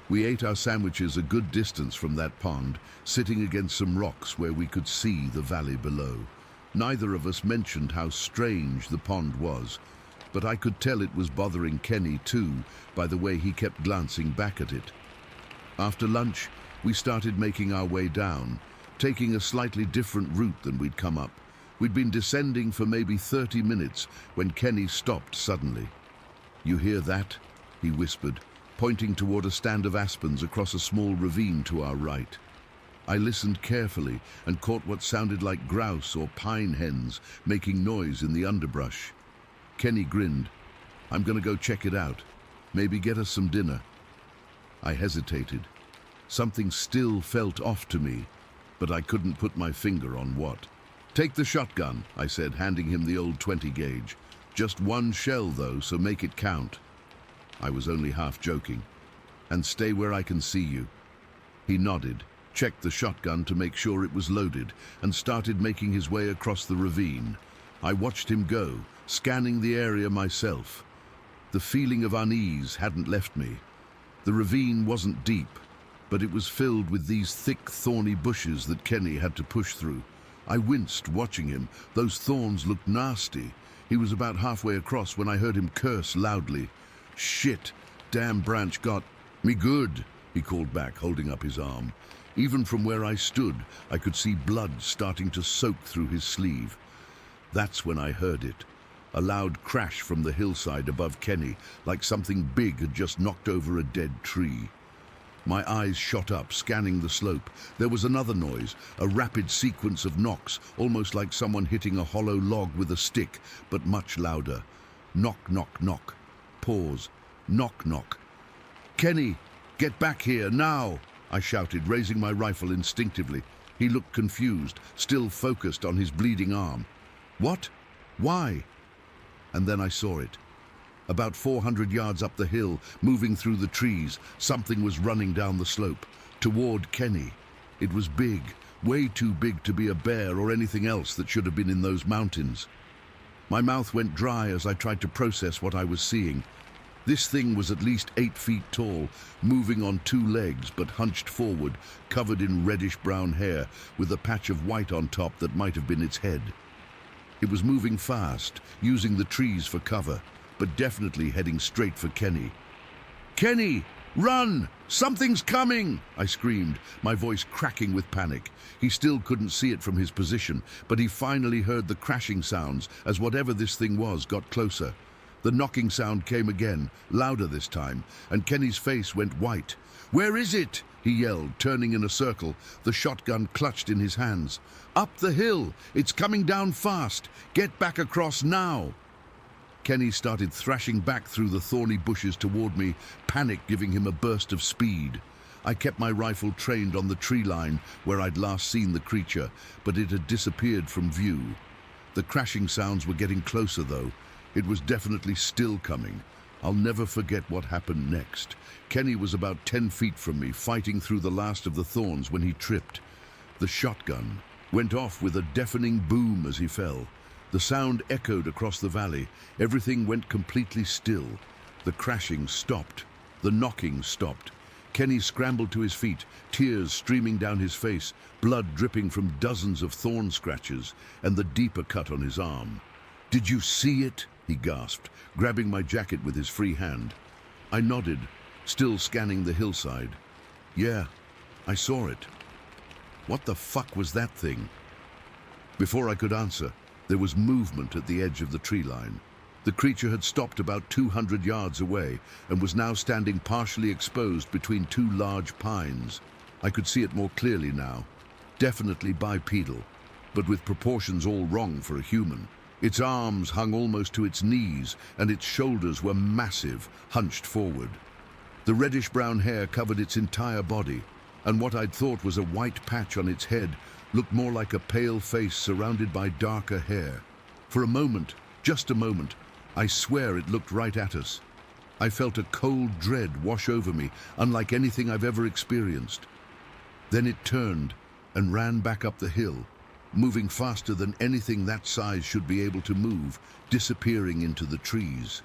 A: We ate our sandwiches a good distance from that pond, sitting against some rocks where we could see the valley below. Neither of us mentioned how strange the pond was, but I could tell it was bothering Kenny too by the way he kept glancing back at it. After lunch, we started making our way down, taking a slightly different route than we'd come up. We'd been descending for maybe 30 minutes when Kenny stopped suddenly. "You hear that?" he whispered, pointing toward a stand of aspens across a small ravine to our right. I listened carefully and caught what sounded like grouse or pine hens making noise in the underbrush. Kenny grinned. "I'm gonna go check it out. Maybe get us some dinner." I hesitated. Something still felt off to me, but I couldn't put my finger on what. "Take the shotgun," I said, handing him the old 20 gauge. "Just one shell though, so make it count." I was only half joking. "And stay where I can see you." He nodded, checked the shotgun to make sure it was loaded, and started making his way across the ravine. I watched him go, scanning the area myself. The feeling of unease hadn't left me. The ravine wasn't deep, but it was filled with these thick, thorny bushes that Kenny had to push through. I winced watching him. Those thorns looked nasty. He was about halfway across when I heard him curse loudly. "Shit, damn branch got me good," he called back, holding up his arm. Even from where I stood, I could see blood starting to soak through his sleeve. That's when I heard it. A loud crash from the hillside above Kenny, like something big had just knocked over a dead tree. My eyes shot up, scanning the slope. There was another noise, a rapid sequence of knocks, almost like someone hitting a hollow log with a stick, but much louder. Knock, knock, knock. Pause. Knock, knock. "Kenny, get back here, now!" I shouted, raising my rifle instinctively. He looked confused, still focused on his bleeding arm. "What? Why?" And then I saw it. About 400 yards up the hill, moving through the trees, something was running down the slope, toward Kenny. It was big, way too big to be a bear or anything else that should have been in those mountains. My mouth went dry as I tried to process what I was seeing. This thing was at least 8 feet tall, moving on 2 legs but hunched forward, covered in reddish-brown hair, with a patch of white on top that might have been its head. It was moving fast, using the trees for cover, but definitely heading straight for Kenny. "Kenny, run! Something's coming!" I screamed, my voice cracking with panic. He still couldn't see it from his position, but he finally heard the crashing sounds as whatever this thing was got closer. The knocking sound came again, louder this time, and Kenny's face went white. "Where is it?" he yelled, turning in a circle, the shotgun clutched in his hands. "Up the hill! It's coming down fast! Get back across now!" Kenny started thrashing back through the thorny bushes toward me, panic giving him a burst of speed. I kept my rifle trained on the tree line where I'd last seen the creature, but it had disappeared from view. The crashing sounds were getting closer, though. It was definitely still coming. I'll never forget what happened next. Kenny was about 10 feet from me, fighting through the last of the thorns when he tripped. The shotgun went off with a deafening boom as he fell. The sound echoed across the valley. Everything went completely still. The crashing stopped. The knocking stopped. Kenny scrambled to his feet, tears streaming down his face, blood dripping from dozens of thorn scratches, and the deeper cut on his arm. "Did you see it?" he gasped, grabbing my jacket with his free hand. I nodded, still scanning the hillside. "Yeah, I saw it." "What the fuck was that thing?" Before I could answer, there was movement at the edge of the tree line. The creature had stopped about 200 yards away and was now standing partially exposed between 2 large pines. I could see it more clearly now. Definitely bipedal, but with proportions all wrong for a human. Its arms hung almost to its knees, and its shoulders were massive, hunched forward. The reddish-brown hair covered its entire body, and what I'd thought was a white patch on its head looked more like a pale face surrounded by darker hair. For a moment, just a moment, I swear it looked right at us. I felt a cold dread wash over me, unlike anything I've ever experienced. Then it turned and ran back up the hill, moving faster than anything that size should be able to move, disappearing into the trees.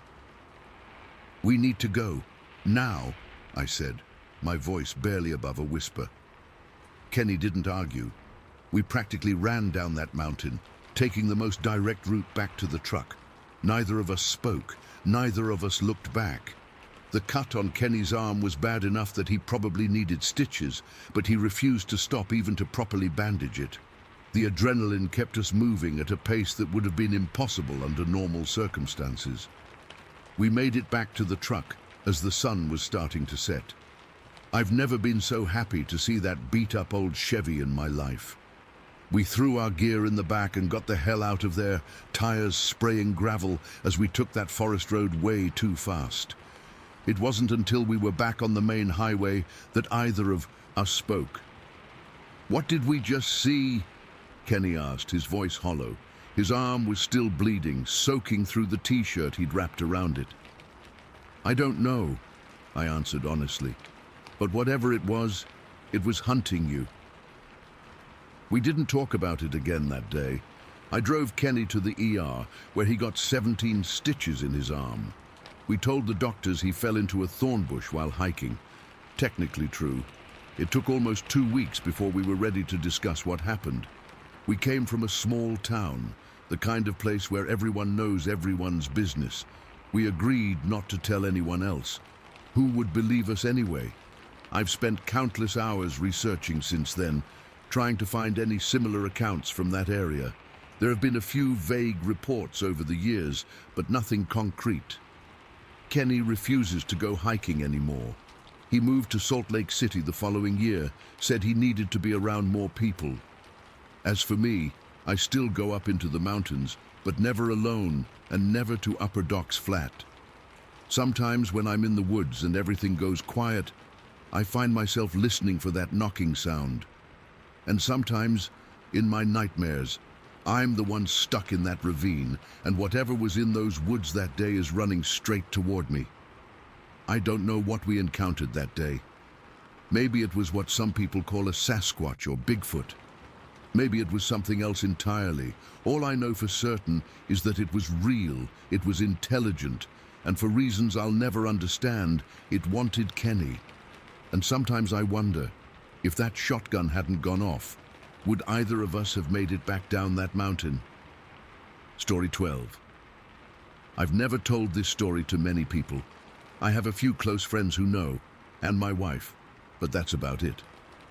A: "We need to go. Now," I said, my voice barely above a whisper. Kenny didn't argue. We practically ran down that mountain, taking the most direct route back to the truck. Neither of us spoke, neither of us looked back. The cut on Kenny's arm was bad enough that he probably needed stitches, but he refused to stop even to properly bandage it. The adrenaline kept us moving at a pace that would have been impossible under normal circumstances. We made it back to the truck as the sun was starting to set. I've never been so happy to see that beat-up old Chevy in my life. We threw our gear in the back and got the hell out of there, tires spraying gravel as we took that forest road way too fast. It wasn't until we were back on the main highway that either of us spoke. "What did we just see?" Kenny asked, his voice hollow. His arm was still bleeding, soaking through the t-shirt he'd wrapped around it. "I don't know," I answered honestly. "But whatever it was hunting you." We didn't talk about it again that day. I drove Kenny to the ER, where he got 17 stitches in his arm. We told the doctors he fell into a thorn bush while hiking. Technically true. It took almost 2 weeks before we were ready to discuss what happened. We came from a small town, the kind of place where everyone knows everyone's business. We agreed not to tell anyone else. Who would believe us anyway? I've spent countless hours researching since then, trying to find any similar accounts from that area. There have been a few vague reports over the years, but nothing concrete. Kenny refuses to go hiking anymore. He moved to Salt Lake City the following year, said he needed to be around more people. As for me, I still go up into the mountains, but never alone and never to Upper Docks Flat. Sometimes when I'm in the woods and everything goes quiet, I find myself listening for that knocking sound. And sometimes, in my nightmares, I'm the one stuck in that ravine, and whatever was in those woods that day is running straight toward me. I don't know what we encountered that day. Maybe it was what some people call a Sasquatch or Bigfoot. Maybe it was something else entirely. All I know for certain is that it was real, it was intelligent, and for reasons I'll never understand, it wanted Kenny. And sometimes I wonder, if that shotgun hadn't gone off, would either of us have made it back down that mountain? Story 12. I've never told this story to many people. I have a few close friends who know, and my wife, but that's about it.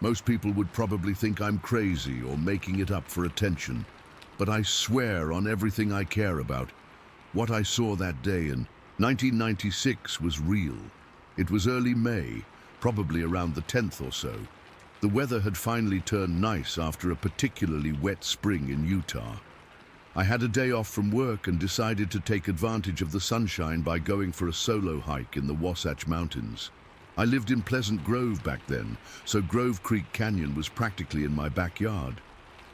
A: Most people would probably think I'm crazy or making it up for attention, but I swear on everything I care about, what I saw that day in 1996 was real. It was early May, probably around the 10th or so. The weather had finally turned nice after a particularly wet spring in Utah. I had a day off from work and decided to take advantage of the sunshine by going for a solo hike in the Wasatch Mountains. I lived in Pleasant Grove back then, so Grove Creek Canyon was practically in my backyard.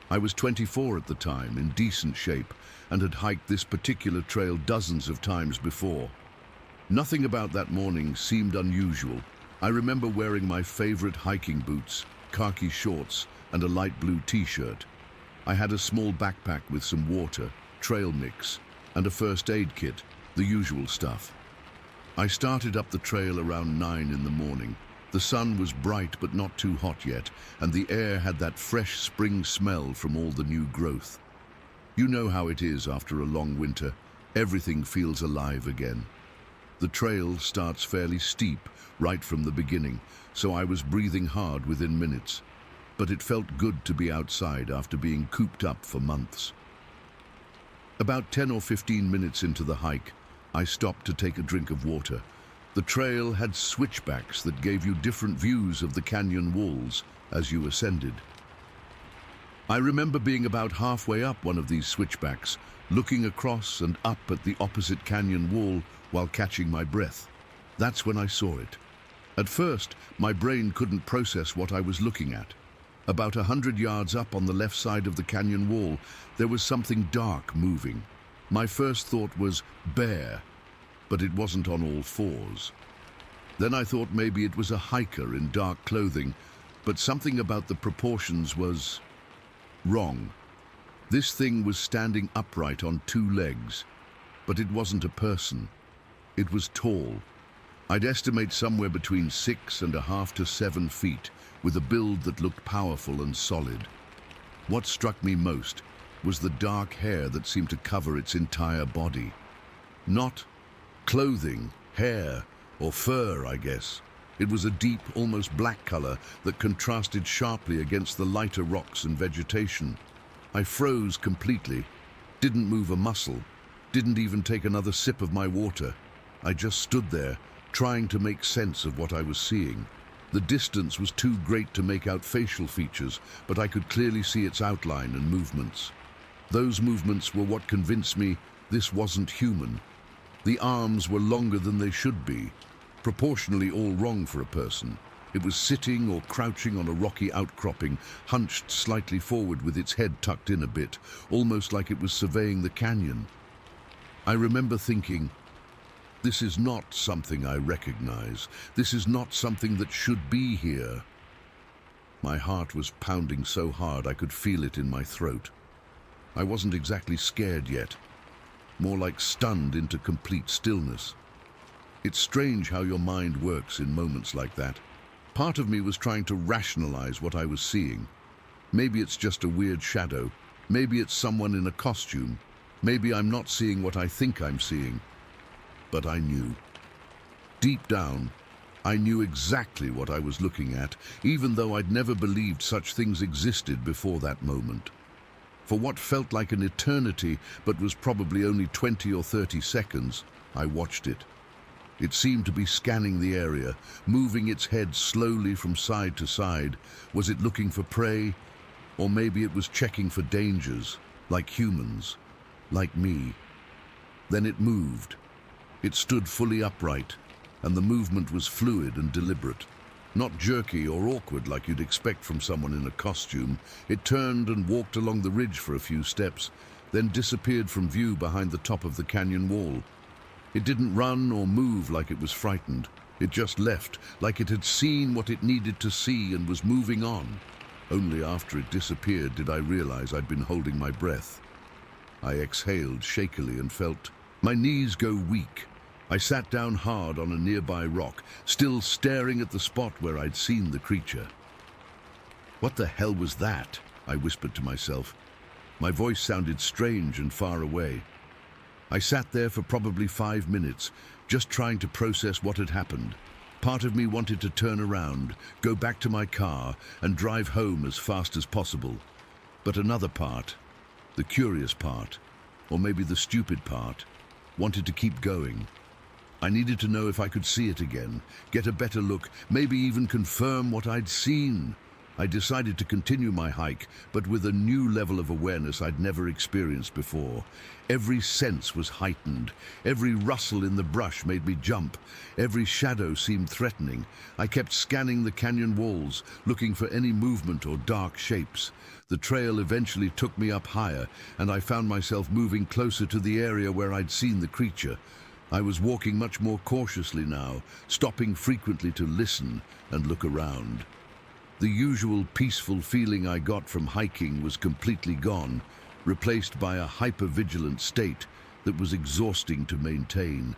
A: I was 24 at the time, in decent shape, and had hiked this particular trail dozens of times before. Nothing about that morning seemed unusual. I remember wearing my favorite hiking boots, khaki shorts, and a light blue t-shirt. I had a small backpack with some water, trail mix, and a first aid kit, the usual stuff. I started up the trail around 9 in the morning. The sun was bright but not too hot yet, and the air had that fresh spring smell from all the new growth. You know how it is after a long winter. Everything feels alive again. The trail starts fairly steep right from the beginning, so I was breathing hard within minutes. But it felt good to be outside after being cooped up for months. About 10 or 15 minutes into the hike, I stopped to take a drink of water. The trail had switchbacks that gave you different views of the canyon walls as you ascended. I remember being about halfway up one of these switchbacks, looking across and up at the opposite canyon wall while catching my breath. That's when I saw it. At first, my brain couldn't process what I was looking at. About 100 yards up on the left side of the canyon wall, there was something dark moving. My first thought was bear, but it wasn't on all fours. Then I thought maybe it was a hiker in dark clothing, but something about the proportions was wrong. This thing was standing upright on 2 legs, but it wasn't a person. It was tall. I'd estimate somewhere between 6.5 to 7 feet, with a build that looked powerful and solid. What struck me most was the dark hair that seemed to cover its entire body. Not clothing, hair, or fur, I guess. It was a deep, almost black color that contrasted sharply against the lighter rocks and vegetation. I froze completely, didn't move a muscle, didn't even take another sip of my water. I just stood there, trying to make sense of what I was seeing. The distance was too great to make out facial features, but I could clearly see its outline and movements. Those movements were what convinced me this wasn't human. The arms were longer than they should be, proportionally all wrong for a person. It was sitting or crouching on a rocky outcropping, hunched slightly forward with its head tucked in a bit, almost like it was surveying the canyon. I remember thinking, this is not something I recognize. This is not something that should be here. My heart was pounding so hard I could feel it in my throat. I wasn't exactly scared yet, more like stunned into complete stillness. It's strange how your mind works in moments like that. Part of me was trying to rationalize what I was seeing. Maybe it's just a weird shadow. Maybe it's someone in a costume. Maybe I'm not seeing what I think I'm seeing. But I knew. Deep down, I knew exactly what I was looking at, even though I'd never believed such things existed before that moment. For what felt like an eternity, but was probably only 20 or 30 seconds, I watched it. It seemed to be scanning the area, moving its head slowly from side to side. Was it looking for prey? Or maybe it was checking for dangers, like humans, like me. Then it moved. It stood fully upright, and the movement was fluid and deliberate. Not jerky or awkward like you'd expect from someone in a costume. It turned and walked along the ridge for a few steps, then disappeared from view behind the top of the canyon wall. It didn't run or move like it was frightened. It just left, like it had seen what it needed to see and was moving on. Only after it disappeared did I realize I'd been holding my breath. I exhaled shakily and felt my knees go weak. I sat down hard on a nearby rock, still staring at the spot where I'd seen the creature. "What the hell was that?" I whispered to myself. My voice sounded strange and far away. I sat there for probably 5 minutes, just trying to process what had happened. Part of me wanted to turn around, go back to my car, and drive home as fast as possible. But another part, the curious part, or maybe the stupid part, wanted to keep going. I needed to know if I could see it again, get a better look, maybe even confirm what I'd seen. I decided to continue my hike, but with a new level of awareness I'd never experienced before. Every sense was heightened. Every rustle in the brush made me jump. Every shadow seemed threatening. I kept scanning the canyon walls, looking for any movement or dark shapes. The trail eventually took me up higher, and I found myself moving closer to the area where I'd seen the creature. I was walking much more cautiously now, stopping frequently to listen and look around. The usual peaceful feeling I got from hiking was completely gone, replaced by a hyper-vigilant state that was exhausting to maintain.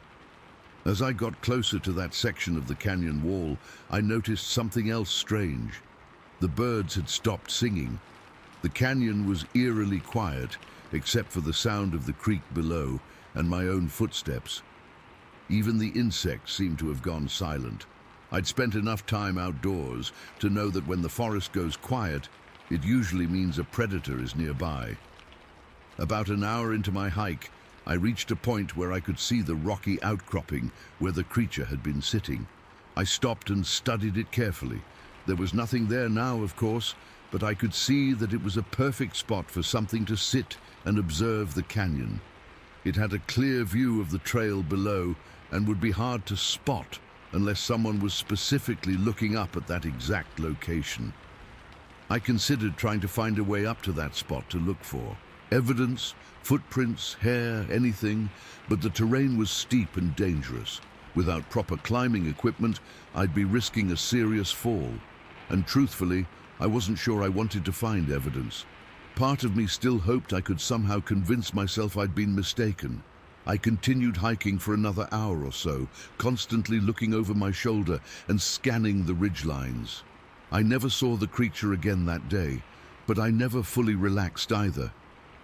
A: As I got closer to that section of the canyon wall, I noticed something else strange. The birds had stopped singing. The canyon was eerily quiet, except for the sound of the creek below and my own footsteps. Even the insects seemed to have gone silent. I'd spent enough time outdoors to know that when the forest goes quiet, it usually means a predator is nearby. About an hour into my hike, I reached a point where I could see the rocky outcropping where the creature had been sitting. I stopped and studied it carefully. There was nothing there now, of course, but I could see that it was a perfect spot for something to sit and observe the canyon. It had a clear view of the trail below and would be hard to spot unless someone was specifically looking up at that exact location. I considered trying to find a way up to that spot to look for evidence, footprints, hair, anything, but the terrain was steep and dangerous. Without proper climbing equipment, I'd be risking a serious fall. And truthfully, I wasn't sure I wanted to find evidence. Part of me still hoped I could somehow convince myself I'd been mistaken. I continued hiking for another hour or so, constantly looking over my shoulder and scanning the ridgelines. I never saw the creature again that day, but I never fully relaxed either.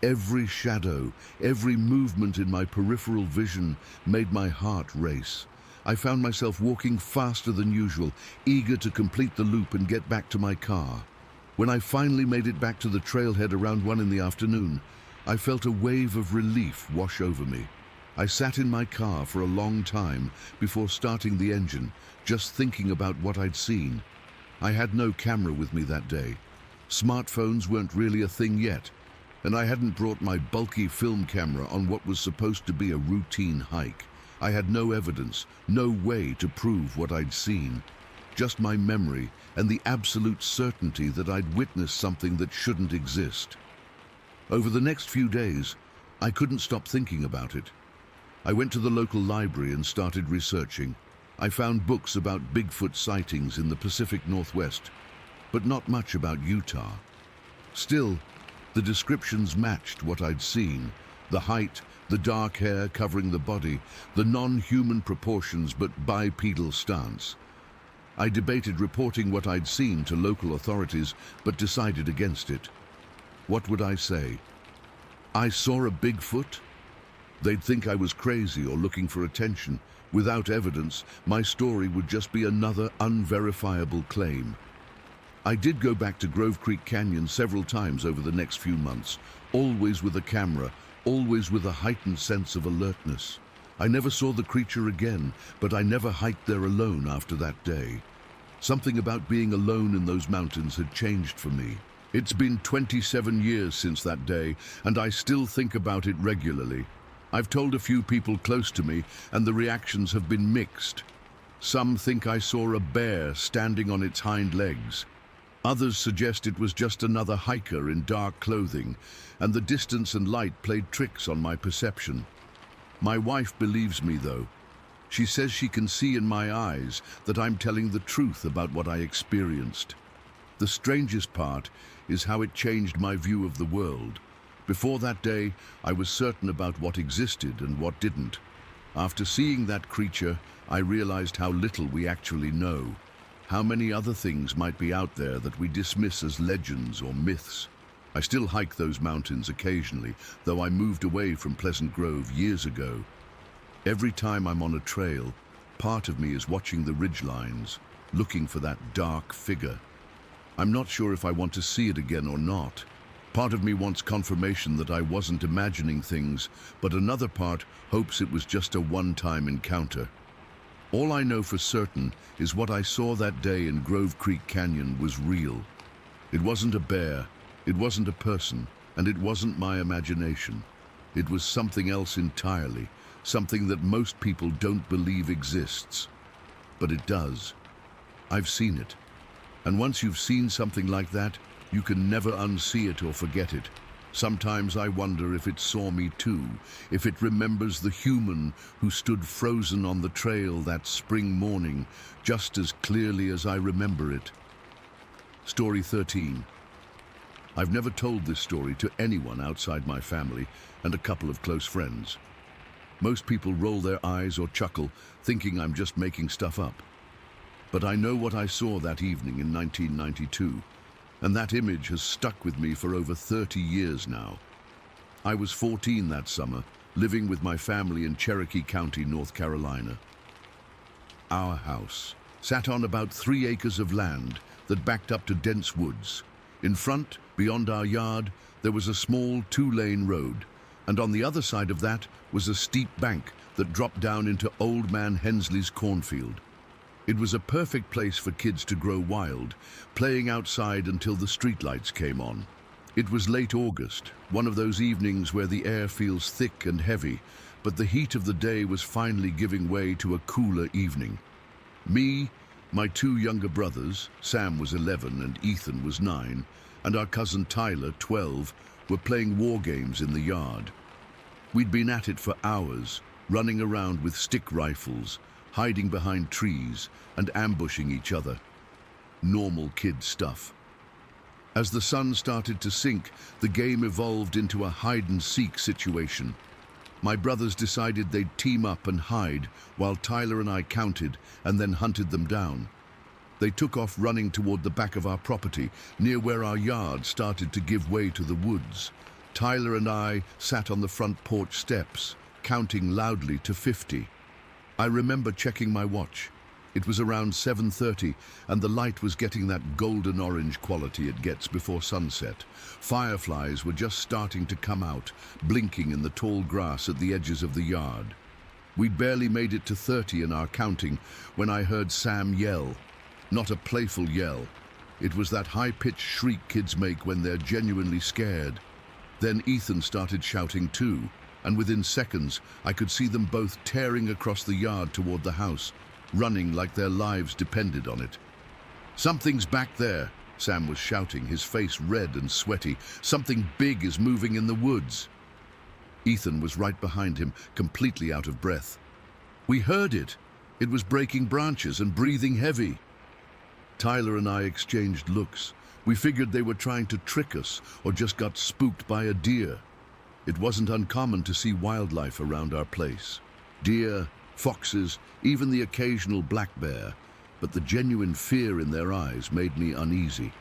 A: Every shadow, every movement in my peripheral vision made my heart race. I found myself walking faster than usual, eager to complete the loop and get back to my car. When I finally made it back to the trailhead around 1 in the afternoon, I felt a wave of relief wash over me. I sat in my car for a long time before starting the engine, just thinking about what I'd seen. I had no camera with me that day. Smartphones weren't really a thing yet, and I hadn't brought my bulky film camera on what was supposed to be a routine hike. I had no evidence, no way to prove what I'd seen. Just my memory and the absolute certainty that I'd witnessed something that shouldn't exist. Over the next few days, I couldn't stop thinking about it. I went to the local library and started researching. I found books about Bigfoot sightings in the Pacific Northwest, but not much about Utah. Still, the descriptions matched what I'd seen. The height, the dark hair covering the body, the non-human proportions but bipedal stance. I debated reporting what I'd seen to local authorities, but decided against it. What would I say? I saw a Bigfoot? They'd think I was crazy or looking for attention. Without evidence, my story would just be another unverifiable claim. I did go back to Grove Creek Canyon several times over the next few months, always with a camera, always with a heightened sense of alertness. I never saw the creature again, but I never hiked there alone after that day. Something about being alone in those mountains had changed for me. It's been 27 years since that day, and I still think about it regularly. I've told a few people close to me, and the reactions have been mixed. Some think I saw a bear standing on its hind legs. Others suggest it was just another hiker in dark clothing, and the distance and light played tricks on my perception. My wife believes me, though. She says she can see in my eyes that I'm telling the truth about what I experienced. The strangest part is how it changed my view of the world. Before that day, I was certain about what existed and what didn't. After seeing that creature, I realized how little we actually know. How many other things might be out there that we dismiss as legends or myths? I still hike those mountains occasionally, though I moved away from Pleasant Grove years ago. Every time I'm on a trail, part of me is watching the ridgelines, looking for that dark figure. I'm not sure if I want to see it again or not. Part of me wants confirmation that I wasn't imagining things, but another part hopes it was just a one-time encounter. All I know for certain is what I saw that day in Grove Creek Canyon was real. It wasn't a bear, it wasn't a person, and it wasn't my imagination. It was something else entirely, something that most people don't believe exists. But it does. I've seen it. And once you've seen something like that, you can never unsee it or forget it. Sometimes I wonder if it saw me too, if it remembers the human who stood frozen on the trail that spring morning, just as clearly as I remember it. Story 13. I've never told this story to anyone outside my family and a couple of close friends. Most people roll their eyes or chuckle, thinking I'm just making stuff up. But I know what I saw that evening in 1992. And that image has stuck with me for over 30 years now. I was 14 that summer, living with my family in Cherokee County, North Carolina. Our house sat on about 3 acres of land that backed up to dense woods. In front, beyond our yard, there was a small 2-lane road, and on the other side of that was a steep bank that dropped down into Old Man Hensley's cornfield. It was a perfect place for kids to grow wild, playing outside until the streetlights came on. It was late August, one of those evenings where the air feels thick and heavy, but the heat of the day was finally giving way to a cooler evening. Me, my 2 younger brothers, Sam was 11 and Ethan was 9, and our cousin Tyler, 12, were playing war games in the yard. We'd been at it for hours, running around with stick rifles, hiding behind trees and ambushing each other. Normal kid stuff. As the sun started to sink, the game evolved into a hide-and-seek situation. My brothers decided they'd team up and hide while Tyler and I counted and then hunted them down. They took off running toward the back of our property, near where our yard started to give way to the woods. Tyler and I sat on the front porch steps, counting loudly to 50. I remember checking my watch. It was around 7:30, and the light was getting that golden orange quality it gets before sunset. Fireflies were just starting to come out, blinking in the tall grass at the edges of the yard. We'd barely made it to 30 in our counting when I heard Sam yell. Not a playful yell. It was that high-pitched shriek kids make when they're genuinely scared. Then Ethan started shouting too, and within seconds, I could see them both tearing across the yard toward the house, running like their lives depended on it. "Something's back there," Sam was shouting, his face red and sweaty. "Something big is moving in the woods." Ethan was right behind him, completely out of breath. "We heard it. It was breaking branches and breathing heavy." Tyler and I exchanged looks. We figured they were trying to trick us or just got spooked by a deer. It wasn't uncommon to see wildlife around our place. Deer, foxes, even the occasional black bear, but the genuine fear in their eyes made me uneasy.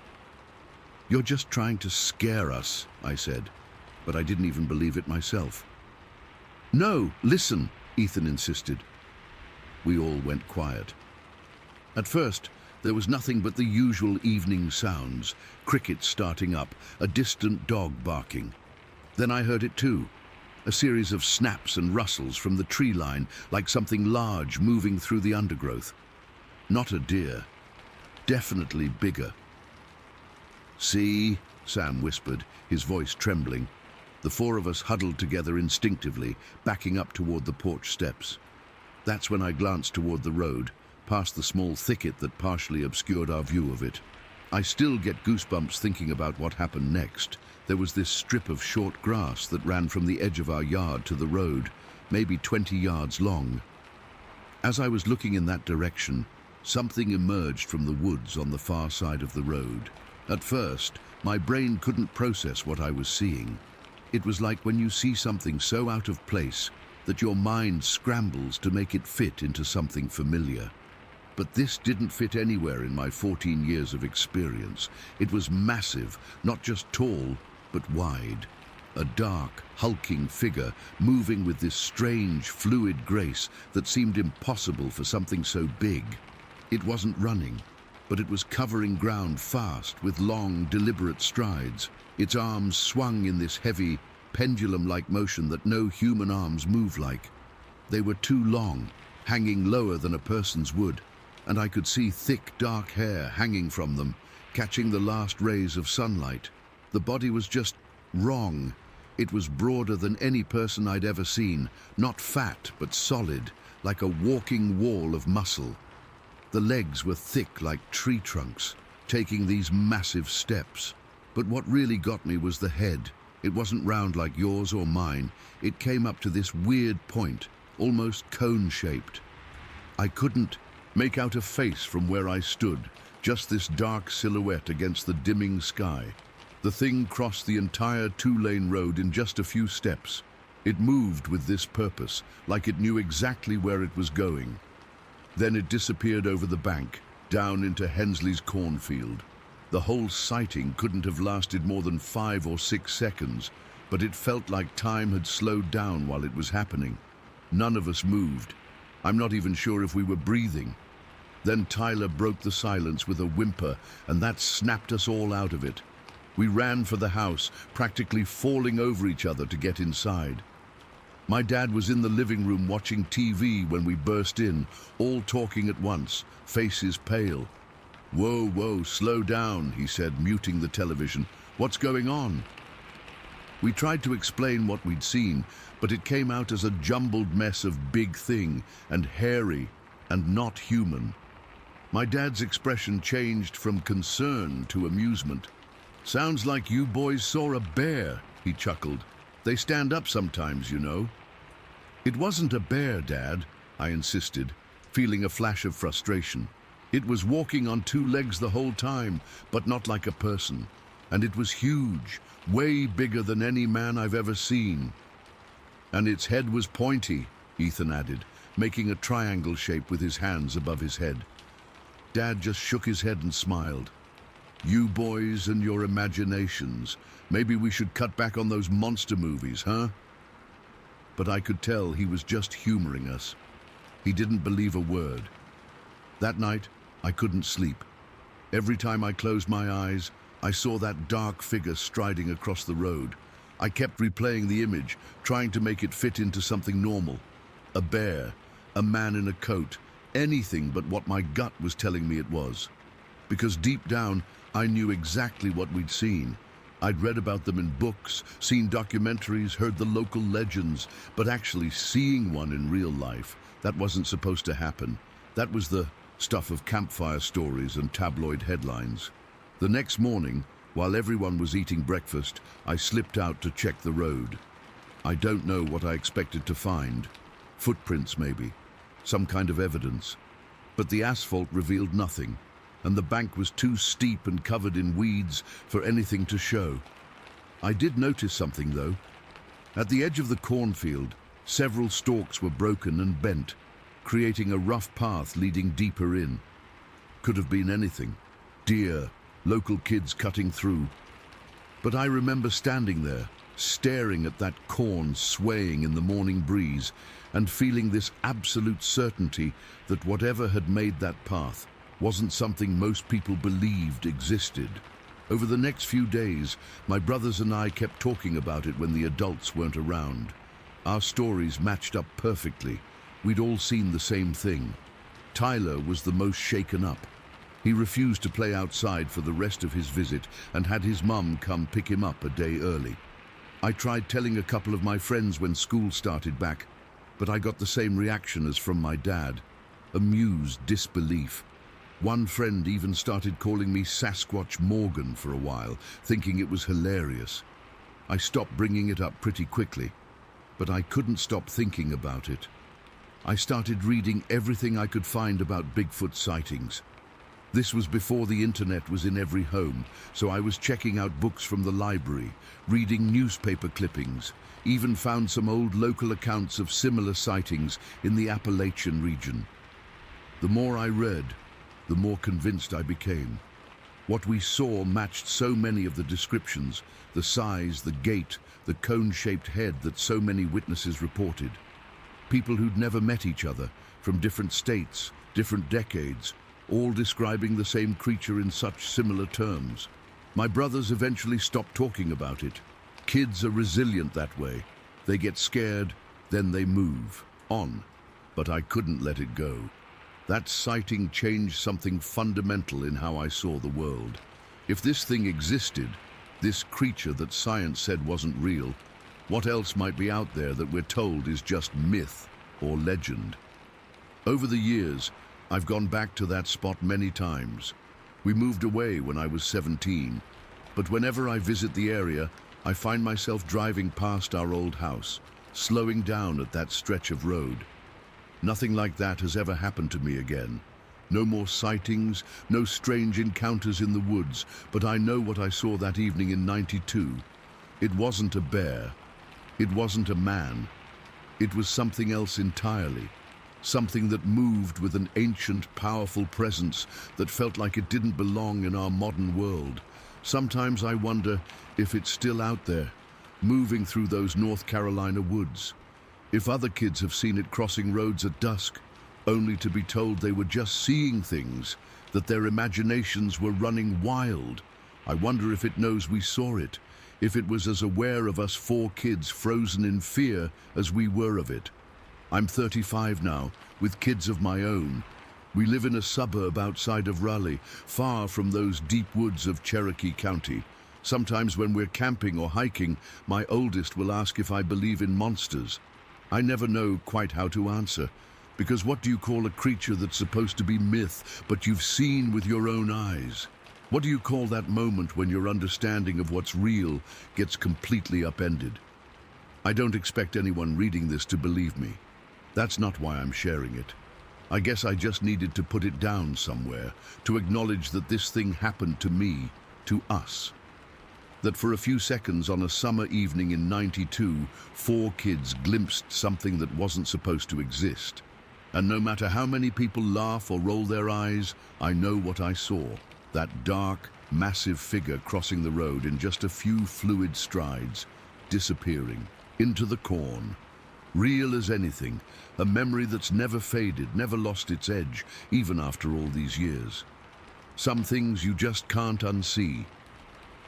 A: "You're just trying to scare us," I said, but I didn't even believe it myself. "No, listen," Ethan insisted. We all went quiet. At first, There was nothing but the usual evening sounds, crickets starting up, a distant dog barking. Then I heard it too, a series of snaps and rustles from the tree line, like something large moving through the undergrowth. Not a deer, definitely bigger. "See?" Sam whispered, his voice trembling. The four of us huddled together instinctively, backing up toward the porch steps. That's when I glanced toward the road, past the small thicket that partially obscured our view of it. I still get goosebumps thinking about what happened next. There was this strip of short grass that ran from the edge of our yard to the road, maybe 20 yards long. As I was looking in that direction, something emerged from the woods on the far side of the road. At first, my brain couldn't process what I was seeing. It was like when you see something so out of place that your mind scrambles to make it fit into something familiar. But this didn't fit anywhere in my 14 years of experience. It was massive, not just tall, but wide. A dark, hulking figure moving with this strange, fluid grace that seemed impossible for something so big. It wasn't running, but it was covering ground fast with long, deliberate strides. Its arms swung in this heavy, pendulum-like motion that no human arms move like. They were too long, hanging lower than a person's would, and I could see thick, dark hair hanging from them, catching the last rays of sunlight. The body was just wrong. It was broader than any person I'd ever seen, not fat, but solid, like a walking wall of muscle. The legs were thick like tree trunks, taking these massive steps. But what really got me was the head. It wasn't round like yours or mine. It came up to this weird point, almost cone-shaped. I couldn't make out a face from where I stood, just this dark silhouette against the dimming sky. The thing crossed the entire two-lane road in just a few steps. It moved with this purpose, like it knew exactly where it was going. Then it disappeared over the bank, down into Hensley's cornfield. The whole sighting couldn't have lasted more than 5 or 6 seconds, but it felt like time had slowed down while it was happening. None of us moved. I'm not even sure if we were breathing. Then Tyler broke the silence with a whimper, and that snapped us all out of it. We ran for the house, practically falling over each other to get inside. My dad was in the living room watching TV when we burst in, all talking at once, faces pale. "Whoa, whoa, slow down," he said, muting the television. "What's going on?" We tried to explain what we'd seen, but it came out as a jumbled mess of big thing and hairy and not human. My dad's expression changed from concern to amusement. "Sounds like you boys saw a bear," he chuckled. "They stand up sometimes, you know." "It wasn't a bear, Dad," I insisted, feeling a flash of frustration. "It was walking on 2 legs the whole time, but not like a person. And it was huge, way bigger than any man I've ever seen." "And its head was pointy," Ethan added, making a triangle shape with his hands above his head. Dad just shook his head and smiled. "You boys and your imaginations. Maybe we should cut back on those monster movies, huh?" But I could tell he was just humoring us. He didn't believe a word. That night, I couldn't sleep. Every time I closed my eyes, I saw that dark figure striding across the road. I kept replaying the image, trying to make it fit into something normal. A bear, a man in a coat, anything but what my gut was telling me it was. Because deep down, I knew exactly what we'd seen. I'd read about them in books, seen documentaries, heard the local legends, but actually seeing one in real life, that wasn't supposed to happen. That was the stuff of campfire stories and tabloid headlines. The next morning, while everyone was eating breakfast, I slipped out to check the road. I don't know what I expected to find. Footprints, maybe. Some kind of evidence. But the asphalt revealed nothing, and the bank was too steep and covered in weeds for anything to show. I did notice something, though. At the edge of the cornfield, several stalks were broken and bent, creating a rough path leading deeper in. Could have been anything. Deer, local kids cutting through. But I remember standing there, staring at that corn swaying in the morning breeze, and feeling this absolute certainty that whatever had made that path wasn't something most people believed existed. Over the next few days, my brothers and I kept talking about it when the adults weren't around. Our stories matched up perfectly. We'd all seen the same thing. Tyler was the most shaken up. He refused to play outside for the rest of his visit and had his mum come pick him up a day early. I tried telling a couple of my friends when school started back, but I got the same reaction as from my dad, amused disbelief. One friend even started calling me Sasquatch Morgan for a while, thinking it was hilarious. I stopped bringing it up pretty quickly, but I couldn't stop thinking about it. I started reading everything I could find about Bigfoot sightings. This was before the internet was in every home, so I was checking out books from the library, reading newspaper clippings, even found some old local accounts of similar sightings in the Appalachian region. The more I read, the more convinced I became. What we saw matched so many of the descriptions, the size, the gait, the cone-shaped head that so many witnesses reported. People who'd never met each other, from different states, different decades, all describing the same creature in such similar terms. My brothers eventually stopped talking about it. Kids are resilient that way. They get scared, then they move on. But I couldn't let it go. That sighting changed something fundamental in how I saw the world. If this thing existed, this creature that science said wasn't real, what else might be out there that we're told is just myth or legend? Over the years, I've gone back to that spot many times. We moved away when I was 17, but whenever I visit the area, I find myself driving past our old house, slowing down at that stretch of road. Nothing like that has ever happened to me again. No more sightings, no strange encounters in the woods, but I know what I saw that evening in '92. It wasn't a bear. It wasn't a man. It was something else entirely. Something that moved with an ancient, powerful presence that felt like it didn't belong in our modern world. Sometimes I wonder if it's still out there, moving through those North Carolina woods. If other kids have seen it crossing roads at dusk, only to be told they were just seeing things, that their imaginations were running wild. I wonder if it knows we saw it, if it was as aware of us 4 kids frozen in fear as we were of it. I'm 35 now, with kids of my own. We live in a suburb outside of Raleigh, far from those deep woods of Cherokee County. Sometimes when we're camping or hiking, my oldest will ask if I believe in monsters. I never know quite how to answer, because what do you call a creature that's supposed to be myth, but you've seen with your own eyes? What do you call that moment when your understanding of what's real gets completely upended? I don't expect anyone reading this to believe me. That's not why I'm sharing it. I guess I just needed to put it down somewhere, to acknowledge that this thing happened to me, to us. That for a few seconds on a summer evening in '92, 4 kids glimpsed something that wasn't supposed to exist. And no matter how many people laugh or roll their eyes, I know what I saw. That dark, massive figure crossing the road in just a few fluid strides, disappearing into the corn. Real as anything, a memory that's never faded, never lost its edge, even after all these years. Some things you just can't unsee.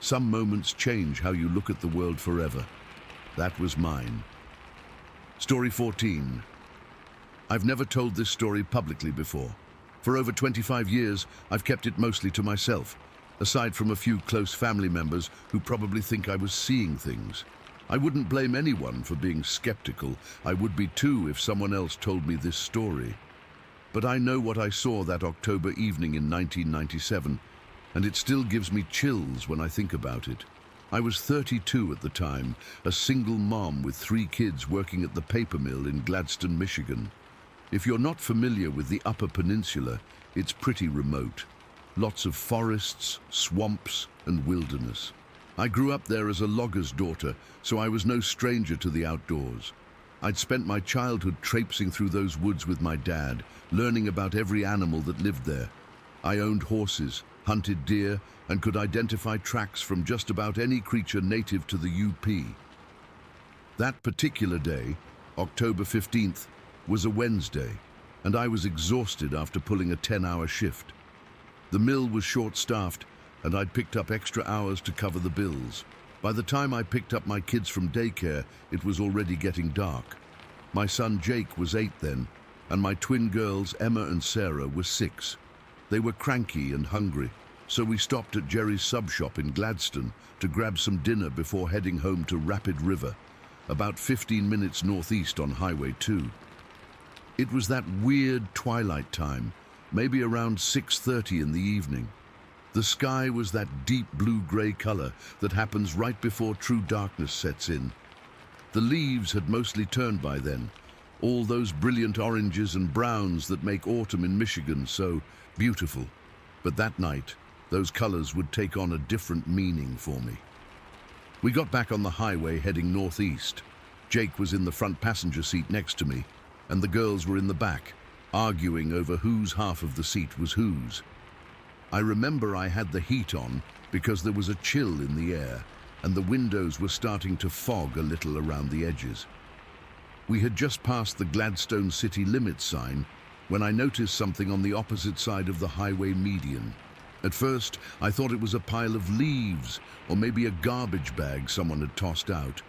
A: Some moments change how you look at the world forever. That was mine. Story 14. I've never told this story publicly before. For over 25 years, I've kept it mostly to myself, aside from a few close family members who probably think I was seeing things. I wouldn't blame anyone for being skeptical. I would be too if someone else told me this story. But I know what I saw that October evening in 1997, and it still gives me chills when I think about it. I was 32 at the time, a single mom with 3 kids working at the paper mill in Gladstone, Michigan. If you're not familiar with the Upper Peninsula, it's pretty remote. Lots of forests, swamps, and wilderness. I grew up there as a logger's daughter, so I was no stranger to the outdoors. I'd spent my childhood traipsing through those woods with my dad, learning about every animal that lived there. I owned horses, hunted deer, and could identify tracks from just about any creature native to the UP. That particular day, October 15th, was a Wednesday, and I was exhausted after pulling a 10-hour shift. The mill was short-staffed, and I'd picked up extra hours to cover the bills. By the time I picked up my kids from daycare, it was already getting dark. My son Jake was 8 then, and my twin girls Emma and Sarah were 6. They were cranky and hungry, so we stopped at Jerry's sub shop in Gladstone to grab some dinner before heading home to Rapid River, about 15 minutes northeast on Highway 2. It was that weird twilight time, maybe around 6:30 in the evening. The sky was that deep blue-gray color that happens right before true darkness sets in. The leaves had mostly turned by then, all those brilliant oranges and browns that make autumn in Michigan so beautiful. But that night, those colors would take on a different meaning for me. We got back on the highway heading northeast. Jake was in the front passenger seat next to me, and the girls were in the back, arguing over whose half of the seat was whose. I remember I had the heat on because there was a chill in the air, and the windows were starting to fog a little around the edges. We had just passed the Gladstone city limits sign when I noticed something on the opposite side of the highway median. At first, I thought it was a pile of leaves or maybe a garbage bag someone had tossed out.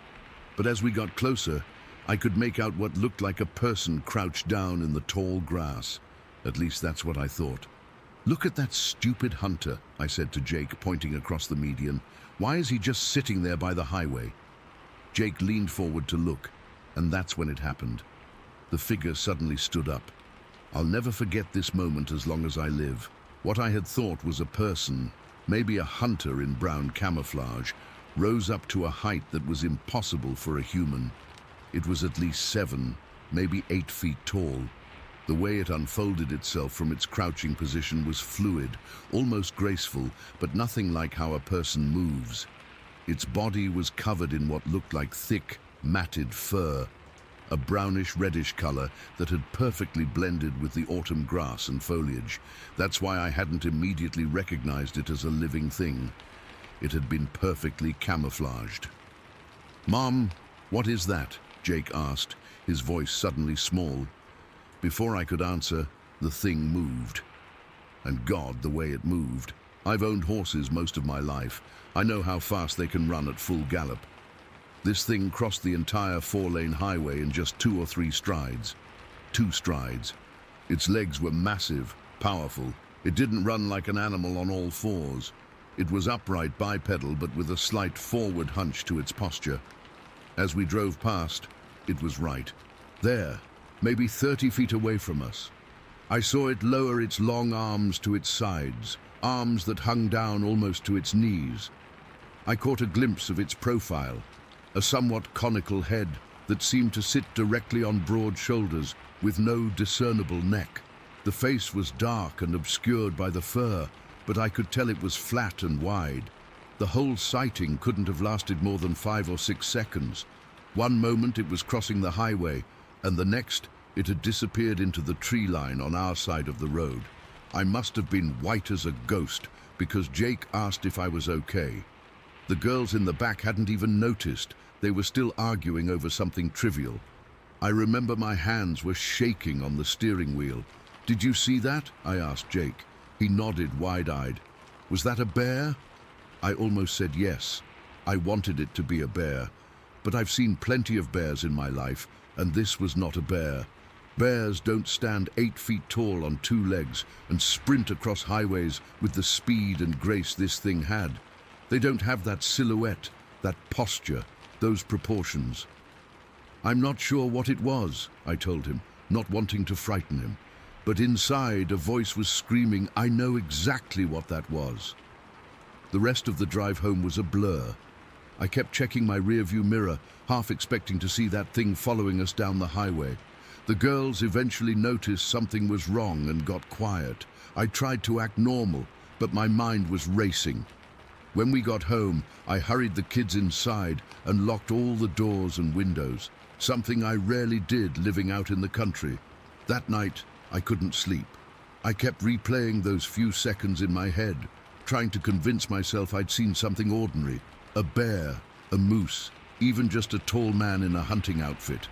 A: But as we got closer, I could make out what looked like a person crouched down in the tall grass. At least that's what I thought. "Look at that stupid hunter," I said to Jake, pointing across the median. "Why is he just sitting there by the highway?" Jake leaned forward to look, and that's when it happened. The figure suddenly stood up. I'll never forget this moment as long as I live. What I had thought was a person, maybe a hunter in brown camouflage, rose up to a height that was impossible for a human. It was at least 7, maybe 8 feet tall. The way it unfolded itself from its crouching position was fluid, almost graceful, but nothing like how a person moves. Its body was covered in what looked like thick, matted fur, a brownish-reddish color that had perfectly blended with the autumn grass and foliage. That's why I hadn't immediately recognized it as a living thing. It had been perfectly camouflaged. "Mom, what is that?" Jake asked, his voice suddenly small. Before I could answer, the thing moved. And God, the way it moved. I've owned horses most of my life. I know how fast they can run at full gallop. This thing crossed the entire 4-lane highway in just 2 or 3 strides. 2 strides. Its legs were massive, powerful. It didn't run like an animal on all 4s. It was upright bipedal, but with a slight forward hunch to its posture. As we drove past, it was right there, maybe 30 feet away from us. I saw it lower its long arms to its sides, arms that hung down almost to its knees. I caught a glimpse of its profile, a somewhat conical head that seemed to sit directly on broad shoulders with no discernible neck. The face was dark and obscured by the fur, but I could tell it was flat and wide. The whole sighting couldn't have lasted more than 5 or 6 seconds. One moment it was crossing the highway, and the next it had disappeared into the tree line on our side of the road. I must have been white as a ghost because Jake asked if I was okay. The girls in the back hadn't even noticed. They were still arguing over something trivial. I remember my hands were shaking on the steering wheel. "Did you see that?" I asked Jake. He nodded wide-eyed. "Was that a bear?" I almost said yes. I wanted it to be a bear. But I've seen plenty of bears in my life, and this was not a bear. Bears don't stand 8 feet tall on 2 legs and sprint across highways with the speed and grace this thing had. They don't have that silhouette, that posture, those proportions. "I'm not sure what it was," I told him, not wanting to frighten him. But inside, a voice was screaming, "I know exactly what that was." The rest of the drive home was a blur. I kept checking my rearview mirror, half expecting to see that thing following us down the highway. The girls eventually noticed something was wrong and got quiet. I tried to act normal, but my mind was racing. When we got home, I hurried the kids inside and locked all the doors and windows, something I rarely did living out in the country. That night, I couldn't sleep. I kept replaying those few seconds in my head, trying to convince myself I'd seen something ordinary. A bear, a moose, even just a tall man in a hunting outfit.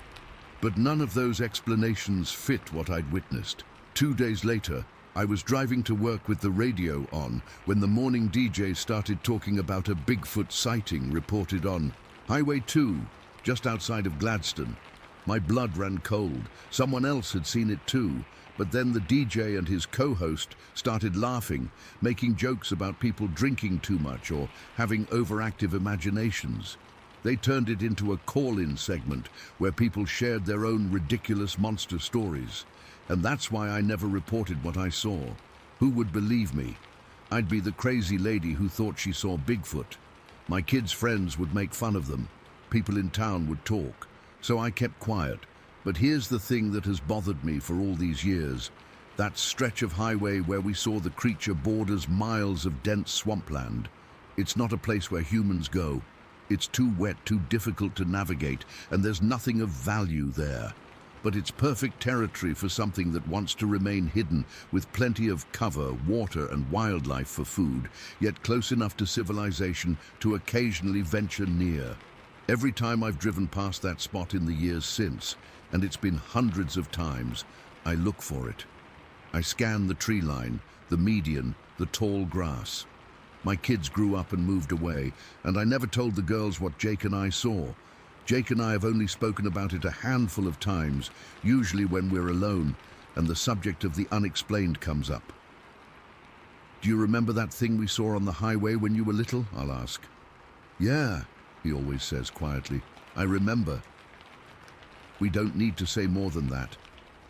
A: But none of those explanations fit what I'd witnessed. 2 days later, I was driving to work with the radio on when the morning DJ started talking about a Bigfoot sighting reported on Highway 2, just outside of Gladstone. My blood ran cold. Someone else had seen it too, but then the DJ and his co-host started laughing, making jokes about people drinking too much or having overactive imaginations. They turned it into a call-in segment where people shared their own ridiculous monster stories. And that's why I never reported what I saw. Who would believe me? I'd be the crazy lady who thought she saw Bigfoot. My kids' friends would make fun of them. People in town would talk. So I kept quiet. But here's the thing that has bothered me for all these years. That stretch of highway where we saw the creature borders miles of dense swampland. It's not a place where humans go. It's too wet, too difficult to navigate, and there's nothing of value there. But it's perfect territory for something that wants to remain hidden, with plenty of cover, water, and wildlife for food, yet close enough to civilization to occasionally venture near. Every time I've driven past that spot in the years since, and it's been hundreds of times, I look for it. I scan the tree line, the median, the tall grass. My kids grew up and moved away, and I never told the girls what Jake and I saw. Jake and I have only spoken about it a handful of times, usually when we're alone, and the subject of the unexplained comes up. Do you remember that thing we saw on the highway when you were little? I'll ask. Yeah, he always says quietly. I remember. We don't need to say more than that.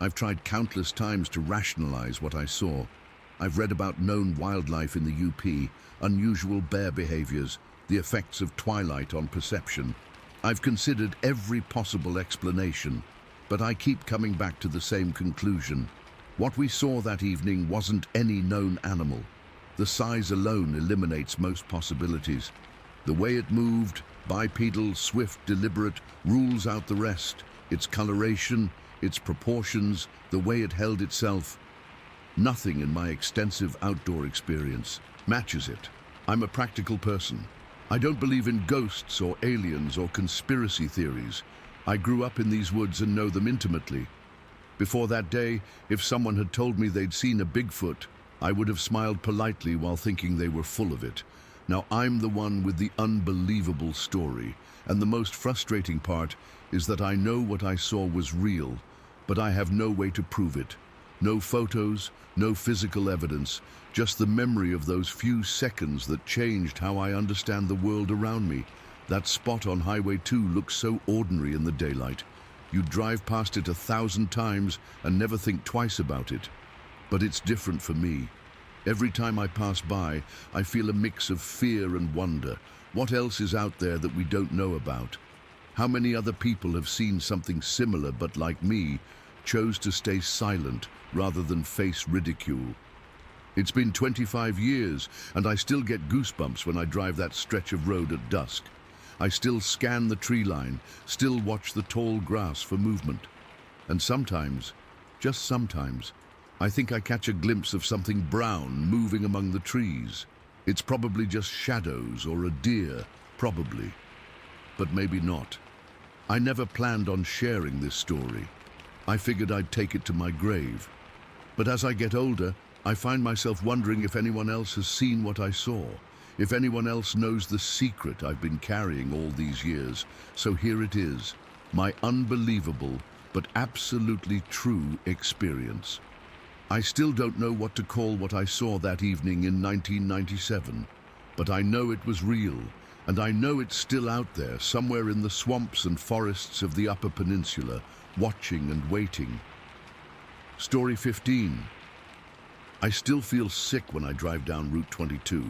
A: I've tried countless times to rationalize what I saw. I've read about known wildlife in the UP, unusual bear behaviors, the effects of twilight on perception. I've considered every possible explanation, but I keep coming back to the same conclusion. What we saw that evening wasn't any known animal. The size alone eliminates most possibilities. The way it moved, bipedal, swift, deliberate, rules out the rest. Its coloration, its proportions, the way it held itself. Nothing in my extensive outdoor experience matches it. I'm a practical person. I don't believe in ghosts or aliens or conspiracy theories. I grew up in these woods and know them intimately. Before that day, if someone had told me they'd seen a Bigfoot, I would have smiled politely while thinking they were full of it. Now I'm the one with the unbelievable story, and the most frustrating part is that I know what I saw was real, but I have no way to prove it. No photos, no physical evidence, just the memory of those few seconds that changed how I understand the world around me. That spot on Highway 2 looks so ordinary in the daylight. You drive past it 1,000 times and never think twice about it. But it's different for me. Every time I pass by, I feel a mix of fear and wonder. What else is out there that we don't know about? How many other people have seen something similar but, like me, chose to stay silent rather than face ridicule? It's been 25 years, and I still get goosebumps when I drive that stretch of road at dusk. I still scan the tree line, still watch the tall grass for movement. And sometimes, just sometimes, I think I catch a glimpse of something brown moving among the trees. It's probably just shadows or a deer, probably. But maybe not. I never planned on sharing this story. I figured I'd take it to my grave. But as I get older, I find myself wondering if anyone else has seen what I saw, if anyone else knows the secret I've been carrying all these years. So here it is, my unbelievable but absolutely true experience. I still don't know what to call what I saw that evening in 1997, but I know it was real, and I know it's still out there, somewhere in the swamps and forests of the Upper Peninsula, watching and waiting. Story 15. I still feel sick when I drive down Route 22.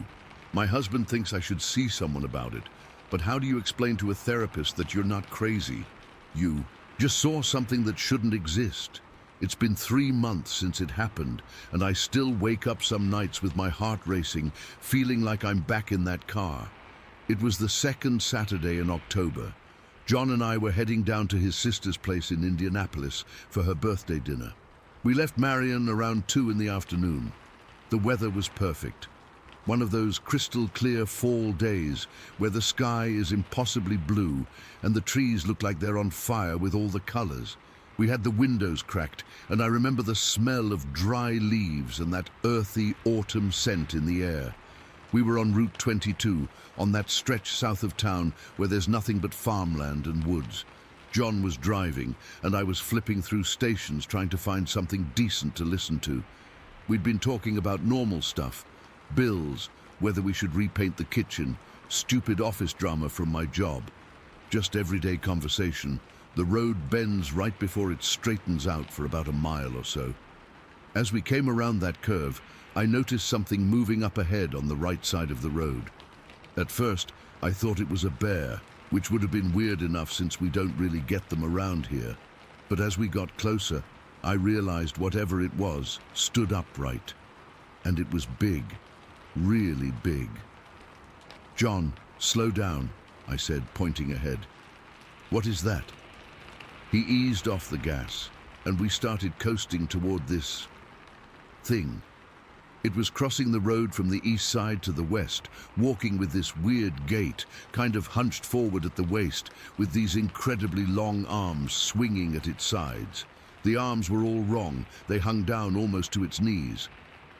A: My husband thinks I should see someone about it, but how do you explain to a therapist that you're not crazy? You just saw something that shouldn't exist. It's been 3 months since it happened, and I still wake up some nights with my heart racing, feeling like I'm back in that car. It was the second Saturday in October. John and I were heading down to his sister's place in Indianapolis for her birthday dinner. We left Marion around 2 in the afternoon. The weather was perfect. One of those crystal clear fall days where the sky is impossibly blue and the trees look like they're on fire with all the colors. We had the windows cracked, and I remember the smell of dry leaves and that earthy autumn scent in the air. We were on Route 22, on that stretch south of town where there's nothing but farmland and woods. John was driving, and I was flipping through stations trying to find something decent to listen to. We'd been talking about normal stuff, bills, whether we should repaint the kitchen, stupid office drama from my job. Just everyday conversation. The road bends right before it straightens out for about a mile or so. As we came around that curve, I noticed something moving up ahead on the right side of the road. At first, I thought it was a bear, which would have been weird enough since we don't really get them around here. But as we got closer, I realized whatever it was stood upright. And it was big, really big. "John, slow down," I said, pointing ahead. "What is that?" He eased off the gas, and we started coasting toward this thing. It was crossing the road from the east side to the west, walking with this weird gait, kind of hunched forward at the waist, with these incredibly long arms swinging at its sides. The arms were all wrong. They hung down almost to its knees.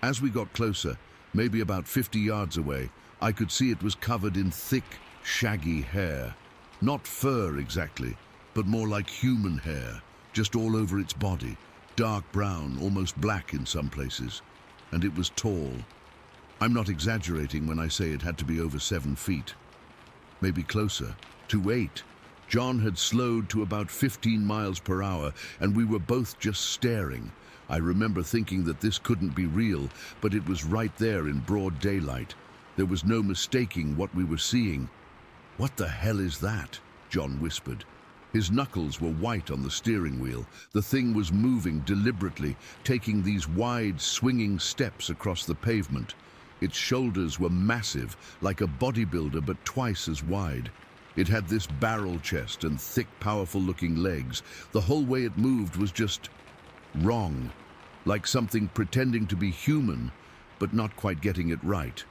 A: As we got closer, maybe about 50 yards away, I could see it was covered in thick, shaggy hair. Not fur exactly, but more like human hair, just all over its body, dark brown, almost black in some places. And it was tall. I'm not exaggerating when I say it had to be over 7 feet. Maybe closer, to 8. John had slowed to about 15 miles per hour, and we were both just staring. I remember thinking that this couldn't be real, but it was right there in broad daylight. There was no mistaking what we were seeing. "What the hell is that?" John whispered. His knuckles were white on the steering wheel. The thing was moving deliberately, taking these wide, swinging steps across the pavement. Its shoulders were massive, like a bodybuilder, but twice as wide. It had this barrel chest and thick, powerful-looking legs. The whole way it moved was just wrong, like something pretending to be human, but not quite getting it right.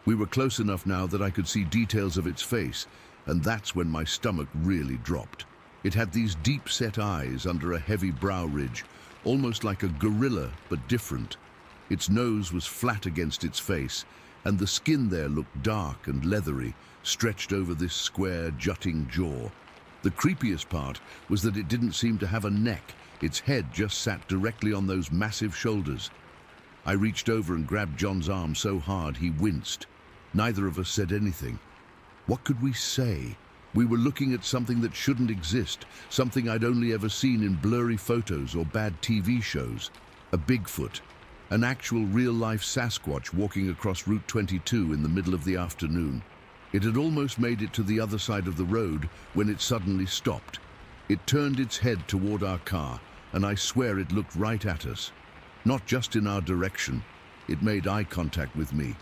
A: We were close enough now that I could see details of its face, and that's when my stomach really dropped. It had these deep-set eyes under a heavy brow ridge, almost like a gorilla, but different. Its nose was flat against its face, and the skin there looked dark and leathery, stretched over this square, jutting jaw. The creepiest part was that it didn't seem to have a neck. Its head just sat directly on those massive shoulders. I reached over and grabbed John's arm so hard he winced. Neither of us said anything. What could we say? We were looking at something that shouldn't exist, something I'd only ever seen in blurry photos or bad TV shows. A Bigfoot, an actual real-life Sasquatch walking across Route 22 in the middle of the afternoon. It had almost made it to the other side of the road when it suddenly stopped. It turned its head toward our car, and I swear it looked right at us. Not just in our direction. It made eye contact with me.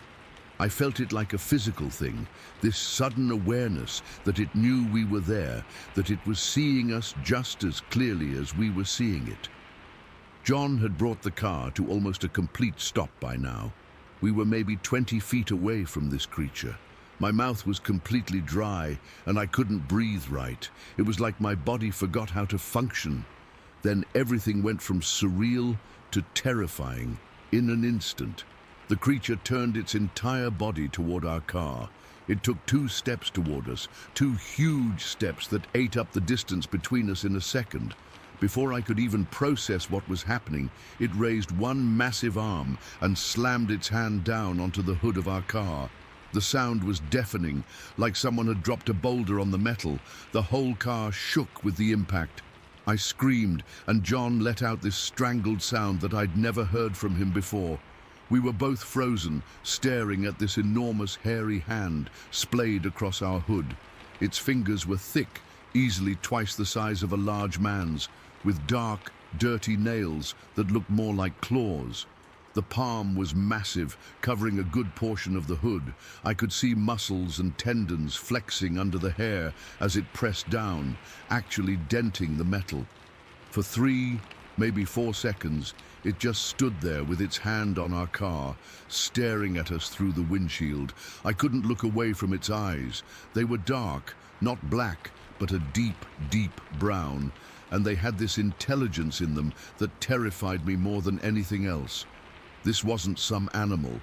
A: I felt it like a physical thing, this sudden awareness that it knew we were there, that it was seeing us just as clearly as we were seeing it. John had brought the car to almost a complete stop by now. We were maybe 20 feet away from this creature. My mouth was completely dry, and I couldn't breathe right. It was like my body forgot how to function. Then everything went from surreal to terrifying in an instant. The creature turned its entire body toward our car. It took 2 steps toward us, 2 huge steps that ate up the distance between us in a second. Before I could even process what was happening, it raised one massive arm and slammed its hand down onto the hood of our car. The sound was deafening, like someone had dropped a boulder on the metal. The whole car shook with the impact. I screamed, and John let out this strangled sound that I'd never heard from him before. We were both frozen, staring at this enormous hairy hand splayed across our hood. Its fingers were thick, easily twice the size of a large man's, with dark, dirty nails that looked more like claws. The palm was massive, covering a good portion of the hood. I could see muscles and tendons flexing under the hair as it pressed down, actually denting the metal. For 3, maybe 4 seconds, it just stood there with its hand on our car, staring at us through the windshield. I couldn't look away from its eyes. They were dark, not black, but a deep, deep brown. and they had this intelligence in them that terrified me more than anything else. This wasn't some animal.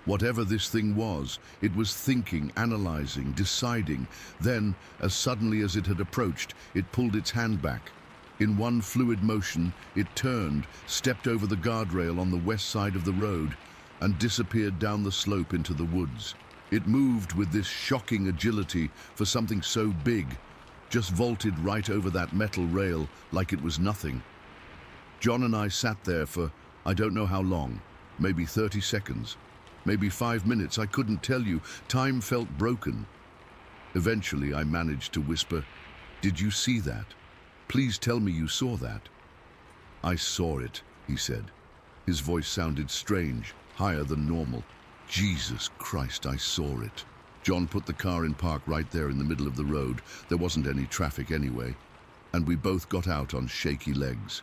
A: Whatever this thing was, it was thinking, analyzing, deciding. Then, as suddenly as it had approached, it pulled its hand back. In one fluid motion, it turned, stepped over the guardrail on the west side of the road, and disappeared down the slope into the woods. It moved with this shocking agility for something so big, just vaulted right over that metal rail like it was nothing. John and I sat there for, I don't know how long, maybe 30 seconds, maybe 5 minutes, I couldn't tell you. Time felt broken. Eventually, I managed to whisper, "Did you see that? Please tell me you saw that." "I saw it," he said. His voice sounded strange, higher than normal. "Jesus Christ, I saw it." John put the car in park right there in the middle of the road. There wasn't any traffic anyway, and we both got out on shaky legs.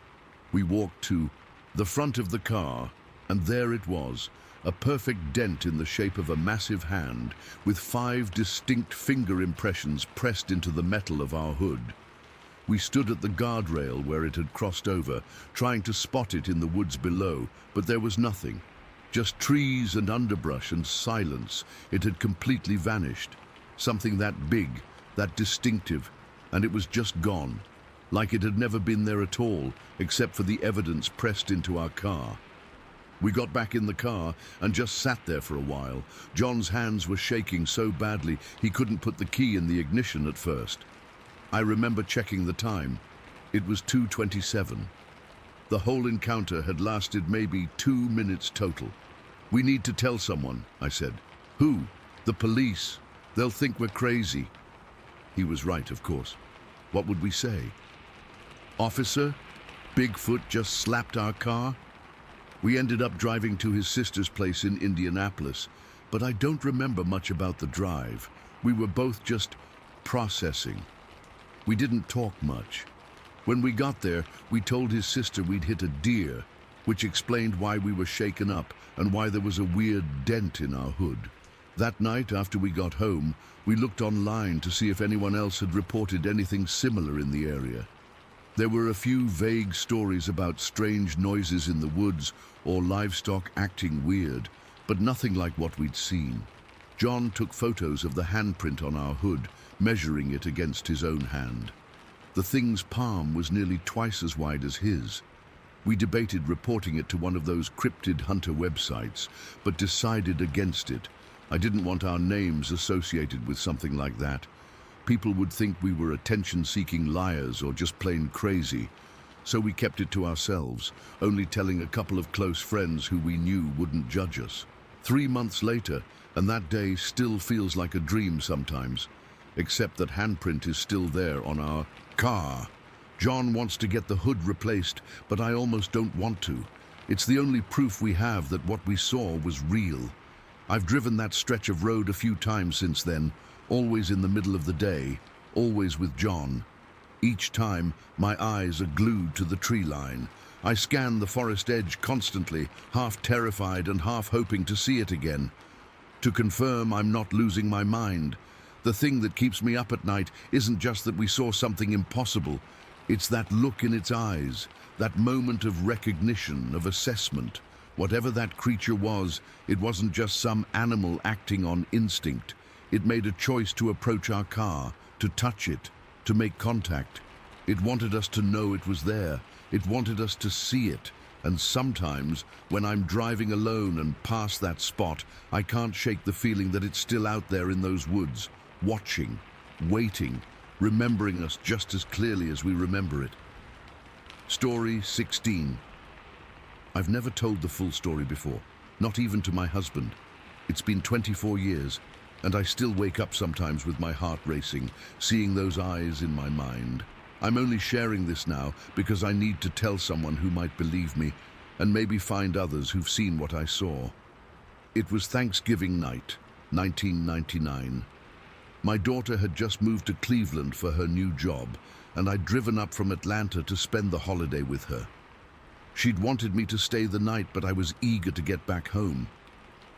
A: We walked to the front of the car, and there it was, a perfect dent in the shape of a massive hand, with 5 distinct finger impressions pressed into the metal of our hood. We stood at the guardrail where it had crossed over, trying to spot it in the woods below, but there was nothing. Just trees and underbrush and silence. It had completely vanished. Something that big, that distinctive, and it was just gone, like it had never been there at all, except for the evidence pressed into our car. We got back in the car and just sat there for a while. John's hands were shaking so badly he couldn't put the key in the ignition at first. I remember checking the time. It was 2:27. The whole encounter had lasted maybe 2 minutes total. "We need to tell someone," I said. "Who?" "The police. They'll think we're crazy." He was right, of course. What would we say? "Officer, Bigfoot just slapped our car?" We ended up driving to his sister's place in Indianapolis, but I don't remember much about the drive. We were both just processing. We didn't talk much. When we got there, we told his sister we'd hit a deer, which explained why we were shaken up and why there was a weird dent in our hood. That night, after we got home, we looked online to see if anyone else had reported anything similar in the area. There were a few vague stories about strange noises in the woods or livestock acting weird, but nothing like what we'd seen. John took photos of the handprint on our hood, measuring it against his own hand. The thing's palm was nearly twice as wide as his. We debated reporting it to one of those cryptid hunter websites, but decided against it. I didn't want our names associated with something like that. People would think we were attention-seeking liars or just plain crazy. So we kept it to ourselves, only telling a couple of close friends who we knew wouldn't judge us. 3 months later, and that day still feels like a dream sometimes, except that handprint is still there on our car. John wants to get the hood replaced, but I almost don't want to. It's the only proof we have that what we saw was real. I've driven that stretch of road a few times since then, always in the middle of the day, always with John. Each time, my eyes are glued to the tree line. I scan the forest edge constantly, half terrified and half hoping to see it again. To confirm I'm not losing my mind. The thing that keeps me up at night isn't just that we saw something impossible. It's that look in its eyes, that moment of recognition, of assessment. Whatever that creature was, it wasn't just some animal acting on instinct. It made a choice to approach our car, to touch it, to make contact. It wanted us to know it was there. It wanted us to see it. And sometimes, when I'm driving alone and past that spot, I can't shake the feeling that it's still out there in those woods, watching, waiting, remembering us just as clearly as we remember it. Story 16. I've never told the full story before, not even to my husband. It's been 24 years, and I still wake up sometimes with my heart racing, seeing those eyes in my mind. I'm only sharing this now because I need to tell someone who might believe me, and maybe find others who've seen what I saw. It was Thanksgiving night, 1999. My daughter had just moved to Cleveland for her new job, and I'd driven up from Atlanta to spend the holiday with her. She'd wanted me to stay the night, but I was eager to get back home.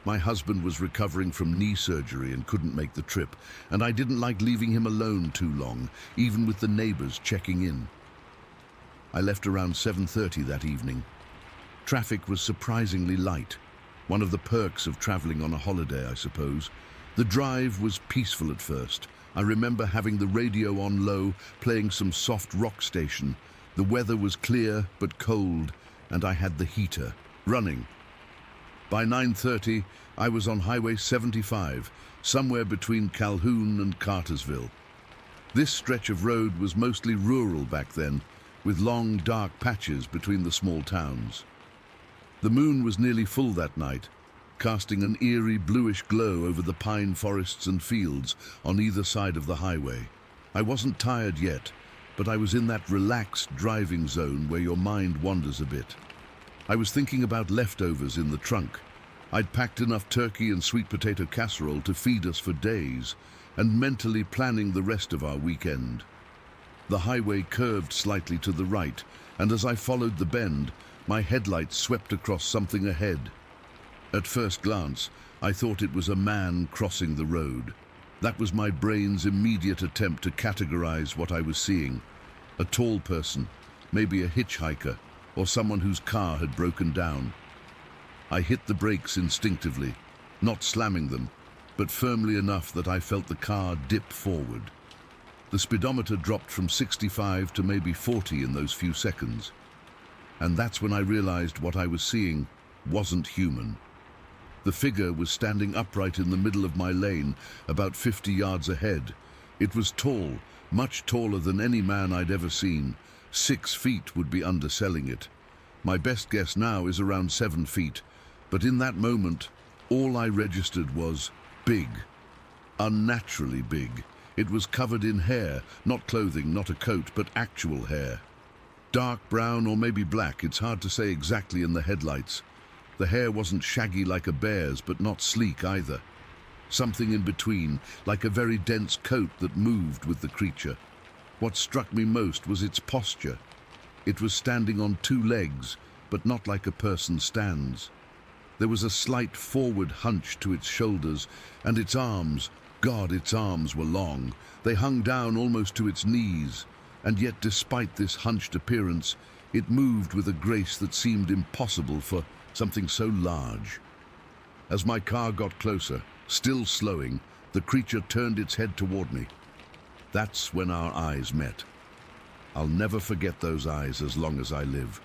A: My husband was recovering from knee surgery and couldn't make the trip, and I didn't like leaving him alone too long, even with the neighbors checking in. I left around 7:30 that evening. Traffic was surprisingly light, one of the perks of traveling on a holiday, I suppose. The drive was peaceful at first. I remember having the radio on low, playing some soft rock station. The weather was clear but cold, and I had the heater running. By 9:30, I was on Highway 75, somewhere between Calhoun and Cartersville. This stretch of road was mostly rural back then, with long, dark patches between the small towns. The moon was nearly full that night, casting an eerie bluish glow over the pine forests and fields on either side of the highway. I wasn't tired yet, but I was in that relaxed driving zone where your mind wanders a bit. I was thinking about leftovers in the trunk. I'd packed enough turkey and sweet potato casserole to feed us for days, and mentally planning the rest of our weekend. The highway curved slightly to the right, and as I followed the bend, my headlights swept across something ahead. At first glance, I thought it was a man crossing the road. That was my brain's immediate attempt to categorize what I was seeing. A tall person, maybe a hitchhiker, or someone whose car had broken down. I hit the brakes instinctively, not slamming them, but firmly enough that I felt the car dip forward. The speedometer dropped from 65 to maybe 40 in those few seconds. And that's when I realized what I was seeing wasn't human. The figure was standing upright in the middle of my lane, about 50 yards ahead. It was tall, much taller than any man I'd ever seen. 6 feet would be underselling it. My best guess now is around 7 feet, but in that moment, all I registered was big. Unnaturally big. It was covered in hair, not clothing, not a coat, but actual hair. Dark brown or maybe black, it's hard to say exactly in the headlights. The hair wasn't shaggy like a bear's, but not sleek either. Something in between, like a very dense coat that moved with the creature. What struck me most was its posture. It was standing on 2 legs, but not like a person stands. There was a slight forward hunch to its shoulders, and its arms, God, its arms were long. They hung down almost to its knees, and yet despite this hunched appearance, it moved with a grace that seemed impossible for something so large. As my car got closer, still slowing, the creature turned its head toward me. That's when our eyes met. I'll never forget those eyes as long as I live.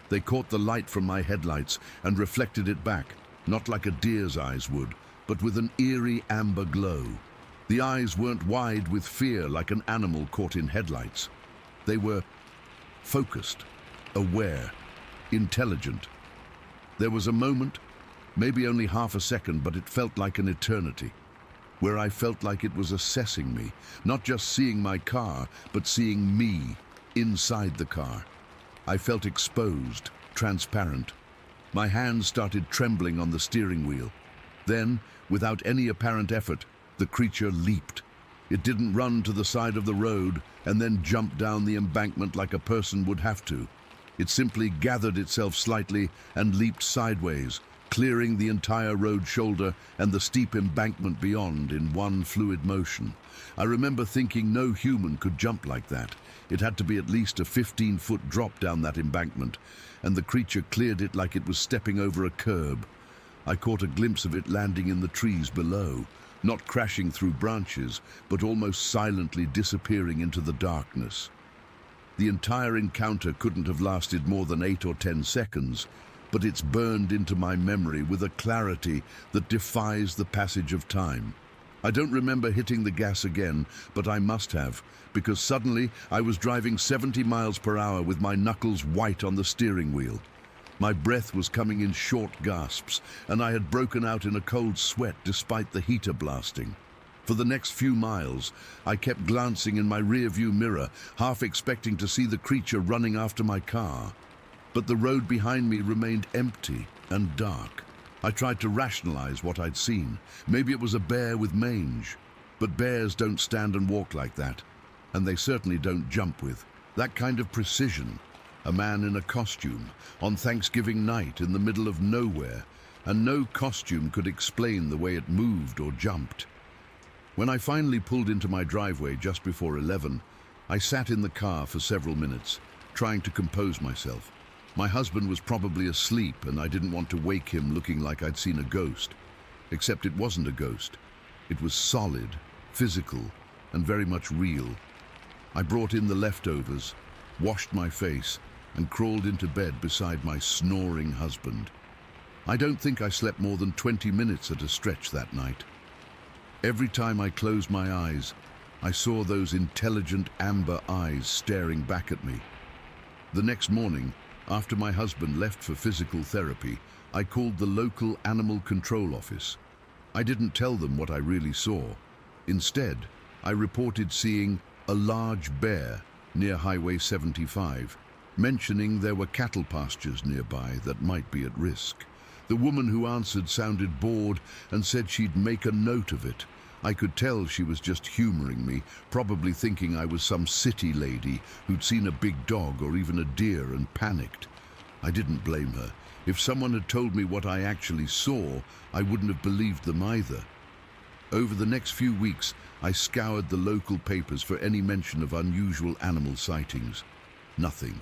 A: They caught the light from my headlights and reflected it back, not like a deer's eyes would, but with an eerie amber glow. The eyes weren't wide with fear like an animal caught in headlights. They were focused, aware, intelligent. There was a moment, maybe only half a second, but it felt like an eternity, where I felt like it was assessing me, not just seeing my car, but seeing me inside the car. I felt exposed, transparent. My hands started trembling on the steering wheel. Then, without any apparent effort, the creature leaped. It didn't run to the side of the road and then jump down the embankment like a person would have to. It simply gathered itself slightly and leaped sideways, clearing the entire road shoulder and the steep embankment beyond in one fluid motion. I remember thinking no human could jump like that. It had to be at least a 15-foot drop down that embankment, and the creature cleared it like it was stepping over a curb. I caught a glimpse of it landing in the trees below, not crashing through branches, but almost silently disappearing into the darkness. The entire encounter couldn't have lasted more than 8 or 10 seconds, but it's burned into my memory with a clarity that defies the passage of time. I don't remember hitting the gas again, but I must have, because suddenly I was driving 70 miles per hour with my knuckles white on the steering wheel. My breath was coming in short gasps, and I had broken out in a cold sweat despite the heater blasting. For the next few miles, I kept glancing in my rearview mirror, half expecting to see the creature running after my car. But the road behind me remained empty and dark. I tried to rationalize what I'd seen. Maybe it was a bear with mange. But bears don't stand and walk like that, and they certainly don't jump with that kind of precision. A man in a costume, on Thanksgiving night in the middle of nowhere, and no costume could explain the way it moved or jumped. When I finally pulled into my driveway just before 11, I sat in the car for several minutes. trying to compose myself. My husband was probably asleep and I didn't want to wake him looking like I'd seen a ghost. Except it wasn't a ghost. It was solid, physical, and very much real. I brought in the leftovers, washed my face, and crawled into bed beside my snoring husband. I don't think I slept more than 20 minutes at a stretch that night. Every time I closed my eyes, I saw those intelligent amber eyes staring back at me. The next morning, after my husband left for physical therapy, I called the local animal control office. I didn't tell them what I really saw. Instead, I reported seeing a large bear near Highway 75, mentioning there were cattle pastures nearby that might be at risk. The woman who answered sounded bored and said she'd make a note of it. I could tell she was just humoring me, probably thinking I was some city lady who'd seen a big dog or even a deer and panicked. I didn't blame her. If someone had told me what I actually saw, I wouldn't have believed them either. Over the next few weeks, I scoured the local papers for any mention of unusual animal sightings. Nothing.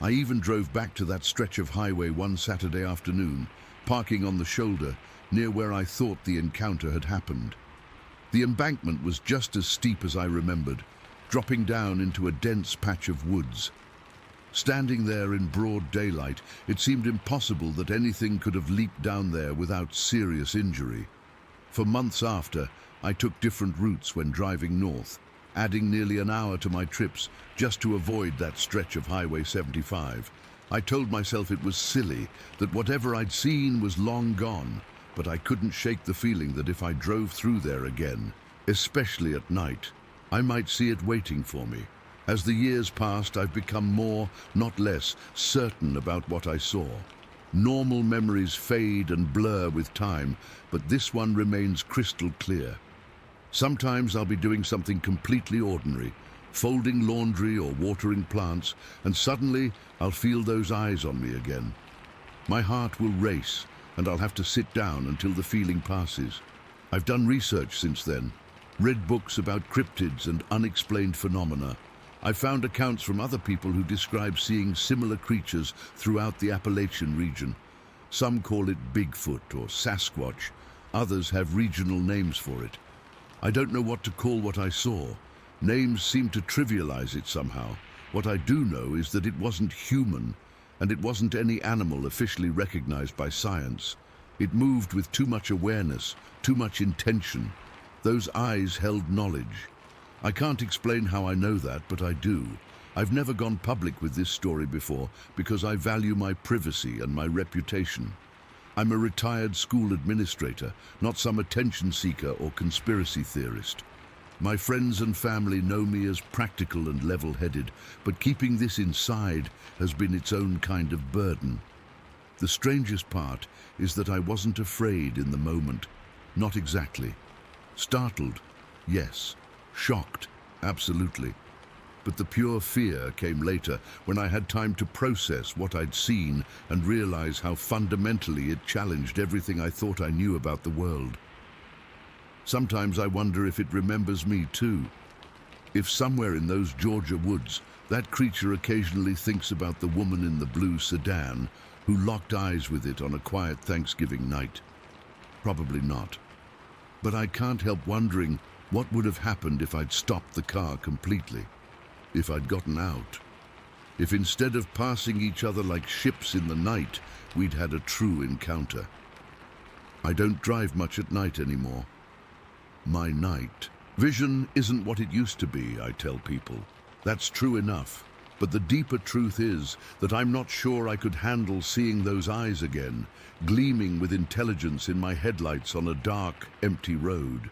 A: I even drove back to that stretch of highway one Saturday afternoon, parking on the shoulder near where I thought the encounter had happened. The embankment was just as steep as I remembered, dropping down into a dense patch of woods. Standing there in broad daylight, it seemed impossible that anything could have leaped down there without serious injury. For months after, I took different routes when driving north, adding nearly an hour to my trips just to avoid that stretch of Highway 75. I told myself it was silly, that whatever I'd seen was long gone, but I couldn't shake the feeling that if I drove through there again, especially at night, I might see it waiting for me. As the years passed, I've become more, not less, certain about what I saw. Normal memories fade and blur with time, but this one remains crystal clear. Sometimes I'll be doing something completely ordinary, folding laundry or watering plants, and suddenly I'll feel those eyes on me again. My heart will race, and I'll have to sit down until the feeling passes. I've done research since then, read books about cryptids and unexplained phenomena. I found accounts from other people who describe seeing similar creatures throughout the Appalachian region. Some call it Bigfoot or Sasquatch. Others have regional names for it. I don't know what to call what I saw. Names seem to trivialize it somehow. What I do know is that it wasn't human, and it wasn't any animal officially recognized by science. It moved with too much awareness, too much intention. Those eyes held knowledge. I can't explain how I know that, but I do. I've never gone public with this story before because I value my privacy and my reputation. I'm a retired school administrator, not some attention seeker or conspiracy theorist. My friends and family know me as practical and level-headed, but keeping this inside has been its own kind of burden. The strangest part is that I wasn't afraid in the moment. Not exactly. Startled, yes. Shocked, absolutely. But the pure fear came later, when I had time to process what I'd seen and realize how fundamentally it challenged everything I thought I knew about the world. Sometimes I wonder if it remembers me too. If somewhere in those Georgia woods, that creature occasionally thinks about the woman in the blue sedan who locked eyes with it on a quiet Thanksgiving night. Probably not. But I can't help wondering what would have happened if I'd stopped the car completely. If I'd gotten out. If instead of passing each other like ships in the night, we'd had a true encounter. I don't drive much at night anymore. My night vision isn't what it used to be, I tell people. That's true enough. But the deeper truth is that I'm not sure I could handle seeing those eyes again, gleaming with intelligence in my headlights on a dark, empty road.